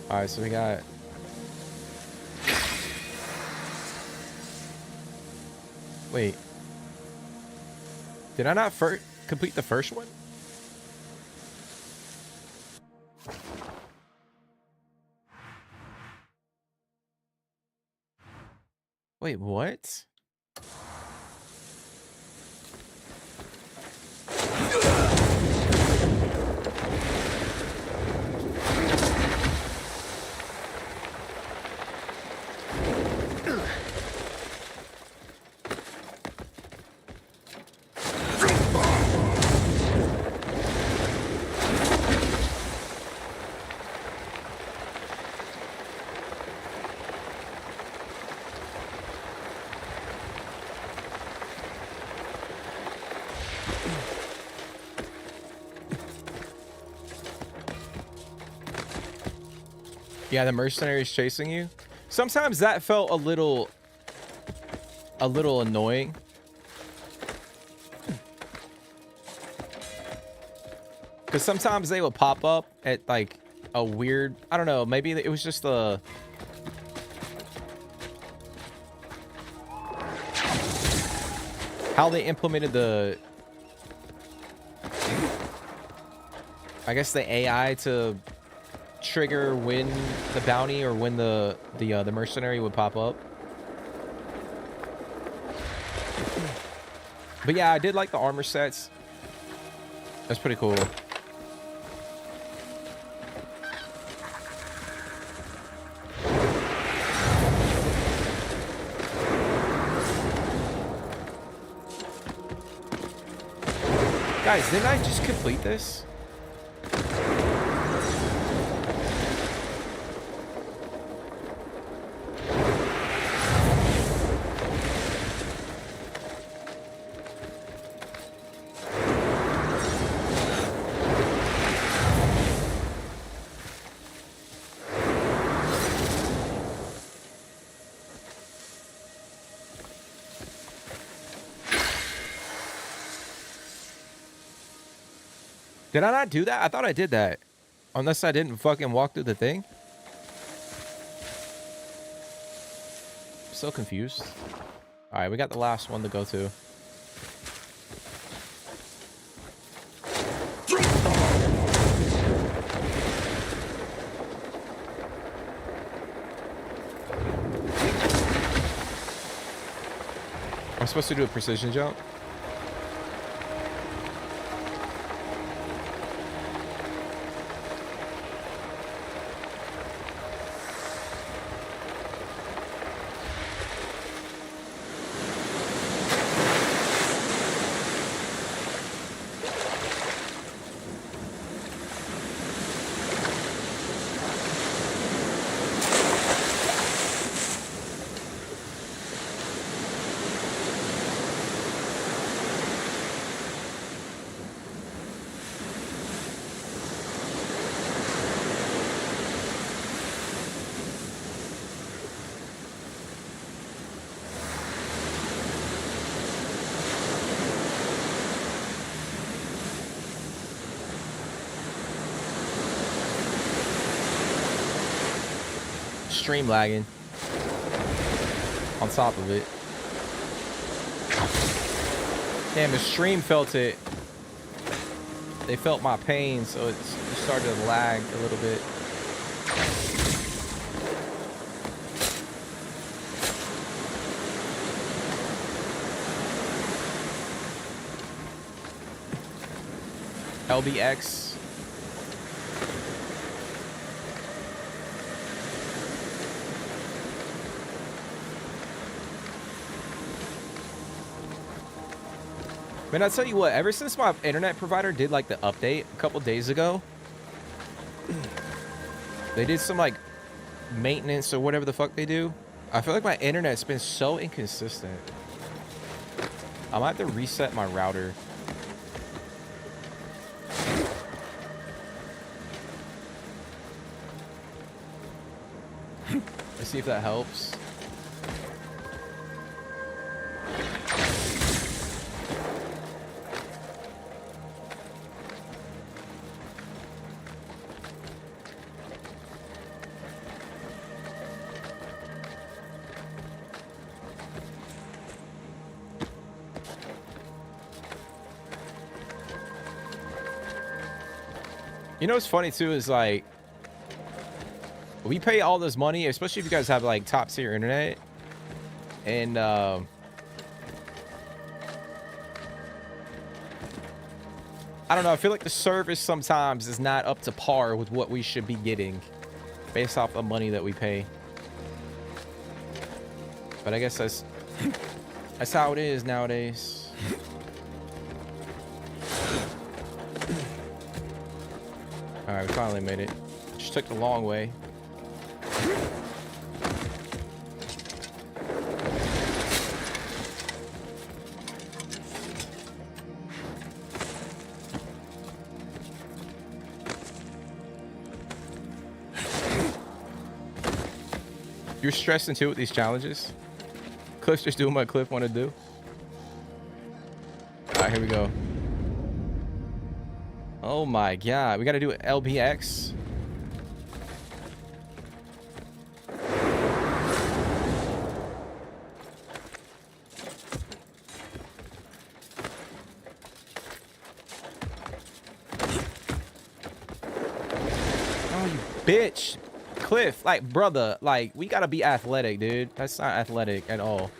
All right, so we got... Wait. Did I not complete the first one? Wait, what? Yeah, the mercenaries chasing you. Sometimes that felt a little annoying. Because sometimes they would pop up at like a weird, I don't know, maybe it was just the... how they implemented the... I guess the AI to trigger when the bounty or when the mercenary would pop up. But yeah, I did like the armor sets. That's pretty cool. Guys, didn't I just complete this? Did I not do that? I thought I did that. Unless I didn't fucking walk through the thing. I'm so confused. Alright, we got the last one to go to. I'm supposed to do a precision jump. Stream lagging on top of it. Damn, the stream felt it. They felt my pain, so it started to lag a little bit. LBX. Man, I'll tell you what, ever since my internet provider did like the update a couple days ago, they did some like maintenance or whatever the fuck they do. I feel like my internet's been so inconsistent. I might have to reset my router. Let's see if that helps. You know what's funny too is like we pay all this money, especially if you guys have like top tier internet, and I don't know, I feel like the service sometimes is not up to par with what we should be getting based off the money that we pay. But I guess that's how it is nowadays. All right, we finally made it. Just took the long way. You're stressing too with these challenges? Kliff's just doing what Kliff want to do. All right, here we go. Oh my god, we gotta do LBX. Oh, you bitch. Kliff, like, brother, like, we gotta be athletic, dude. That's not athletic at all.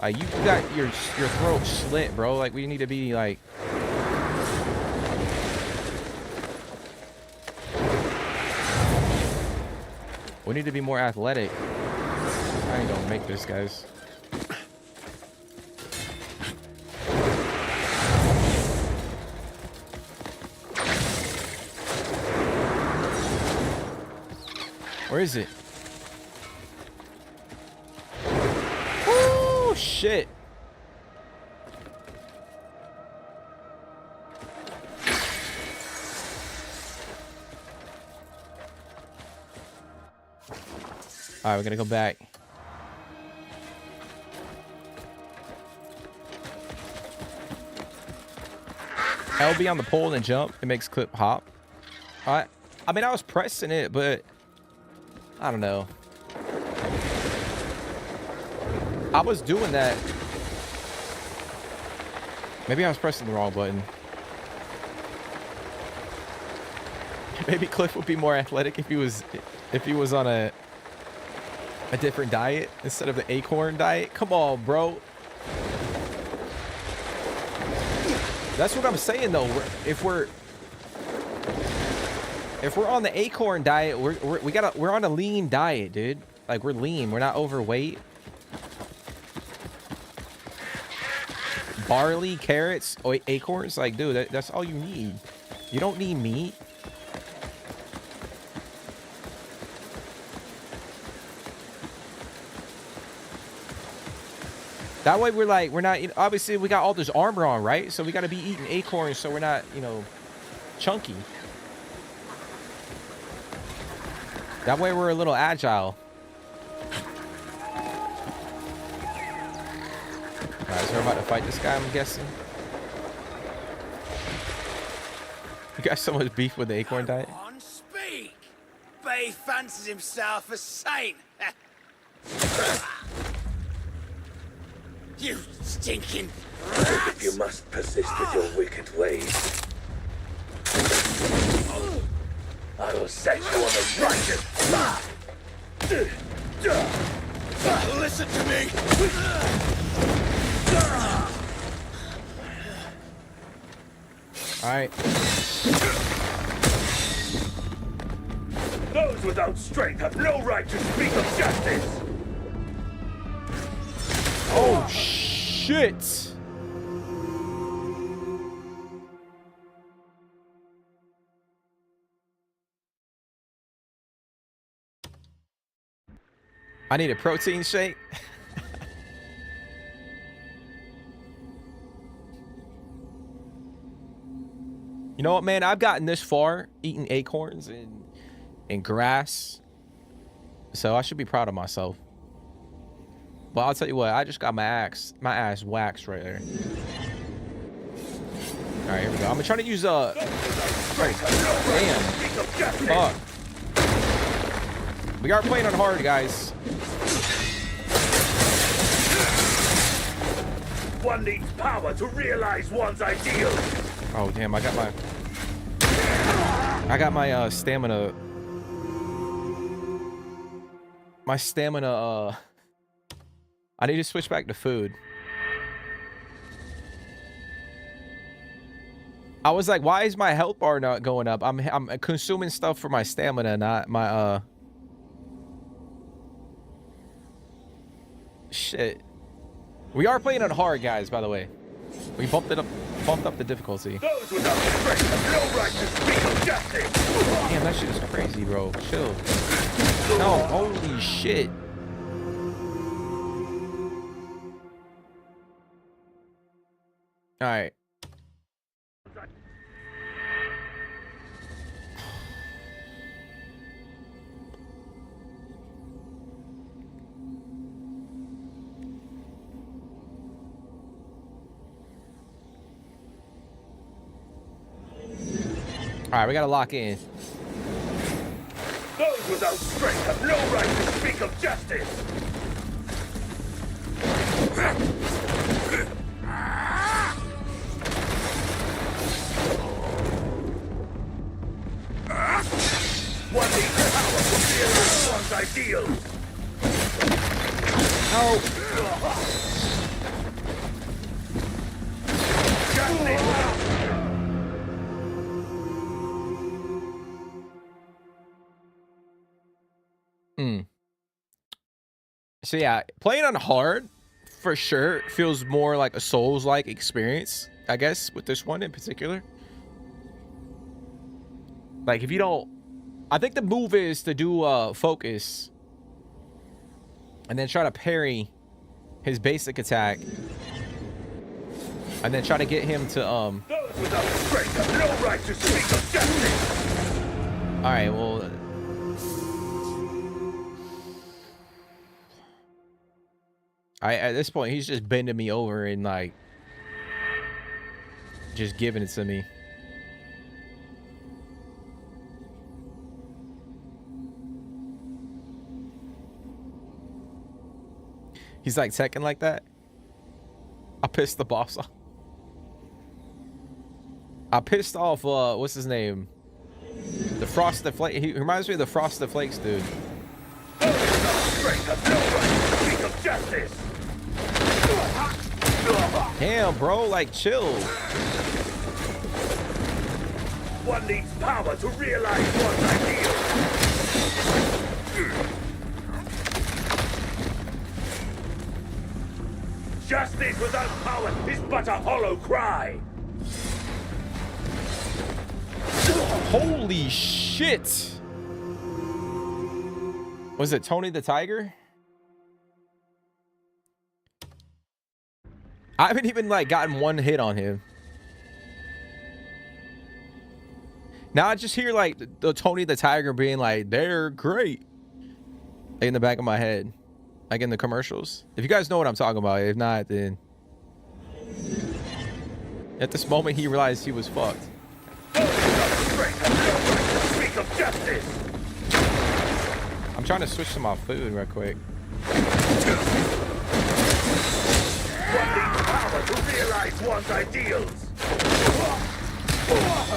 Like, you got your throat slit, bro. Like, we need to be, like... We need to be more athletic. I ain't gonna make this, guys. Where is it? Oh shit. All right, we're gonna go back. LB on the pole and jump. It makes Kliff hop. All right. I mean, I was pressing it, but I don't know. I was doing that. Maybe I was pressing the wrong button. Maybe Kliff would be more athletic if he was on a different diet instead of the acorn diet. Come on, bro. That's what I'm saying though. If we're on the acorn diet, we're on a lean diet, dude. Like, we're lean. We're not overweight. Barley, carrots, acorns, like, dude, that's all you need. You don't need meat. That way we're not, obviously we got all this armor on, right? So we got to be eating acorns so we're not, chunky. That way we're a little agile. Alright, so we're about to fight this guy, I'm guessing. You got so much beef with the acorn diet? On, speak! But he fancies himself a saint. You stinking rats! If you must persist with your wicked ways, I will set you on the righteous path. Listen to me! Alright. Those without strength have no right to speak of justice. Oh, shit. I need a protein shake. You know what, man? I've gotten this far eating acorns and grass, so I should be proud of myself. But I'll tell you what, I just got my ass waxed right there. All right, here we go. I'm trying to use damn. Fuck. We are playing on hard, guys. One needs power to realize one's ideals. Oh damn! I got my stamina. My stamina. I need to switch back to food. I was like, why is my health bar not going up? I'm consuming stuff for my stamina, not my shit. We are playing on hard, guys, by the way. We bumped up the difficulty. Those without strength have no right to speak of justice. Damn, that shit is crazy, bro. Chill. No, holy shit. All right. All right, we gotta lock in. Those without strength have no right to speak of justice. One needs power to realize one's ideals. Oh. So yeah, playing on hard for sure feels more like a Souls-like experience, I guess, with this one in particular. Like if you don't, I think the move is to do focus and then try to parry his basic attack and then try to get him to Those without strength have no right to speak of justice. all right, well, at this point, he's just bending me over and like just giving it to me. He's like Tekken like that. I pissed the boss off. I pissed off what's his name? The Frosted Flake. He reminds me of the Frosted Flakes dude. Justice. Damn, bro, like chill. One needs power to realize one's ideals. Justice without power is but a hollow cry. Holy shit. Was it Tony the Tiger? I haven't even like gotten one hit on him. Now I just hear like the Tony the Tiger being like, they're great, in the back of my head, like in the commercials. If you guys know what I'm talking about, if not, then at this moment he realized he was fucked. I'm trying to switch to my food real quick. To realize one's ideals.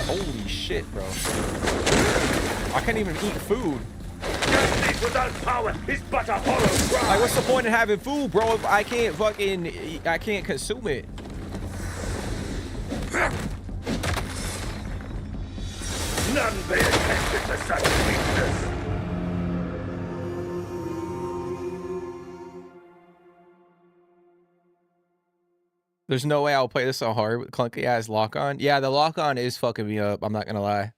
Holy shit, bro. I can't even eat food. Justice without power is but a hollow cry. Like, what's the point in having food, bro, if I can't I can't consume it? None pay attention to such weakness. There's no way I'll play this so hard with clunky ass lock on. Yeah, the lock on is fucking me up. I'm not gonna lie.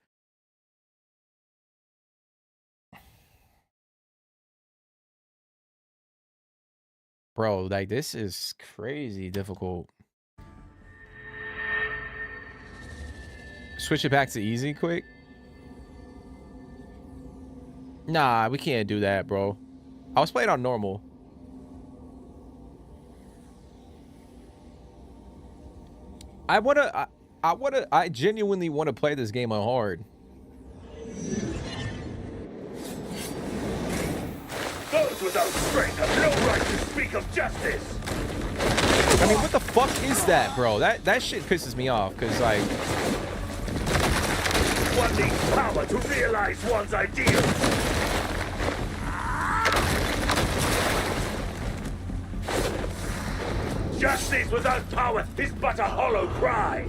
Bro, like, this is crazy difficult. Switch it back to easy quick. Nah, we can't do that, bro. I was playing on normal. I genuinely want to play this game on hard. Those without strength have no right to speak of justice. I mean, what the fuck is that, bro? That shit pisses me off, because, like... One needs power to realize one's ideals. Justice without power is but a hollow cry.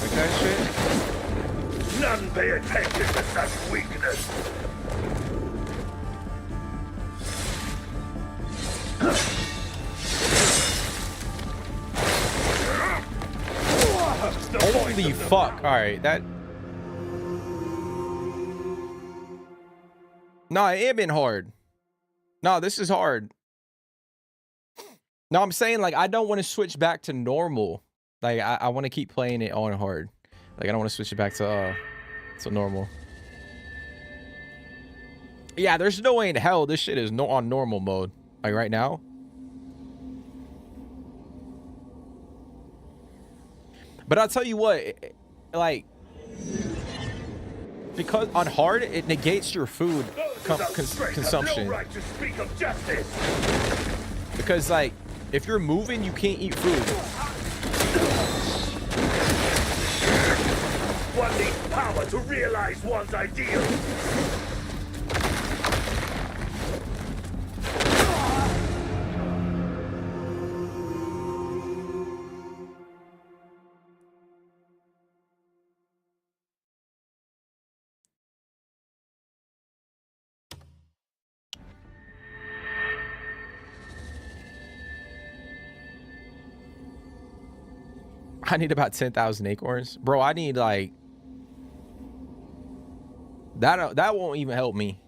Like that shit? None pay attention to such weakness. Holy fuck. Alright, that... No, it ain't been hard. No, this is hard. No, I'm saying, like, I don't want to switch back to normal. Like, I want to keep playing it on hard. Like, I don't want to switch it back to normal. Yeah, there's no way in hell this shit is on normal mode. Like, right now. But I'll tell you what, like... Because on hard, it negates your food consumption. No right to speak of justice. Because, like, if you're moving, you can't eat food. One needs power to realize one's ideals. I need about 10,000 acorns. Bro, I need, like... That won't even help me.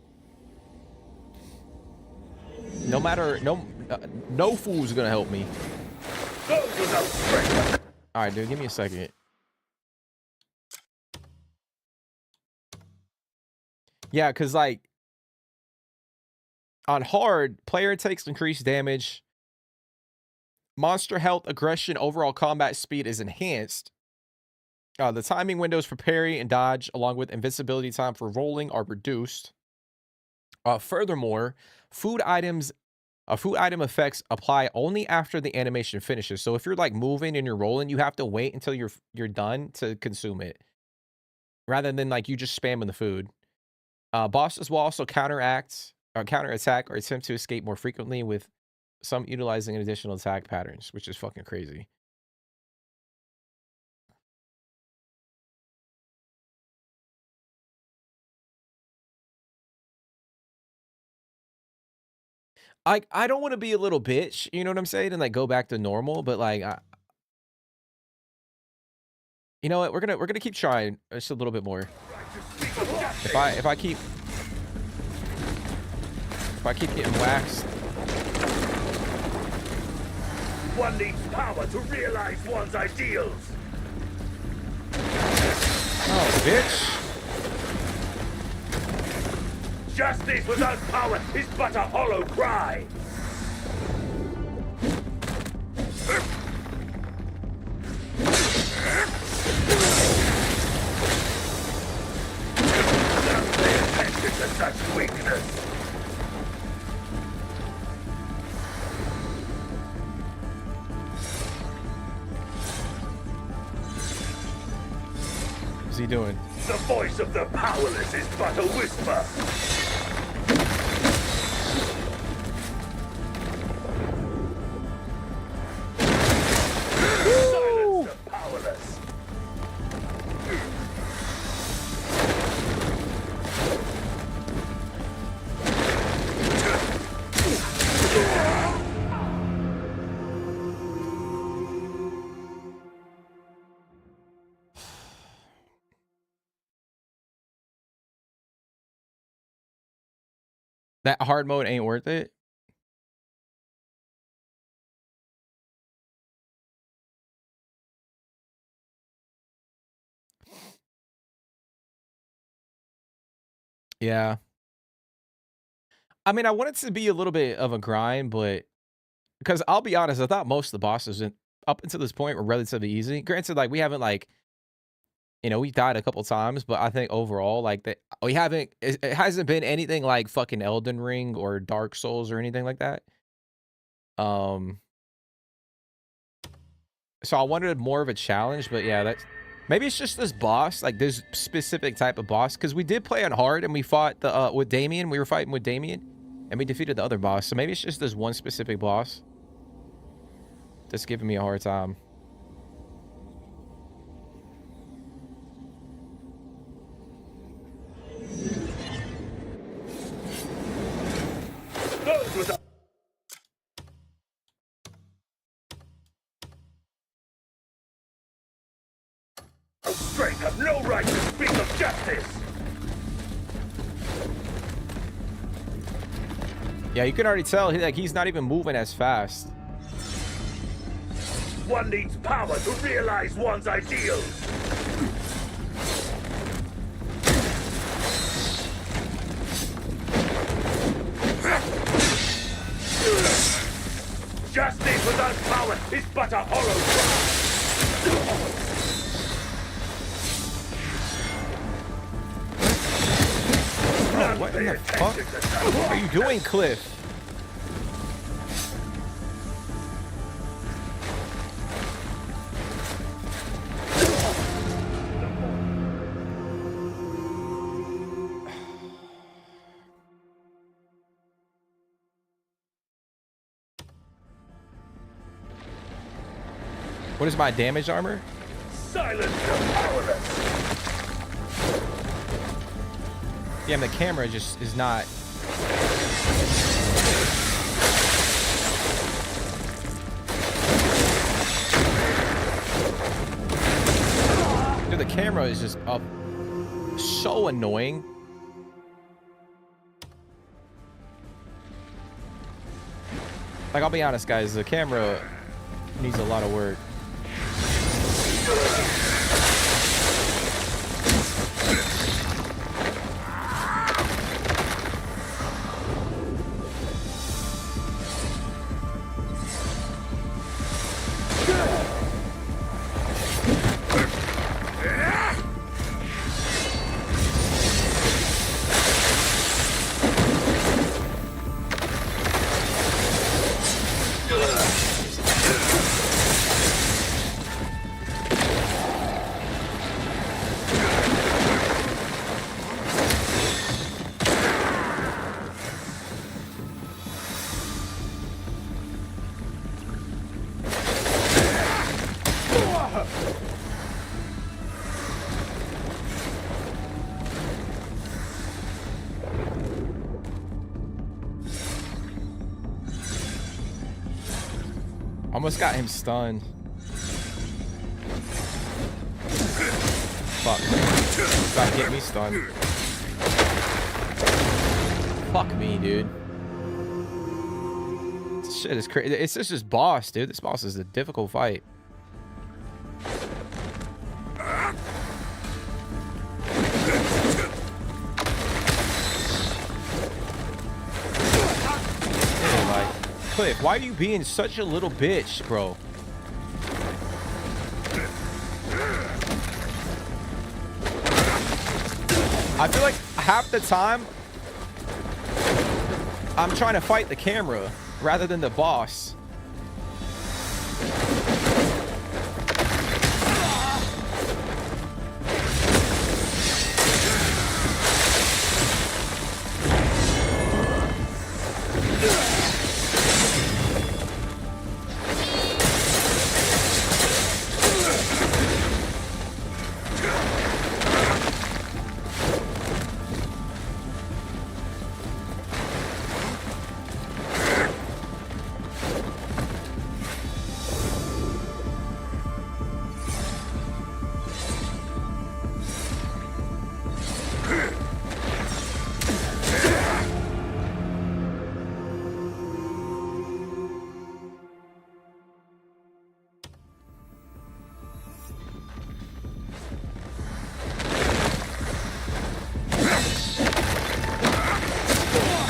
No matter... No fool's gonna help me. Alright, dude, give me a second. Yeah, because, like... On hard, player takes increased damage. Monster health, aggression, overall combat speed is enhanced. The timing windows for parry and dodge, along with invincibility time for rolling, are reduced. Furthermore, food item effects apply only after the animation finishes. So if you're like moving and you're rolling, you have to wait until you're done to consume it, rather than like you just spamming the food. Bosses will also counterattack or attempt to escape more frequently, with some utilizing additional attack patterns, which is fucking crazy. I don't want to be a little bitch, you know what I'm saying, and like go back to normal, but like, you know what? We're gonna keep trying just a little bit more. If I keep getting waxed. One needs power to realize one's ideals. Oh, bitch. Justice without power is but a hollow cry. Don't pay attention to such weakness. What's he doing? The voice of the powerless is but a whisper. Silence the powerless. That hard mode ain't worth it. Yeah. I mean, I want it to be a little bit of a grind, but because I'll be honest, I thought most of the bosses up until this point were relatively easy. Granted, like we haven't like, you know, we died a couple times, but I think overall, like that we haven't. It hasn't been anything like fucking Elden Ring or Dark Souls or anything like that. So I wanted more of a challenge, but yeah, that's maybe it's just this boss, like this specific type of boss, because we did play on hard and we fought the with Damien. We were fighting with Damien, and we defeated the other boss. So maybe it's just this one specific boss that's giving me a hard time. Strength have no right to speak of justice! Yeah, you can already tell he's not even moving as fast. One needs power to realize one's ideals! Justice without power is but a hollow cry! Oh, what in the fuck? What are you doing, Kliff? What is my damage armor? Silence the powerless! Yeah, and the camera just is not. Dude, the camera is just up so annoying. Like, I'll be honest, guys, the camera needs a lot of work. Almost got him stunned. Fuck. About to get me stunned. Fuck me, dude. This shit is crazy. It's just this boss, dude. This boss is a difficult fight. Kliff, why are you being such a little bitch, bro? I feel like half the time I'm trying to fight the camera rather than the boss.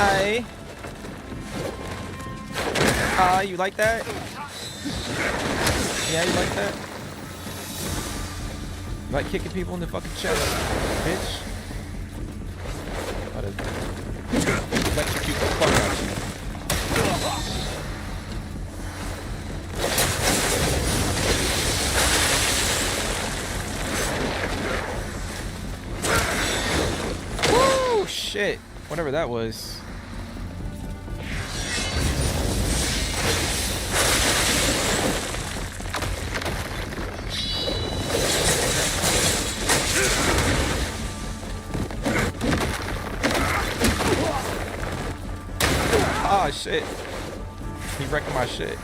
Aye. You like that? Yeah, you like that? You like kicking people in the fucking chest, bitch? About to electrocute the fuck out of you. Woo! Shit. Whatever that was. Oh shit. He wrecking my shit.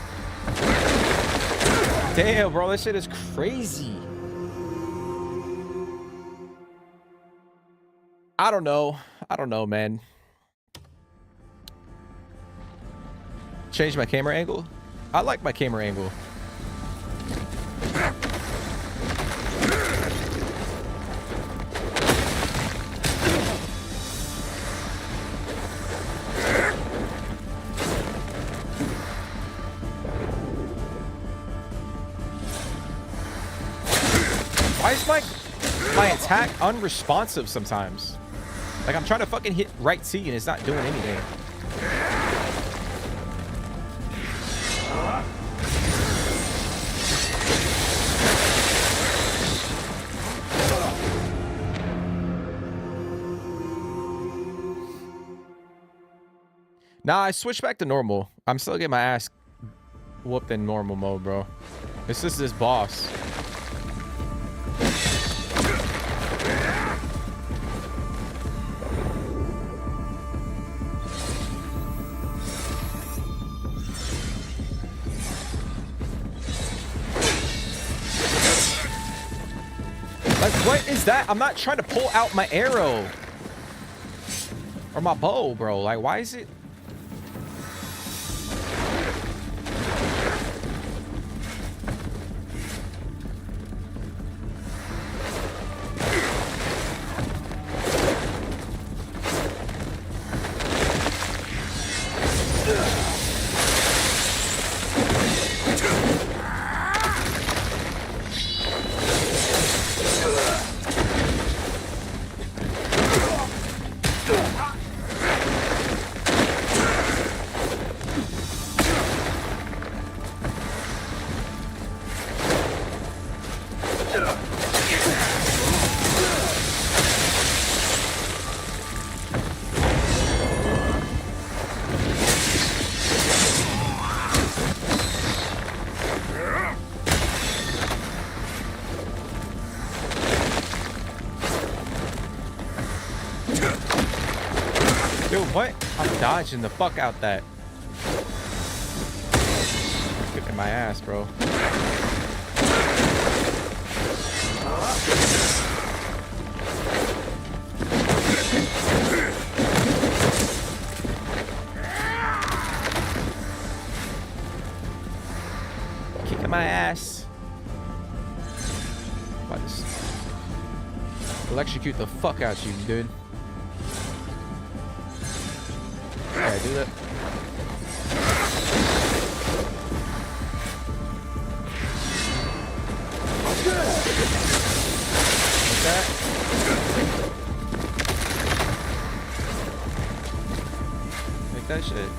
Damn, bro, this shit is crazy. I don't know, man. Change my camera angle. I like my camera angle. Why is my attack unresponsive sometimes? Like I'm trying to fucking hit right C and it's not doing anything. Nah, I switched back to normal. I'm still getting my ass whooped in normal mode, bro. It's just this boss. Like, what is that? I'm not trying to pull out my arrow. Or my bow, bro. Like, why is it... What? I'm dodging the fuck out that. Kicking my ass, bro. Kicking my ass. About to electrocute the fuck out you, dude. Yeah, do that. Like that. Like that shit.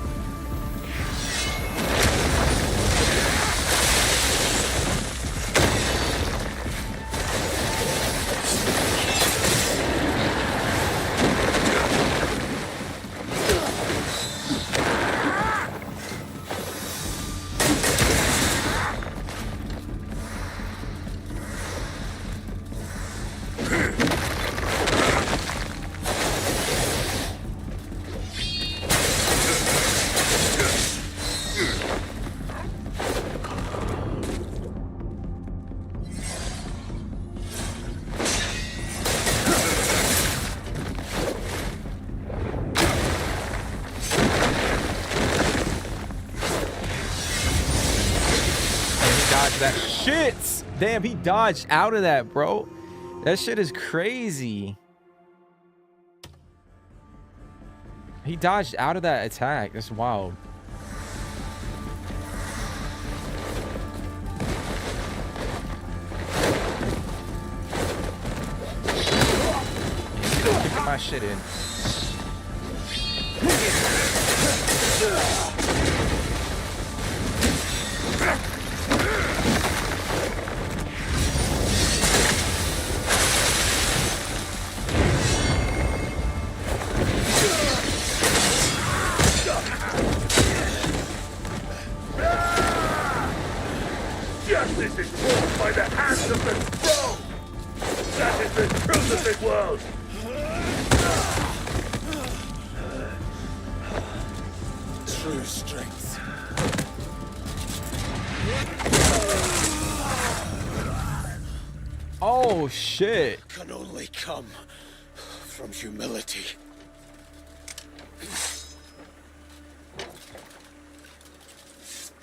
That shit. Damn, he dodged out of that, bro. That shit is crazy. He dodged out of that attack. That's wild. Get my shit in. Justice is wrought by the hands of the strong. That is the truth of this world. True strength. Oh shit. Can only come from humility.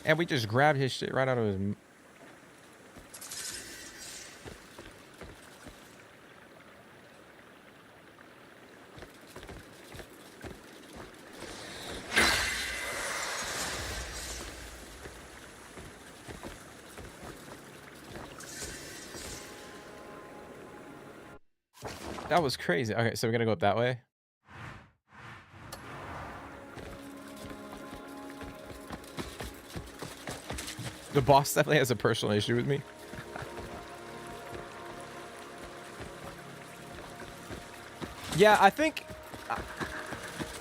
And we just grabbed his shit right out of his... That was crazy. Okay, so we're gonna go up that way. The boss definitely has a personal issue with me. Yeah, I think...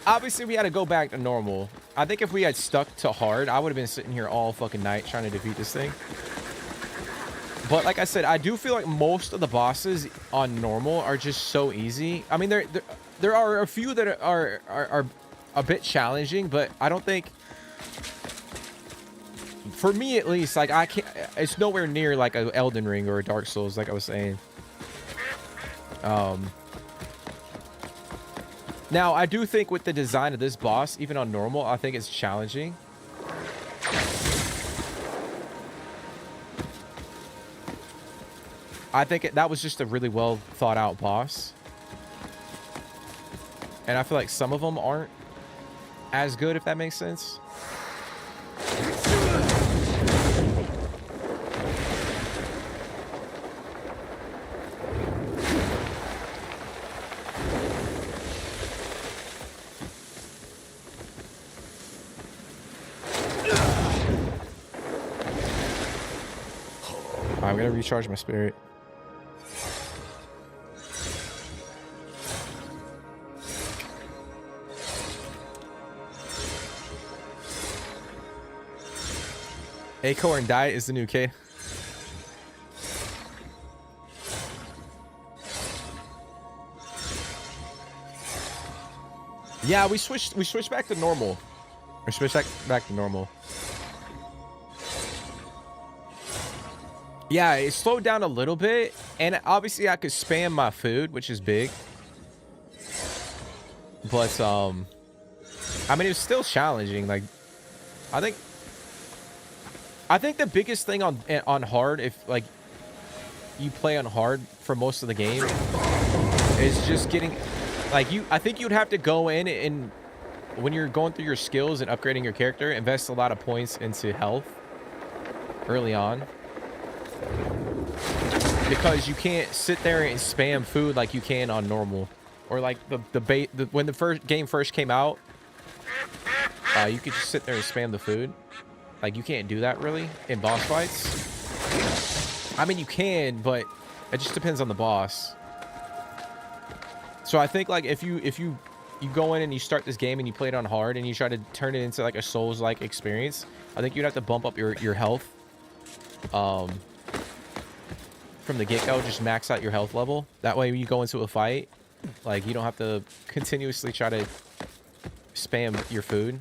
Obviously, we had to go back to normal. I think if we had stuck to hard, I would have been sitting here all fucking night trying to defeat this thing. But like I said, I do feel like most of the bosses on normal are just so easy. I mean, there are a few that are a bit challenging, but I don't think... For me, at least, like, I can't... It's nowhere near, like, an Elden Ring or a Dark Souls, like I was saying. Now, I do think with the design of this boss, even on normal, I think it's challenging. I think that was just a really well thought out boss. And I feel like some of them aren't as good, if that makes sense. I'm gonna recharge my spirit. Acorn diet is the new K. Yeah, we switched back to normal. Or switched back to normal. Yeah, it slowed down a little bit, and obviously I could spam my food, which is big. But I mean, it was still challenging. Like, I think the biggest thing on hard, if like you play on hard for most of the game, is just getting like I think you'd have to go in and when you're going through your skills and upgrading your character, invest a lot of points into health early on. Because you can't sit there and spam food like you can on normal, or like when the first game came out, you could just sit there and spam the food. Like you can't do that really in boss fights. I mean you can, but it just depends on the boss. So I think like if you go in and you start this game and you play it on hard and you try to turn it into like a Souls-like experience, I think you'd have to bump up your health. From the get-go, just max out your health level. That way when you go into a fight, like you don't have to continuously try to spam your food.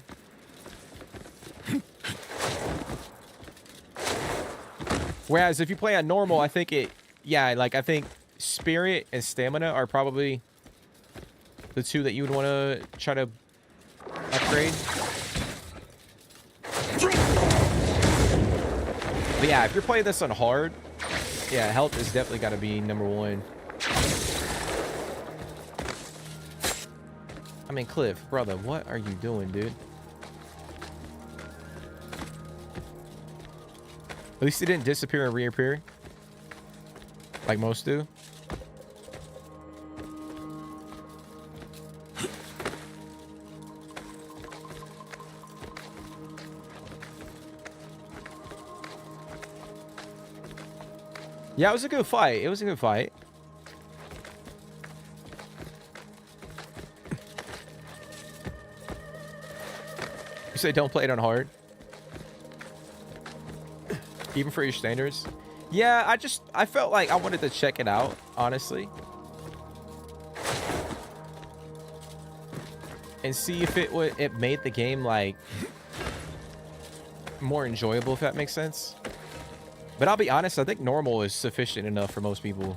Whereas if you play on normal, I think I think spirit and stamina are probably the two that you would want to try to upgrade. But yeah, if you're playing this on hard, yeah, health is definitely got to be number one. I mean, Kliff, brother, what are you doing, dude? At least he didn't disappear and reappear. Like most do. Yeah, it was a good fight. It was a good fight. You say don't play it on hard? Even for your standards? Yeah, I felt like I wanted to check it out, honestly. And see if it made the game, like, more enjoyable, if that makes sense. But I'll be honest, I think normal is sufficient enough for most people.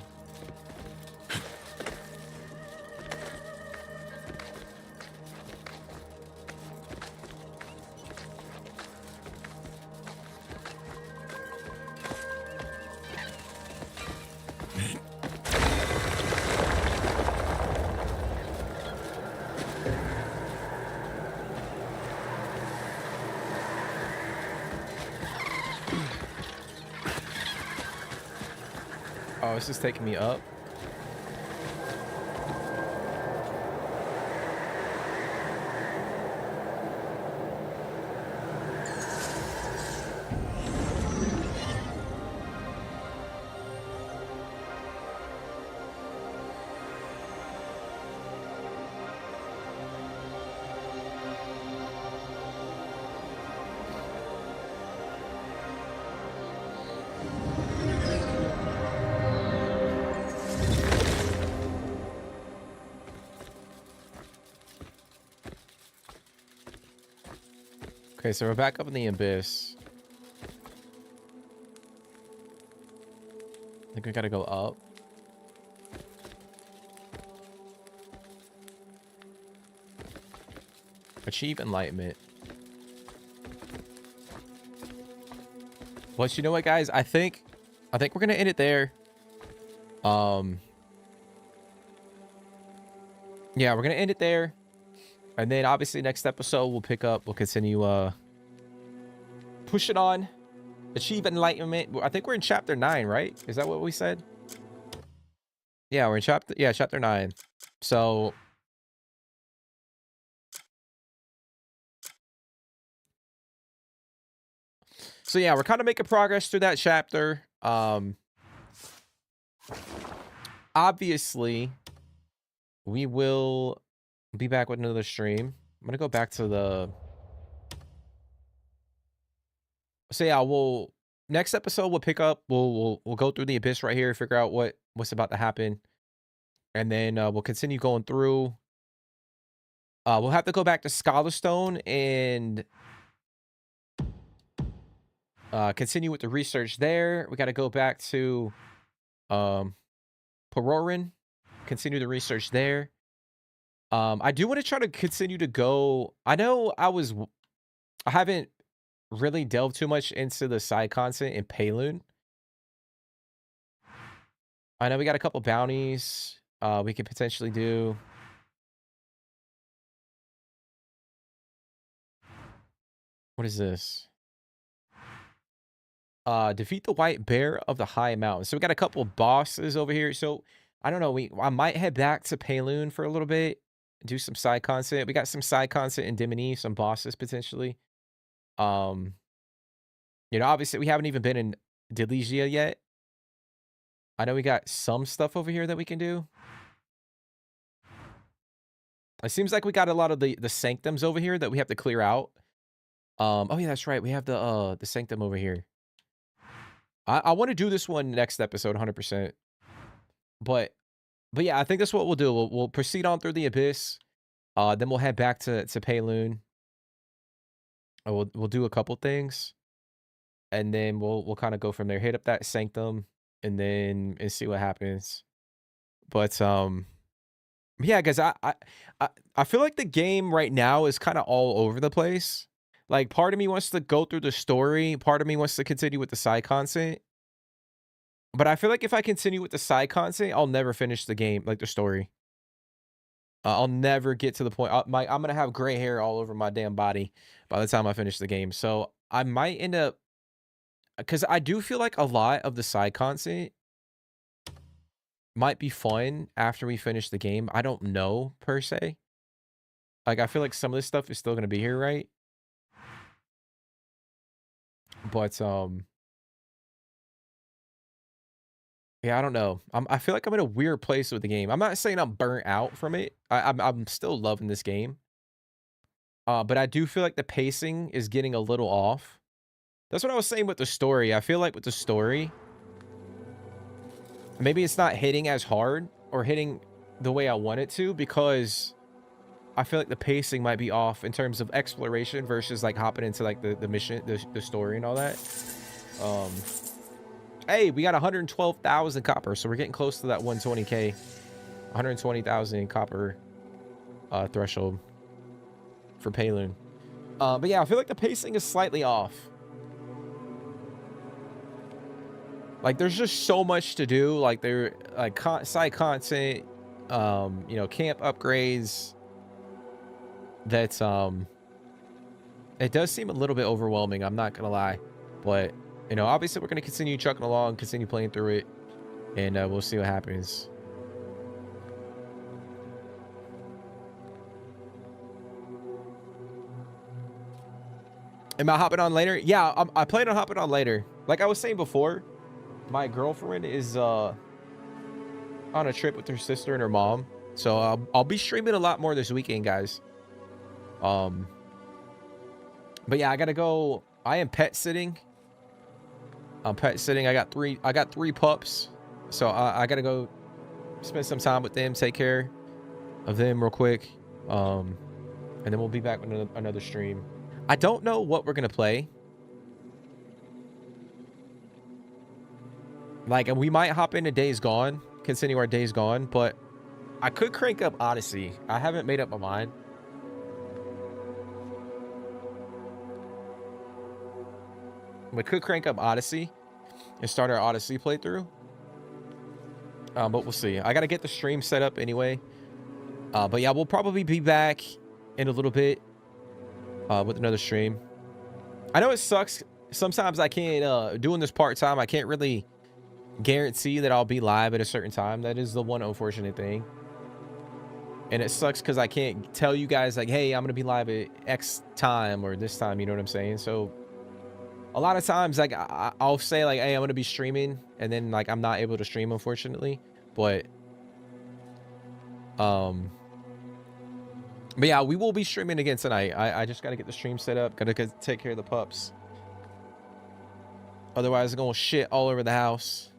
Oh, this is taking me up. Okay, so we're back up in the abyss. I think we gotta go up. Achieve enlightenment. But you know what, guys? I think we're gonna end it there. Yeah, we're gonna end it there. And then obviously next episode we'll continue pushing on. Achieve enlightenment. I think we're in chapter 9, right? Is that what we said? Yeah, we're in chapter 9. So yeah, we're kind of making progress through that chapter. Obviously we will be back with another stream. I'm gonna go back to the. So yeah, next episode we'll pick up. We'll go through the abyss right here, figure out what's about to happen, and then we'll continue going through. We'll have to go back to Scholarstone and continue with the research there. We got to go back to Parorin, continue the research there. I do want to try to continue to go. I know I haven't really delved too much into the side content in Pailune. I know we got a couple bounties we could potentially do. What is this? Defeat the white bear of the high mountain. So we got a couple bosses over here. So I don't know. I might head back to Pailune for a little bit. Do some side content. We got some side content in Diminy, some bosses potentially. You know, obviously we haven't even been in Delegia yet. I know we got some stuff over here that we can do. It seems like we got a lot of the sanctums over here that we have to clear out. Oh yeah, that's right. We have the sanctum over here. I want to do this one next episode 100%. But yeah, I think that's what we'll do. We'll proceed on through the abyss. Then we'll head back to Pailune. We'll do a couple things. And then we'll kind of go from there. Hit up that sanctum and see what happens. But yeah, guys, I feel like the game right now is kind of all over the place. Like, part of me wants to go through the story. Part of me wants to continue with the side content. But I feel like if I continue with the side content, I'll never finish the game, like the story. I'll never get to the point. I'm gonna have gray hair all over my damn body by the time I finish the game. So I might end up, because I do feel like a lot of the side content might be fun after we finish the game. I don't know per se. Like I feel like some of this stuff is still gonna be here, right? But yeah, I don't know. I feel like I'm in a weird place with the game. I'm not saying I'm burnt out from it. I'm still loving this game. But I do feel like the pacing is getting a little off. That's what I was saying with the story. I feel like with the story, maybe it's not hitting as hard or hitting the way I want it to, because I feel like the pacing might be off in terms of exploration versus like hopping into like the mission, the story and all that. Hey, we got 112,000 copper, so we're getting close to that 120k, 120,000 copper threshold for Pailune. But yeah, I feel like the pacing is slightly off. Like there's just so much to do. Like there, like side content, you know, camp upgrades. That's it does seem a little bit overwhelming. I'm not gonna lie, but you know, obviously we're gonna continue chucking along, continue playing through it, and we'll see what happens. Am I hopping on later? Yeah, I plan on hopping on later. Like I was saying before, my girlfriend is on a trip with her sister and her mom, so I'll be streaming a lot more this weekend, guys. But yeah, I gotta go. I am pet sitting. I'm pet sitting. I got three pups, so I gotta go spend some time with them, take care of them real quick, and then we'll be back with another stream. I don't know what we're gonna play. Like, and we might hop into Days Gone, continue our Days Gone, but I could crank up Odyssey. I haven't made up my mind. We could crank up Odyssey and start our Odyssey playthrough. But we'll see. I got to get the stream set up anyway. But yeah, we'll probably be back in a little bit with another stream. I know it sucks. Sometimes I can't, doing this part-time, I can't really guarantee that I'll be live at a certain time. That is the one unfortunate thing. And it sucks because I can't tell you guys like, hey, I'm going to be live at X time or this time. You know what I'm saying? So a lot of times, like, I'll say, like, hey, I'm going to be streaming, and then, like, I'm not able to stream, unfortunately. But yeah, we will be streaming again tonight. I just got to get the stream set up. Got to take care of the pups. Otherwise, I'm going to shit all over the house.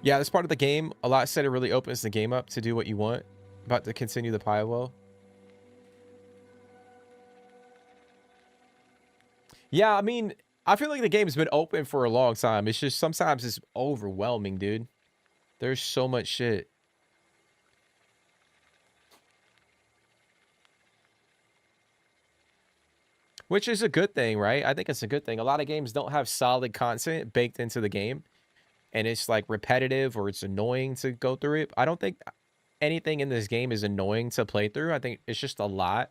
Yeah, that's part of the game. A lot said it really opens the game up to do what you want. About to continue the Pywel. Yeah, I mean, I feel like the game's been open for a long time. It's just sometimes it's overwhelming, dude. There's so much shit. Which is a good thing, right? I think it's a good thing. A lot of games don't have solid content baked into the game. And it's like repetitive or it's annoying to go through it. I don't think anything in this game is annoying to play through. I think it's just a lot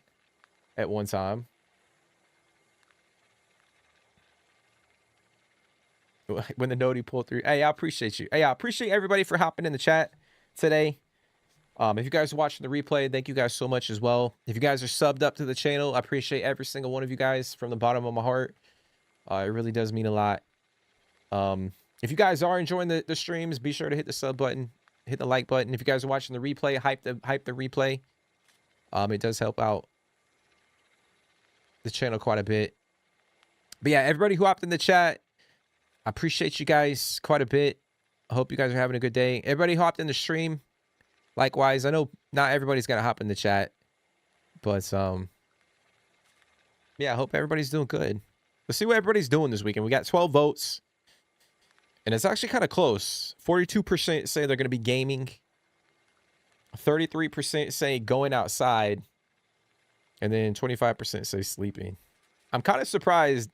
at one time. When the noti pulled through. Hey, I appreciate you. Hey, I appreciate everybody for hopping in the chat today. If you guys are watching the replay, thank you guys so much as well. If you guys are subbed up to the channel, I appreciate every single one of you guys from the bottom of my heart. It really does mean a lot. If you guys are enjoying the streams, be sure to hit the sub button, hit the like button. If you guys are watching the replay, hype the replay. It does help out the channel quite a bit. But yeah, everybody who hopped in the chat, I appreciate you guys quite a bit. I hope you guys are having a good day. Everybody who hopped in the stream, likewise. I know not everybody's gonna hop in the chat, but yeah, I hope everybody's doing good. Let's see what everybody's doing this weekend. We got 12 votes. And it's actually kind of close. 42% say they're going to be gaming. 33% say going outside. And then 25% say sleeping. I'm kind of surprised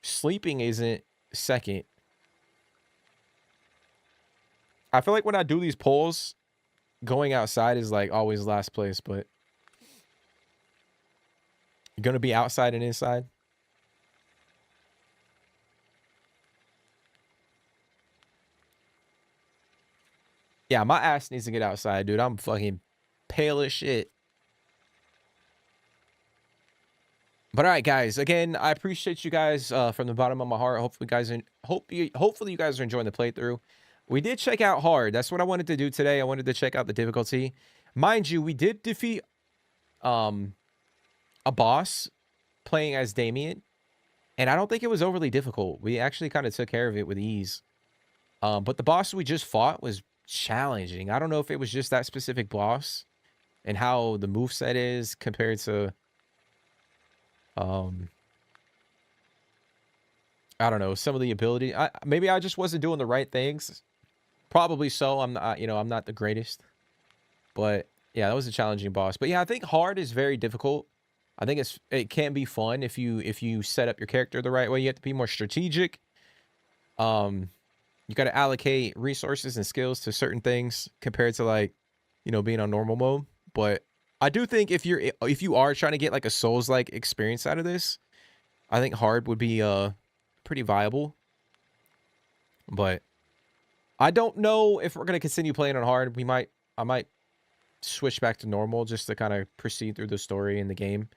sleeping isn't second. I feel like when I do these polls, going outside is like always last place, but you're going to be outside and inside. Yeah, my ass needs to get outside, dude. I'm fucking pale as shit. But all right, guys. Again, I appreciate you guys from the bottom of my heart. Hopefully you guys are enjoying the playthrough. We did check out hard. That's what I wanted to do today. I wanted to check out the difficulty. Mind you, we did defeat a boss playing as Damien, and I don't think it was overly difficult. We actually kind of took care of it with ease. But the boss we just fought was challenging. I don't know if it was just that specific boss and how the moveset is compared to I don't know, some of the ability. Maybe I just wasn't doing the right things. Probably so. I'm not, I'm not the greatest. But yeah, that was a challenging boss. But yeah, I think hard is very difficult. I think it can be fun if you set up your character the right way. You have to be more strategic. You got to allocate resources and skills to certain things compared to like, being on normal mode. But I do think if you are trying to get like a Souls-like experience out of this, I think hard would be pretty viable. But I don't know if we're gonna continue playing on hard. I might switch back to normal just to kind of proceed through the story in the game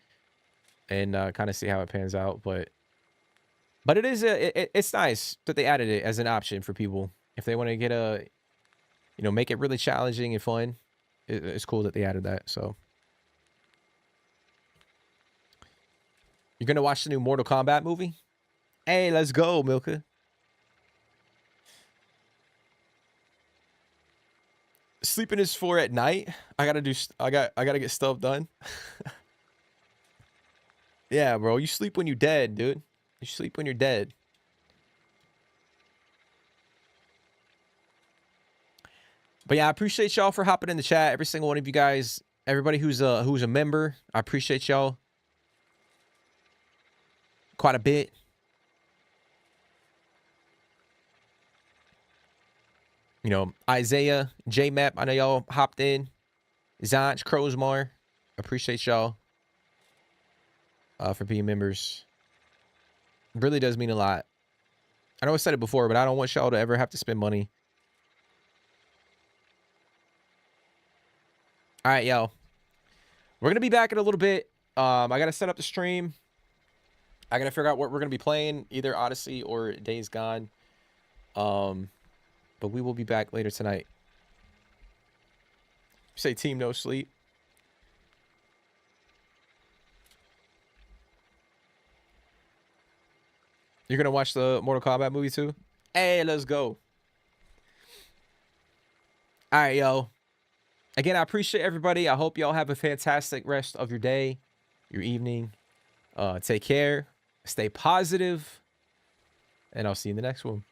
and kind of see how it pans out. But it is it's nice that they added it as an option for people if they want to get make it really challenging and fun. It's cool that they added that. So you're gonna watch the new Mortal Kombat movie? Hey, let's go, Milka. Sleeping is for at night. I gotta get stuff done. Yeah, bro. You sleep when you're dead, dude. You sleep when you're dead. But yeah, I appreciate y'all for hopping in the chat. Every single one of you guys, everybody who's a member, I appreciate y'all quite a bit. Isaiah, J-Map, I know y'all hopped in. Zanch, Crowsmar, appreciate y'all for being members. It really does mean a lot. I know I said it before, but I don't want y'all to ever have to spend money. All right, yo. We're going to be back in a little bit. I got to set up the stream. I got to figure out what we're going to be playing, either Odyssey or Days Gone. But we will be back later tonight. Say team no sleep. You're going to watch the Mortal Kombat movie too? Hey, let's go. All right, yo. Again, I appreciate everybody. I hope y'all have a fantastic rest of your day, your evening. Take care. Stay positive. And I'll see you in the next one.